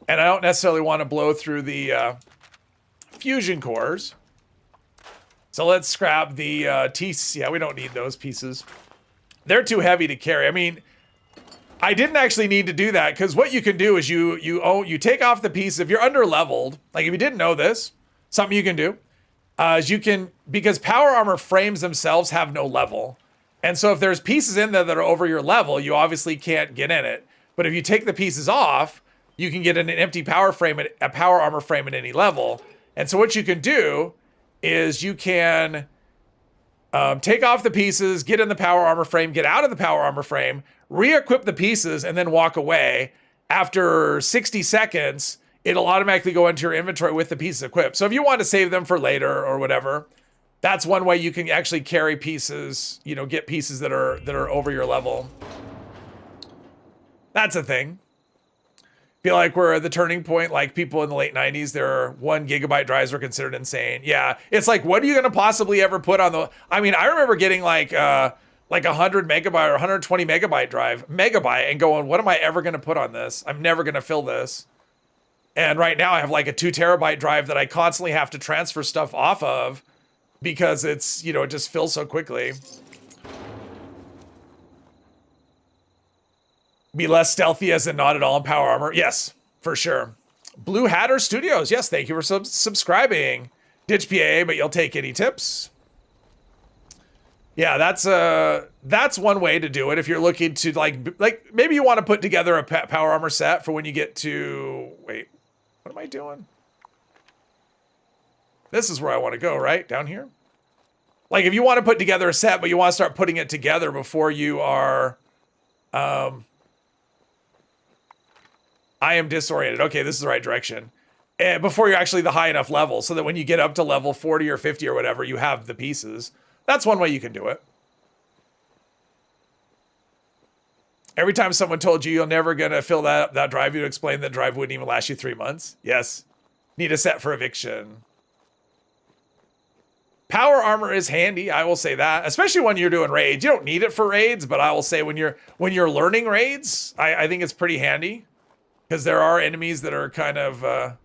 And I don't necessarily want to blow through the fusion cores. So let's scrap the teeth. Yeah, we don't need those pieces. They're too heavy to carry. I mean, I didn't actually need to do that because what you can do is you take off the piece. If you're under leveled, like if you didn't know this, something you can do is because power armor frames themselves have no level. And so if there's pieces in there that are over your level, you obviously can't get in it. But if you take the pieces off, you can get an empty power armor frame at any level. And so what you can do is you can take off the pieces, get in the power armor frame, get out of the power armor frame, re-equip the pieces, and then walk away. After 60 seconds, it'll automatically go into your inventory with the pieces equipped. So if you want to save them for later or whatever, that's one way you can actually carry pieces, get pieces that are over your level. That's a thing. Feel like we're at the turning point, like people in the late 90s, their 1 gigabyte drives were considered insane. Yeah, it's like, what are you going to possibly ever put on the... I mean, I remember getting like a 100 megabyte or 120 megabyte drive, and going, what am I ever going to put on this? I'm never going to fill this. And right now I have like a 2 terabyte drive that I constantly have to transfer stuff off of because it's, it just fills so quickly. Be less stealthy as in not at all in power armor. Yes, for sure. Blue Hatter Studios. Yes, thank you for subscribing. Ditch PA, but you'll take any tips. Yeah, that's one way to do it. If you're looking to like maybe you want to put together a power armor set for when you get to, wait, what am I doing? This is where I want to go, right? Down here? Like if you want to put together a set, but you want to start putting it together before you are, I am disoriented. Okay, this is the right direction. And before you're actually the high enough level so that when you get up to level 40 or 50 or whatever, you have the pieces. That's one way you can do it. Every time someone told you you're never going to fill that drive, you'd explain that drive wouldn't even last you 3 months. Yes. Need a set for eviction. Power armor is handy, I will say that, especially when you're doing raids. You don't need it for raids, but I will say when you're learning raids, I think it's pretty handy because there are enemies that are kind of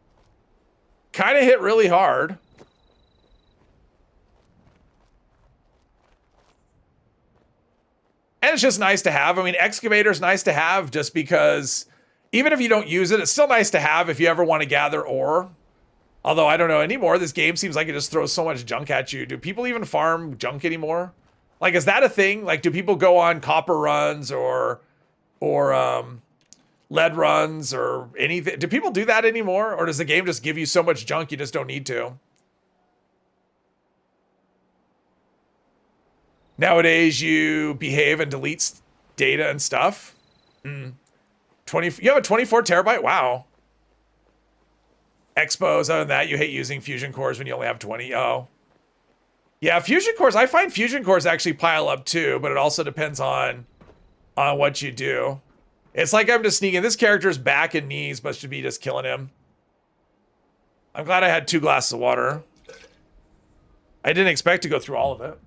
hit really hard. And it's just nice to have. I mean, excavator's nice to have just because even if you don't use it, it's still nice to have if you ever want to gather ore. Although I don't know anymore. This game seems like it just throws so much junk at you. Do people even farm junk anymore? Like, is that a thing? Like, do people go on copper runs or lead runs or anything? Do people do that anymore? Or does the game just give you so much junk you just don't need to? Nowadays, you behave and delete data and stuff. 20. You have a 24 terabyte? Wow. Expos, other than that, you hate using fusion cores when you only have 20. Oh. Yeah, fusion cores, I find fusion cores actually pile up too, but it also depends on what you do. It's like I'm just sneaking. This character's back and knees, but should be just killing him. I'm glad I had 2 glasses of water. I didn't expect to go through all of it.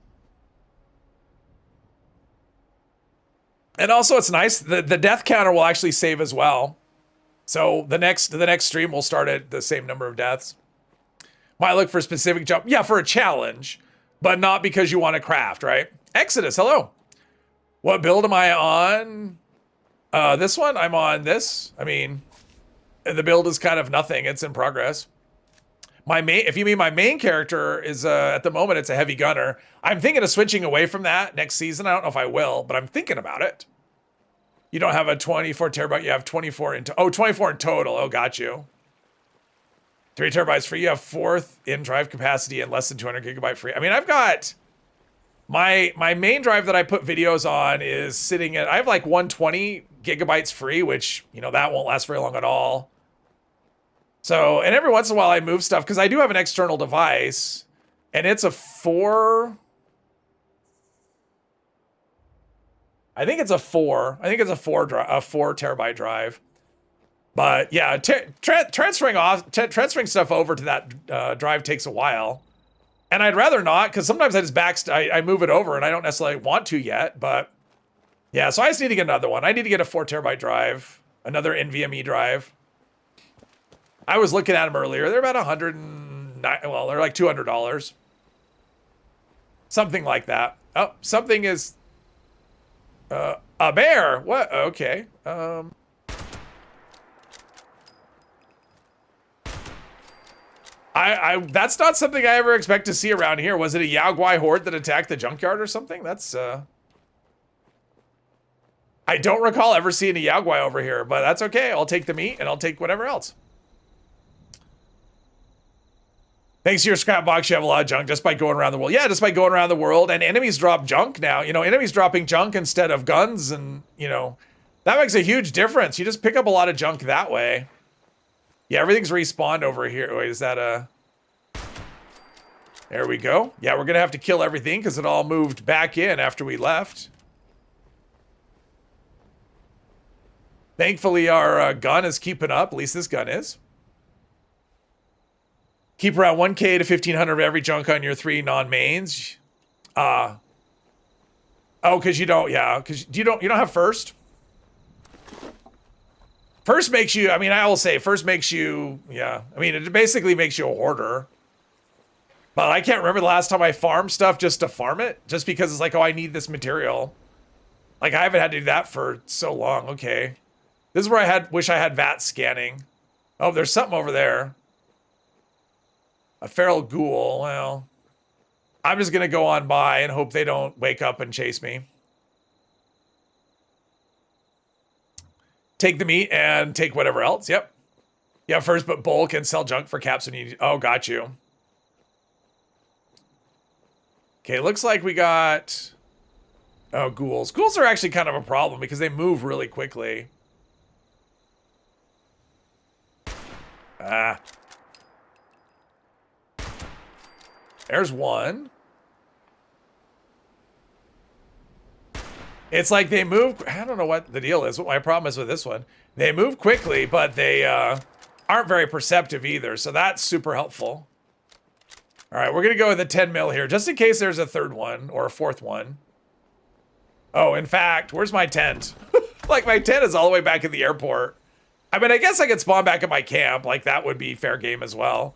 And also it's nice, the death counter will actually save as well. So the next stream will start at the same number of deaths. Might look for a specific jump. Yeah, for a challenge, but not because you want to craft, right? Exodus, hello. What build am I on? This one? I'm on this. I mean, the build is kind of nothing. It's in progress. My main, if you mean my main character is, at the moment, it's a heavy gunner. I'm thinking of switching away from that next season. I don't know if I will, but I'm thinking about it. You don't have a 24 terabyte. You have 24 in 24 in total. Oh, got you. 3 terabytes free. You have 4th in drive capacity and less than 200 gigabyte free. I mean, I've got my main drive that I put videos on is sitting at, I have like 120 gigabytes free, which, you know, that won't last very long at all. So, and every once in a while I move stuff because I do have an external device and it's a 4. I think it's a 4 terabyte drive. But yeah, transferring stuff over to that drive takes a while. And I'd rather not, because sometimes I just I move it over and I don't necessarily want to yet. But yeah, so I just need to get another one. I need to get a 4 terabyte drive, another NVMe drive. I was looking at them earlier. They're about $109. Well, they're like $200. Something like that. Oh, something is... a bear? What? Okay. That's not something I ever expect to see around here. Was it a Yaogwai horde that attacked the junkyard or something? That's, I don't recall ever seeing a Yaogwai over here, but that's okay. I'll take the meat and I'll take whatever else. Thanks to your scrap box, you have a lot of junk just by going around the world. Yeah, just by going around the world, and enemies drop junk now. You know, enemies dropping junk instead of guns, and, you know, that makes a huge difference. You just pick up a lot of junk that way. Yeah, everything's respawned over here. Wait, is that a... There we go. Yeah, we're going to have to kill everything because it all moved back in after we left. Thankfully, our gun is keeping up. At least this gun is. Keep around 1K to 1,500 of every junk on your 3 non-mains. Oh, because you don't, yeah. Because you don't have first? First makes you, I mean, I will say, first makes you, yeah. I mean, it basically makes you a hoarder. But I can't remember the last time I farmed stuff just to farm it. Just because it's like, oh, I need this material. Like, I haven't had to do that for so long. Okay. This is where I wish I had VATS scanning. Oh, there's something over there. A feral ghoul. Well, I'm just going to go on by and hope they don't wake up and chase me. Take the meat and take whatever else. Yep. Yeah, first, but bulk and sell junk for caps when you need. Oh, got you. Okay, looks like we got... Oh, ghouls. Ghouls are actually kind of a problem because they move really quickly. Ah. There's one. It's like they move... I don't know what the deal is. What my problem is with this one. They move quickly, but they aren't very perceptive either. So that's super helpful. All right, we're gonna go with a 10 mil here, just in case there's a third one or a fourth one. Oh, in fact, where's my tent? Like, my tent is all the way back at the airport. I mean, I guess I could spawn back at my camp. Like, that would be fair game as well.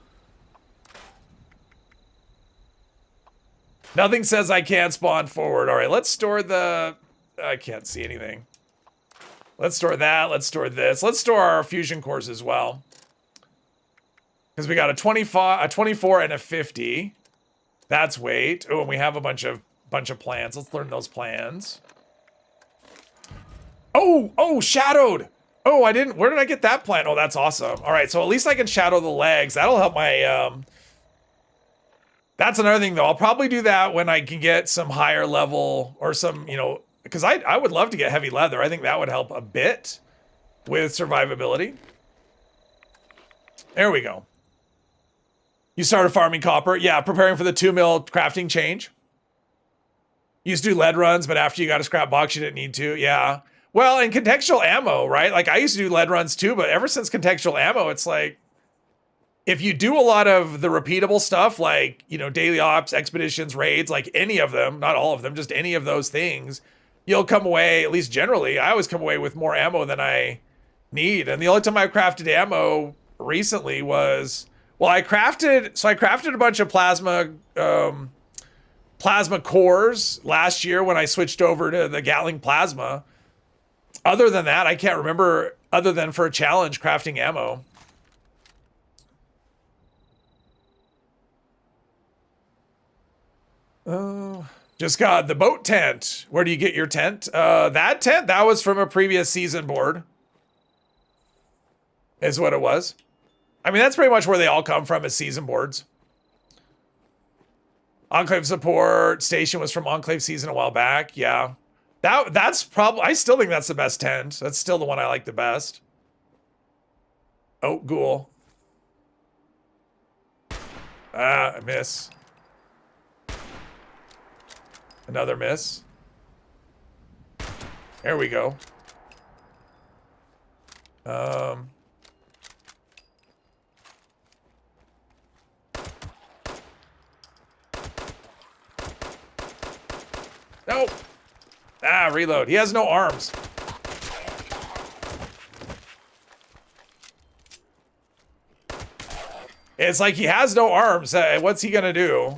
Nothing says I can't spawn forward. All right, let's store the... I can't see anything. Let's store that. Let's store this. Let's store our fusion cores as well. Because we got a 24 and a 50. That's weight. Oh, and we have a bunch of plans. Let's learn those plans. Oh, shadowed. Oh, I didn't. Where did I get that plan? Oh, that's awesome. All right, so at least I can shadow the legs. That'll help my. That's another thing though. I'll probably do that when I can get some higher level or some, because I would love to get heavy leather. I think that would help a bit with survivability. There we go. You started farming copper. Yeah, preparing for the 2 mil crafting change. You used to do lead runs, but after you got a scrap box, you didn't need to. Yeah. Well, and contextual ammo, right? Like, I used to do lead runs too, but ever since contextual ammo, it's like, if you do a lot of the repeatable stuff, like, daily ops, expeditions, raids, like any of them, not all of them, just any of those things, you'll come away, at least generally, I always come away with more ammo than I need. And the only time I've crafted ammo recently was, well, I crafted a bunch of plasma cores last year when I switched over to the Gatling plasma. Other than that, I can't remember, other than for a challenge, crafting ammo. Just got the boat tent. Where do you get your tent? That tent, that was from a previous season board. Is what it was. I mean, that's pretty much where they all come from, is season boards. Enclave support station was from Enclave season a while back. Yeah. That's probably, I still think that's the best tent. That's still the one I like the best. Oh, ghoul. Ah, I miss. Another miss. There we go. Nope. Ah, reload. He has no arms. It's like he has no arms. What's he gonna do?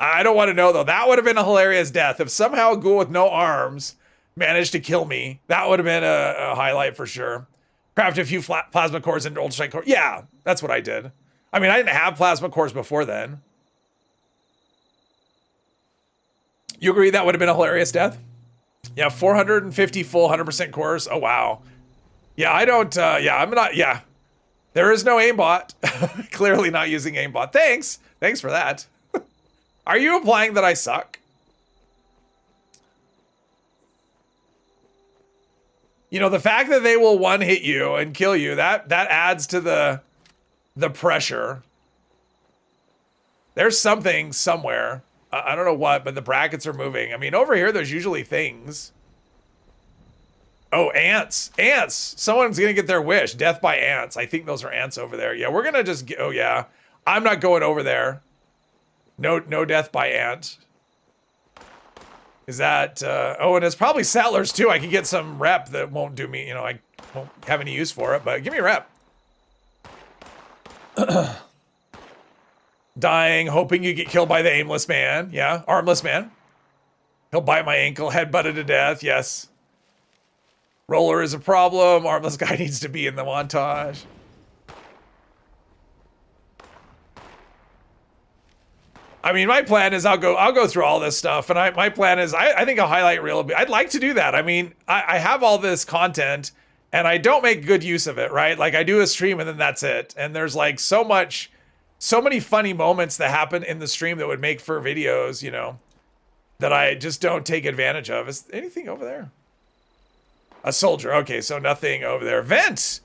I don't want to know though. That would have been a hilarious death. If somehow a ghoul with no arms managed to kill me, that would have been a highlight for sure. Craft a few plasma cores and ultralight cores. Yeah, that's what I did. I mean, I didn't have plasma cores before then. You agree that would have been a hilarious death? Yeah, 450 full 100% cores. Oh, wow. Yeah, I don't, I'm not, yeah. There is no aimbot. Clearly not using aimbot. Thanks. Thanks for that. Are you implying that I suck? The fact that they will one hit you and kill you, that adds to the pressure. There's something somewhere. I don't know what, but the brackets are moving. I mean, over here, there's usually things. Oh, ants. Ants. Someone's going to get their wish. Death by ants. I think those are ants over there. Yeah, we're going to just get... Oh, yeah. I'm not going over there. No death by ant. Is that... oh, and it's probably settlers, too. I can get some rep that won't do me... I won't have any use for it, but give me a rep. Dying, hoping you get killed by the aimless man. Yeah, armless man. He'll bite my ankle, headbutted to death. Yes. Roller is a problem. Armless guy needs to be in the montage. I mean, my plan is I'll go through all this stuff, and my plan is I think I'll highlight reel. I'd like to do that. I mean, I have all this content, and I don't make good use of it, right? Like, I do a stream, and then that's it. And there's like so many funny moments that happen in the stream that would make for videos, that I just don't take advantage of. Is anything over there? A soldier. Okay, so nothing over there. Vent!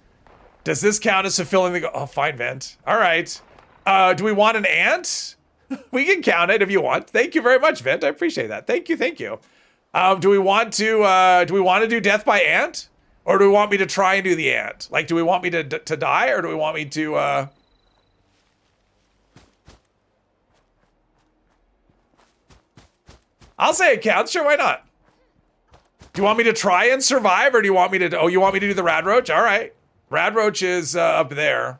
Does this count as fulfilling the goal? Oh, fine, vent. All right. Do we want an ant? We can count it if you want. Thank you very much, Vent. I appreciate that. Thank you, thank you. Do we want to do death by ant? Or do we want me to try and do the ant? Like, do we want me to die, or do we want me to I'll say it counts. Sure, why not? Do you want me to try and survive, or do you want me to... Oh, you want me to do the rad roach? All right. Rad roach is up there.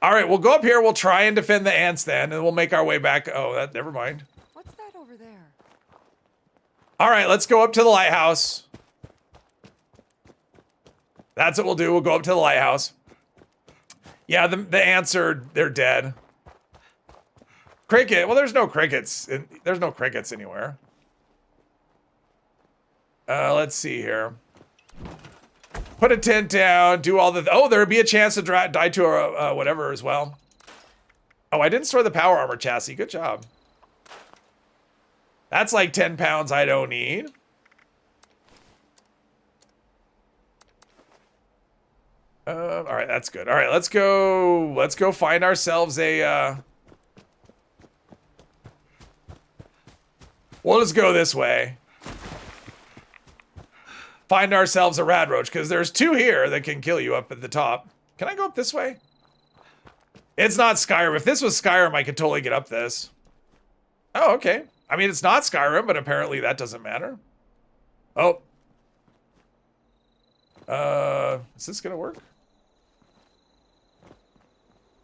All right, we'll go up here. We'll try and defend the ants then, and we'll make our way back. Oh, that never mind. What's that over there? All right, let's go up to the lighthouse. That's what we'll do. We'll go up to the lighthouse. Yeah, the ants they're dead. Cricket. Well, there's no crickets. There's no crickets anywhere. Let's see here. Put a tent down. Do all the... Oh, there'd be a chance to die to a whatever as well. Oh, I didn't store the power armor chassis. Good job. That's like 10 pounds I don't need. All right, that's good. All right, let's go find ourselves a... We'll just go this way. Find ourselves a rad roach, because there's 2 here that can kill you up at the top. Can I go up this way? It's not Skyrim. If this was Skyrim, I could totally get up this. Oh, okay. I mean, it's not Skyrim, but apparently that doesn't matter. Oh. Is this gonna work?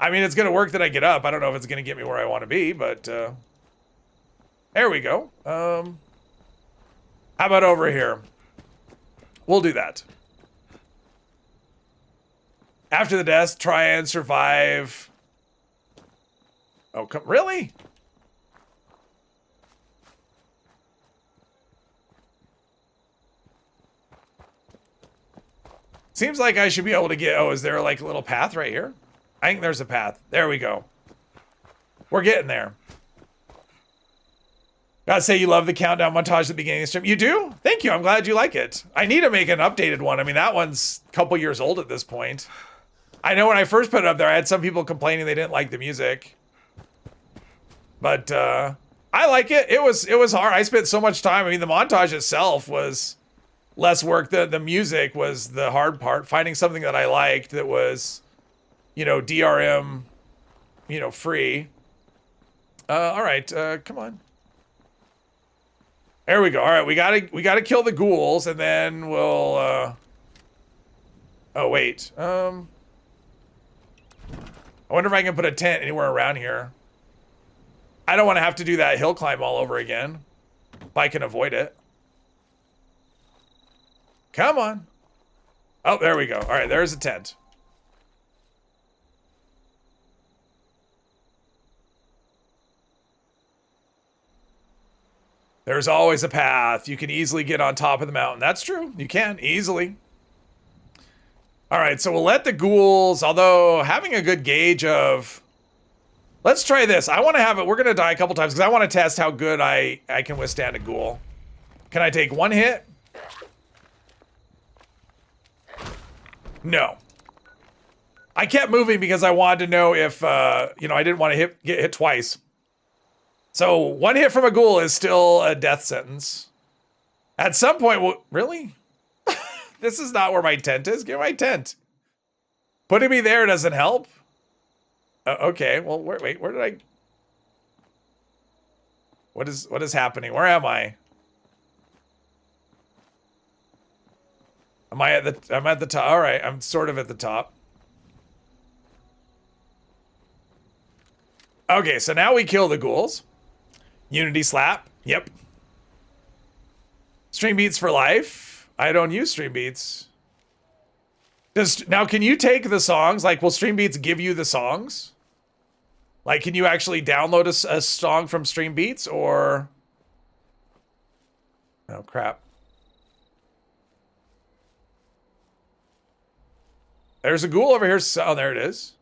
I mean, it's gonna work that I get up. I don't know if it's gonna get me where I want to be, but there we go. How about over here? We'll do that. After the death, try and survive. Oh, come, really? Seems like I should be able to get... Oh, is there like a little path right here? I think there's a path. There we go. We're getting there. Gotta say, you love the countdown montage at the beginning of the stream. You do? Thank you. I'm glad you like it. I need to make an updated one. I mean, that one's a couple years old at this point. I know when I first put it up there, I had some people complaining they didn't like the music. But I like it. It was hard. I spent so much time. I mean, the montage itself was less work. The music was the hard part. Finding something that I liked that was, you know, DRM, you know, free. All right, come on. There we go. All right, we gotta kill the ghouls, and then we'll. Oh wait. I wonder if I can put a tent anywhere around here. I don't want to have to do that hill climb all over again, if I can avoid it. Come on. Oh, there we go. All right, there's a tent. There's always a path. You can easily get on top of the mountain. That's true. You can, easily. All right, so we'll let the ghouls, although having a good gauge of... Let's try this. I want to have it... We're going to die a couple times because I want to test how good I can withstand a ghoul. Can I take one hit? No. I kept moving because I wanted to know if, you know, I didn't want to get hit twice. So one hit from a ghoul is still a death sentence. At some point, really? This is not where my tent is. Get my tent. Putting me there doesn't help. Okay, well, wait, where did I... What is happening? Where am I? I'm at the top. All right, I'm sort of at the top. Okay, so now we kill the ghouls. Unity slap. Yep. Stream beats for life. I don't use stream beats. Now, can you take the songs? Like, will stream beats give you the songs? Like, can you actually download a song from stream beats or... Oh, crap. There's a ghoul over here. Oh, there it is.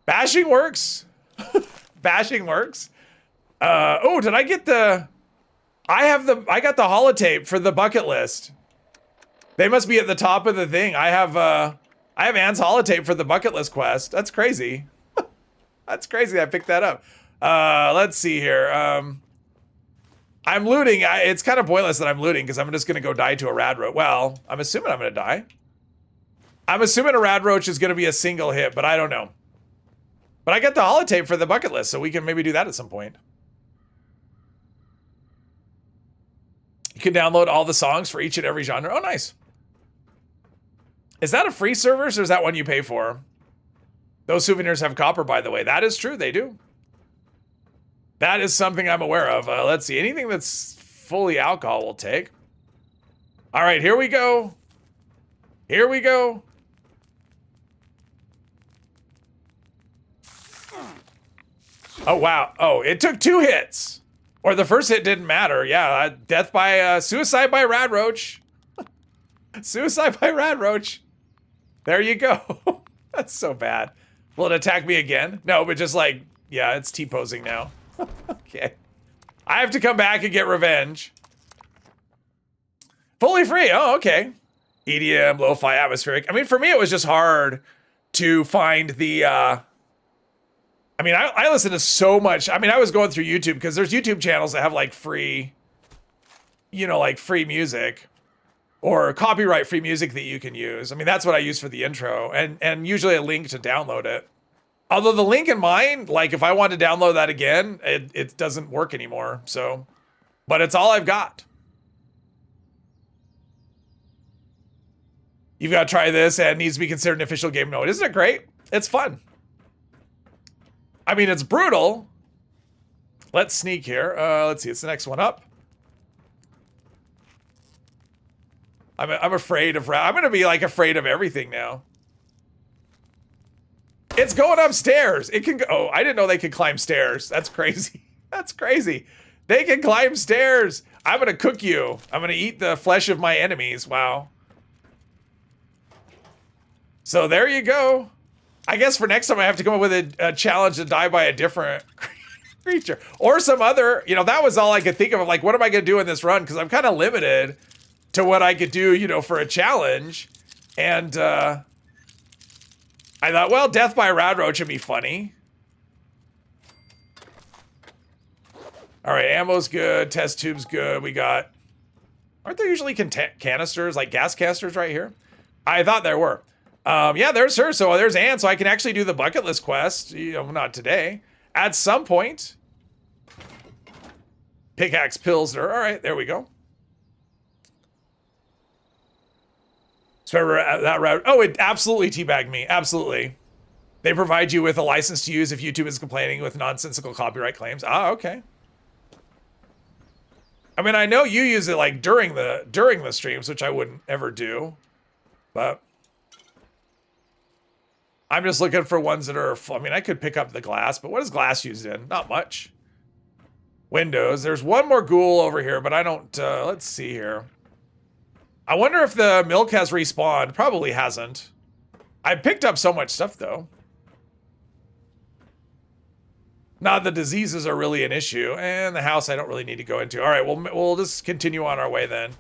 Bashing works. Bashing works. Oh, did I get the... I got the holotape for the bucket list. They must be at the top of the thing. I have Anne's holotape for the bucket list quest. That's crazy. That's crazy. I picked that up. Let's see here. I'm looting. It's kind of pointless that I'm looting because I'm just going to go die to a rad roach. Well, I'm assuming I'm going to die. I'm assuming a rad roach is going to be a single hit, but I don't know. But I get the holotape for the bucket list, so we can maybe do that at some point. You can download all the songs for each and every genre. Oh, nice. Is that a free service or is that one you pay for? Those souvenirs have copper, by the way. That is true. They do. That is something I'm aware of. Let's see. Anything that's fully alcohol we'll take. All right, here we go. Here we go. Oh, wow. Oh, it took 2 hits. Or the first hit didn't matter. Yeah, death by, suicide by rad roach. Suicide by rad roach. There you go. That's so bad. Will it attack me again? No, but just like, yeah, it's T-posing now. Okay. I have to come back and get revenge. Fully free. Oh, okay. EDM, lo-fi, atmospheric. I mean, for me, it was just hard to find the, I mean, I listen to so much. I mean, I was going through YouTube because there's YouTube channels that have like free, you know, like free music or copyright free music that you can use. I mean, that's what I use for the intro and usually a link to download it. Although the link in mine, like if I want to download that again, it doesn't work anymore. So, but it's all I've got. You've got to try this and it needs to be considered an official game mode. Isn't it great? It's fun. I mean, it's brutal. Let's sneak here. Let's see. It's the next one up. I'm afraid of... I'm going to be, like, afraid of everything now. It's going upstairs. It can go... Oh, I didn't know they could climb stairs. That's crazy. That's crazy. They can climb stairs. I'm going to cook you. I'm going to eat the flesh of my enemies. Wow. So there you go. I guess for next time I have to come up with a challenge to die by a different creature. Or some other, you know, that was all I could think of. Like, what am I going to do in this run? Because I'm kind of limited to what I could do, you know, for a challenge. And I thought, well, death by a rad roach would be funny. All right, ammo's good. Test tube's good. We got... Aren't there usually canisters, like gas canisters right here? I thought there were. Yeah, there's her. So there's Anne. So I can actually do the bucket list quest. You know, not today. At some point. Pickaxe Pilsner. All right, there we go. So that route. Oh, it absolutely teabagged me. Absolutely. They provide you with a license to use if YouTube is complaining with nonsensical copyright claims. Ah, okay. I mean, I know you use it like during the streams, which I wouldn't ever do, but. I'm just looking for ones that are, I mean, I could pick up the glass, but what is glass used in? Not much. Windows. There's one more ghoul over here, but I don't, let's see here. I wonder if the milk has respawned. Probably hasn't. I picked up so much stuff, though. Not the diseases are really an issue, and the house I don't really need to go into. All right, we'll just continue on our way then.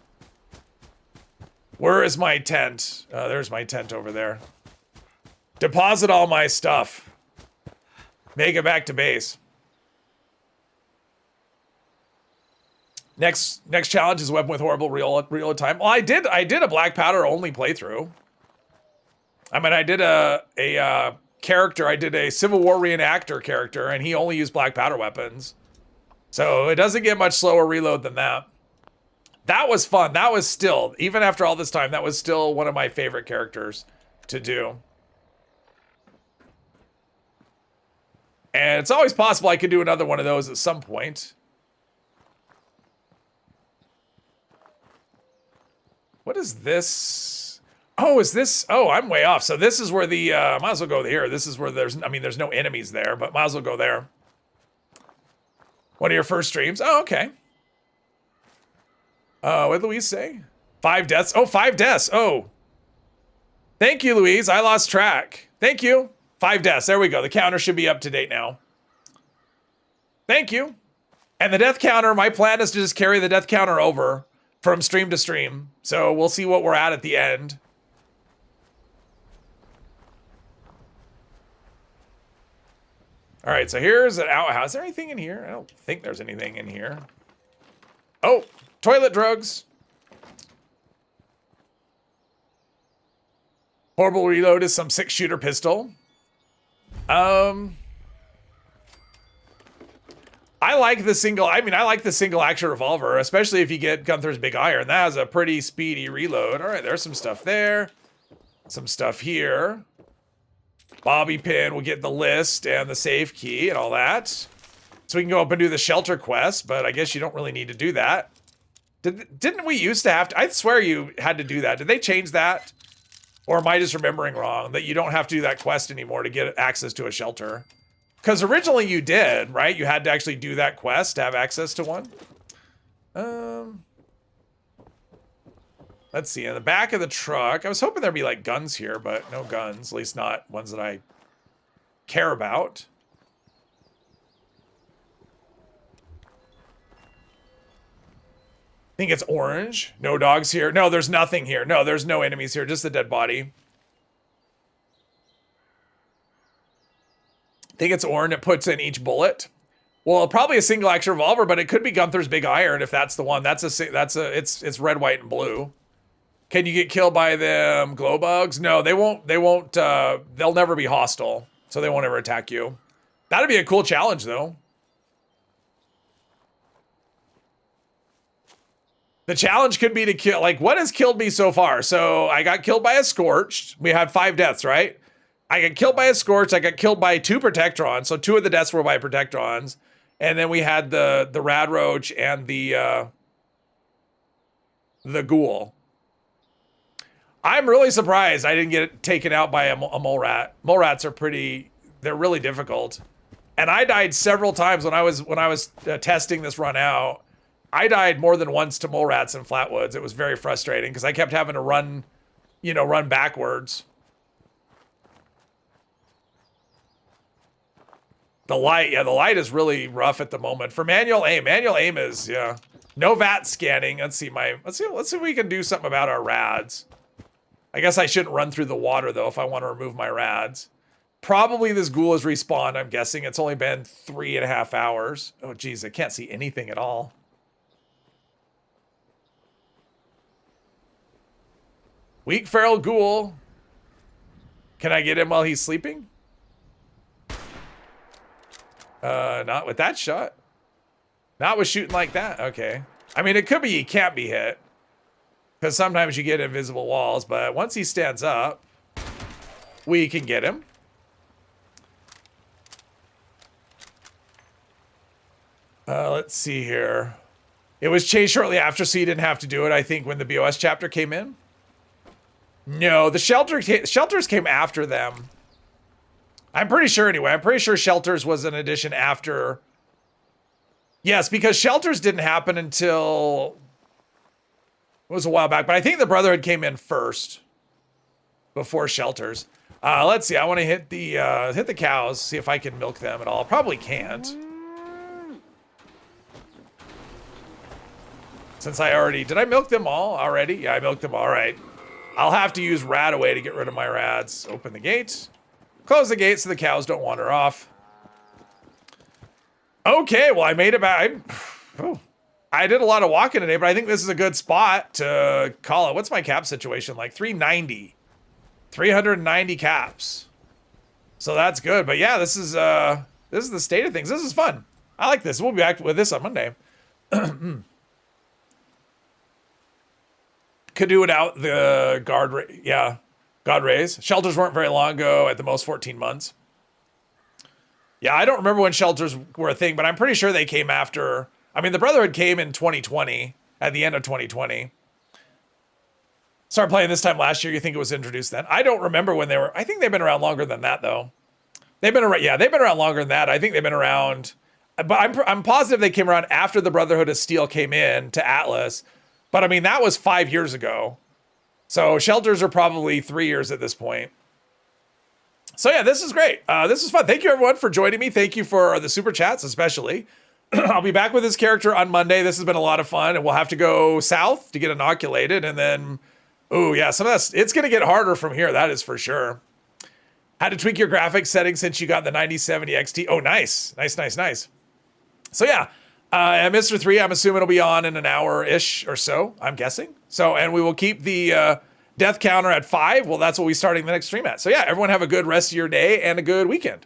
Where is my tent? There's my tent over there. Deposit all my stuff. Make it back to base. Next challenge is weapon with horrible real time. Well, I did a black powder only playthrough. I mean, I did a character. I did a Civil War reenactor character, and he only used black powder weapons. So it doesn't get much slower reload than that. That was fun. That was still, even after all this time, that was still one of my favorite characters to do. And it's always possible I could do another one of those at some point. What is this? Oh, is this? Oh, I'm way off. So this is where the, might as well go here. This is where there's, I mean, there's no enemies there, but might as well go there. One of your first streams. Oh, okay. What did Louise say? 5 deaths. Oh, 5 deaths. Oh. Thank you, Louise. I lost track. Thank you. 5 deaths. There we go. The counter should be up to date now. Thank you. And the death counter, my plan is to just carry the death counter over from stream to stream. So we'll see what we're at the end. All right, so here's an outhouse. Is there anything in here? I don't think there's anything in here. Oh, toilet drugs. Horrible reload is some 6-shooter pistol. I like the single action revolver, especially if you get Gunther's Big Iron. That has a pretty speedy reload. All right, there's some stuff there. Some stuff here. Bobby pin will get the list and the save key and all that. So we can go up and do the shelter quest, but I guess you don't really need to do that. Didn't we used to have to? I swear you had to do that. Did they change that? Or am I just remembering wrong that you don't have to do that quest anymore to get access to a shelter? Because originally you did, right? You had to actually do that quest to have access to one. Let's see. In the back of the truck, I was hoping there'd be like guns here, but no guns. At least not ones that I care about. I think it's orange. No dogs here. No, there's nothing here. No, there's no enemies here. Just the dead body. I think it's orange. It puts in each bullet. Well, probably a single action revolver, but it could be Gunther's Big Iron if that's the one. It's red, white, and blue. Can you get killed by them glow bugs? No, they won't. They'll never be hostile, so they won't ever attack you. That'd be a cool challenge, though. The challenge could be to kill, like, what has killed me so far? So I got killed by a Scorched. We had 5 deaths, right? I got killed by a Scorched. I got killed by 2 Protectrons. So 2 of the deaths were by Protectrons. And then we had the Rad Roach and the Ghoul. I'm really surprised I didn't get taken out by a mole rat. Mole rats are they're really difficult. And I died several times when I was testing this run out. I died more than once to mole rats in Flatwoods. It was very frustrating because I kept having to run backwards. The light is really rough at the moment. For manual aim is, yeah. No VATS scanning. Let's see if we can do something about our rads. I guess I shouldn't run through the water though if I want to remove my rads. Probably this ghoul is respawned, I'm guessing. It's only been 3.5 hours. Oh geez, I can't see anything at all. Weak feral ghoul. Can I get him while he's sleeping? Not with that shot. Not with shooting like that. Okay. I mean, it could be he can't be hit. Because sometimes you get invisible walls, but once he stands up, we can get him. Let's see here. It was changed shortly after, so you didn't have to do it, I think, when the BOS chapter came in. No, the shelters came after them. I'm pretty sure anyway. I'm pretty sure shelters was an addition after. Yes, because shelters didn't happen until it was a while back, but I think the Brotherhood came in first before shelters. Let's see. I want to hit the cows, see if I can milk them at all. Probably can't. Since did I milk them all already? Yeah, I milked them all. All right. I'll have to use Radaway to get rid of my rads. Open the gate. Close the gate so the cows don't wander off. Okay, well, I made it back. I did a lot of walking today, but I think this is a good spot to call it. What's my cap situation like? 390. 390 caps. So that's good. But yeah, this is the state of things. This is fun. I like this. We'll be back with this on Monday. Could do without the God rays. Shelters weren't very long ago, at the most 14 months. Yeah, I don't remember when shelters were a thing, but I'm pretty sure they came after. I mean, the Brotherhood came in 2020, at the end of 2020. Started playing this time last year. You think it was introduced then? I don't remember when they were. I think they've been around longer than that, though. They've been around. Yeah, they've been around longer than that. I think they've been around. But I'm positive they came around after the Brotherhood of Steel came in to Atlas. But I mean, that was 5 years ago. So shelters are probably 3 years at this point. So yeah, this is great. This is fun. Thank you everyone for joining me. Thank you for the super chats, especially. I'll be back with this character on Monday. This has been a lot of fun, and we'll have to go south to get inoculated. And then, oh yeah, it's going to get harder from here. That is for sure. Had to tweak your graphics settings since you got the 9070 XT. Oh, nice. Nice. So yeah, And Mr. 3, I'm assuming it'll be on in an hour-ish or so, I'm guessing. So, and we will keep the death counter at 5. Well, that's what we're starting the next stream at. So yeah, everyone have a good rest of your day and a good weekend.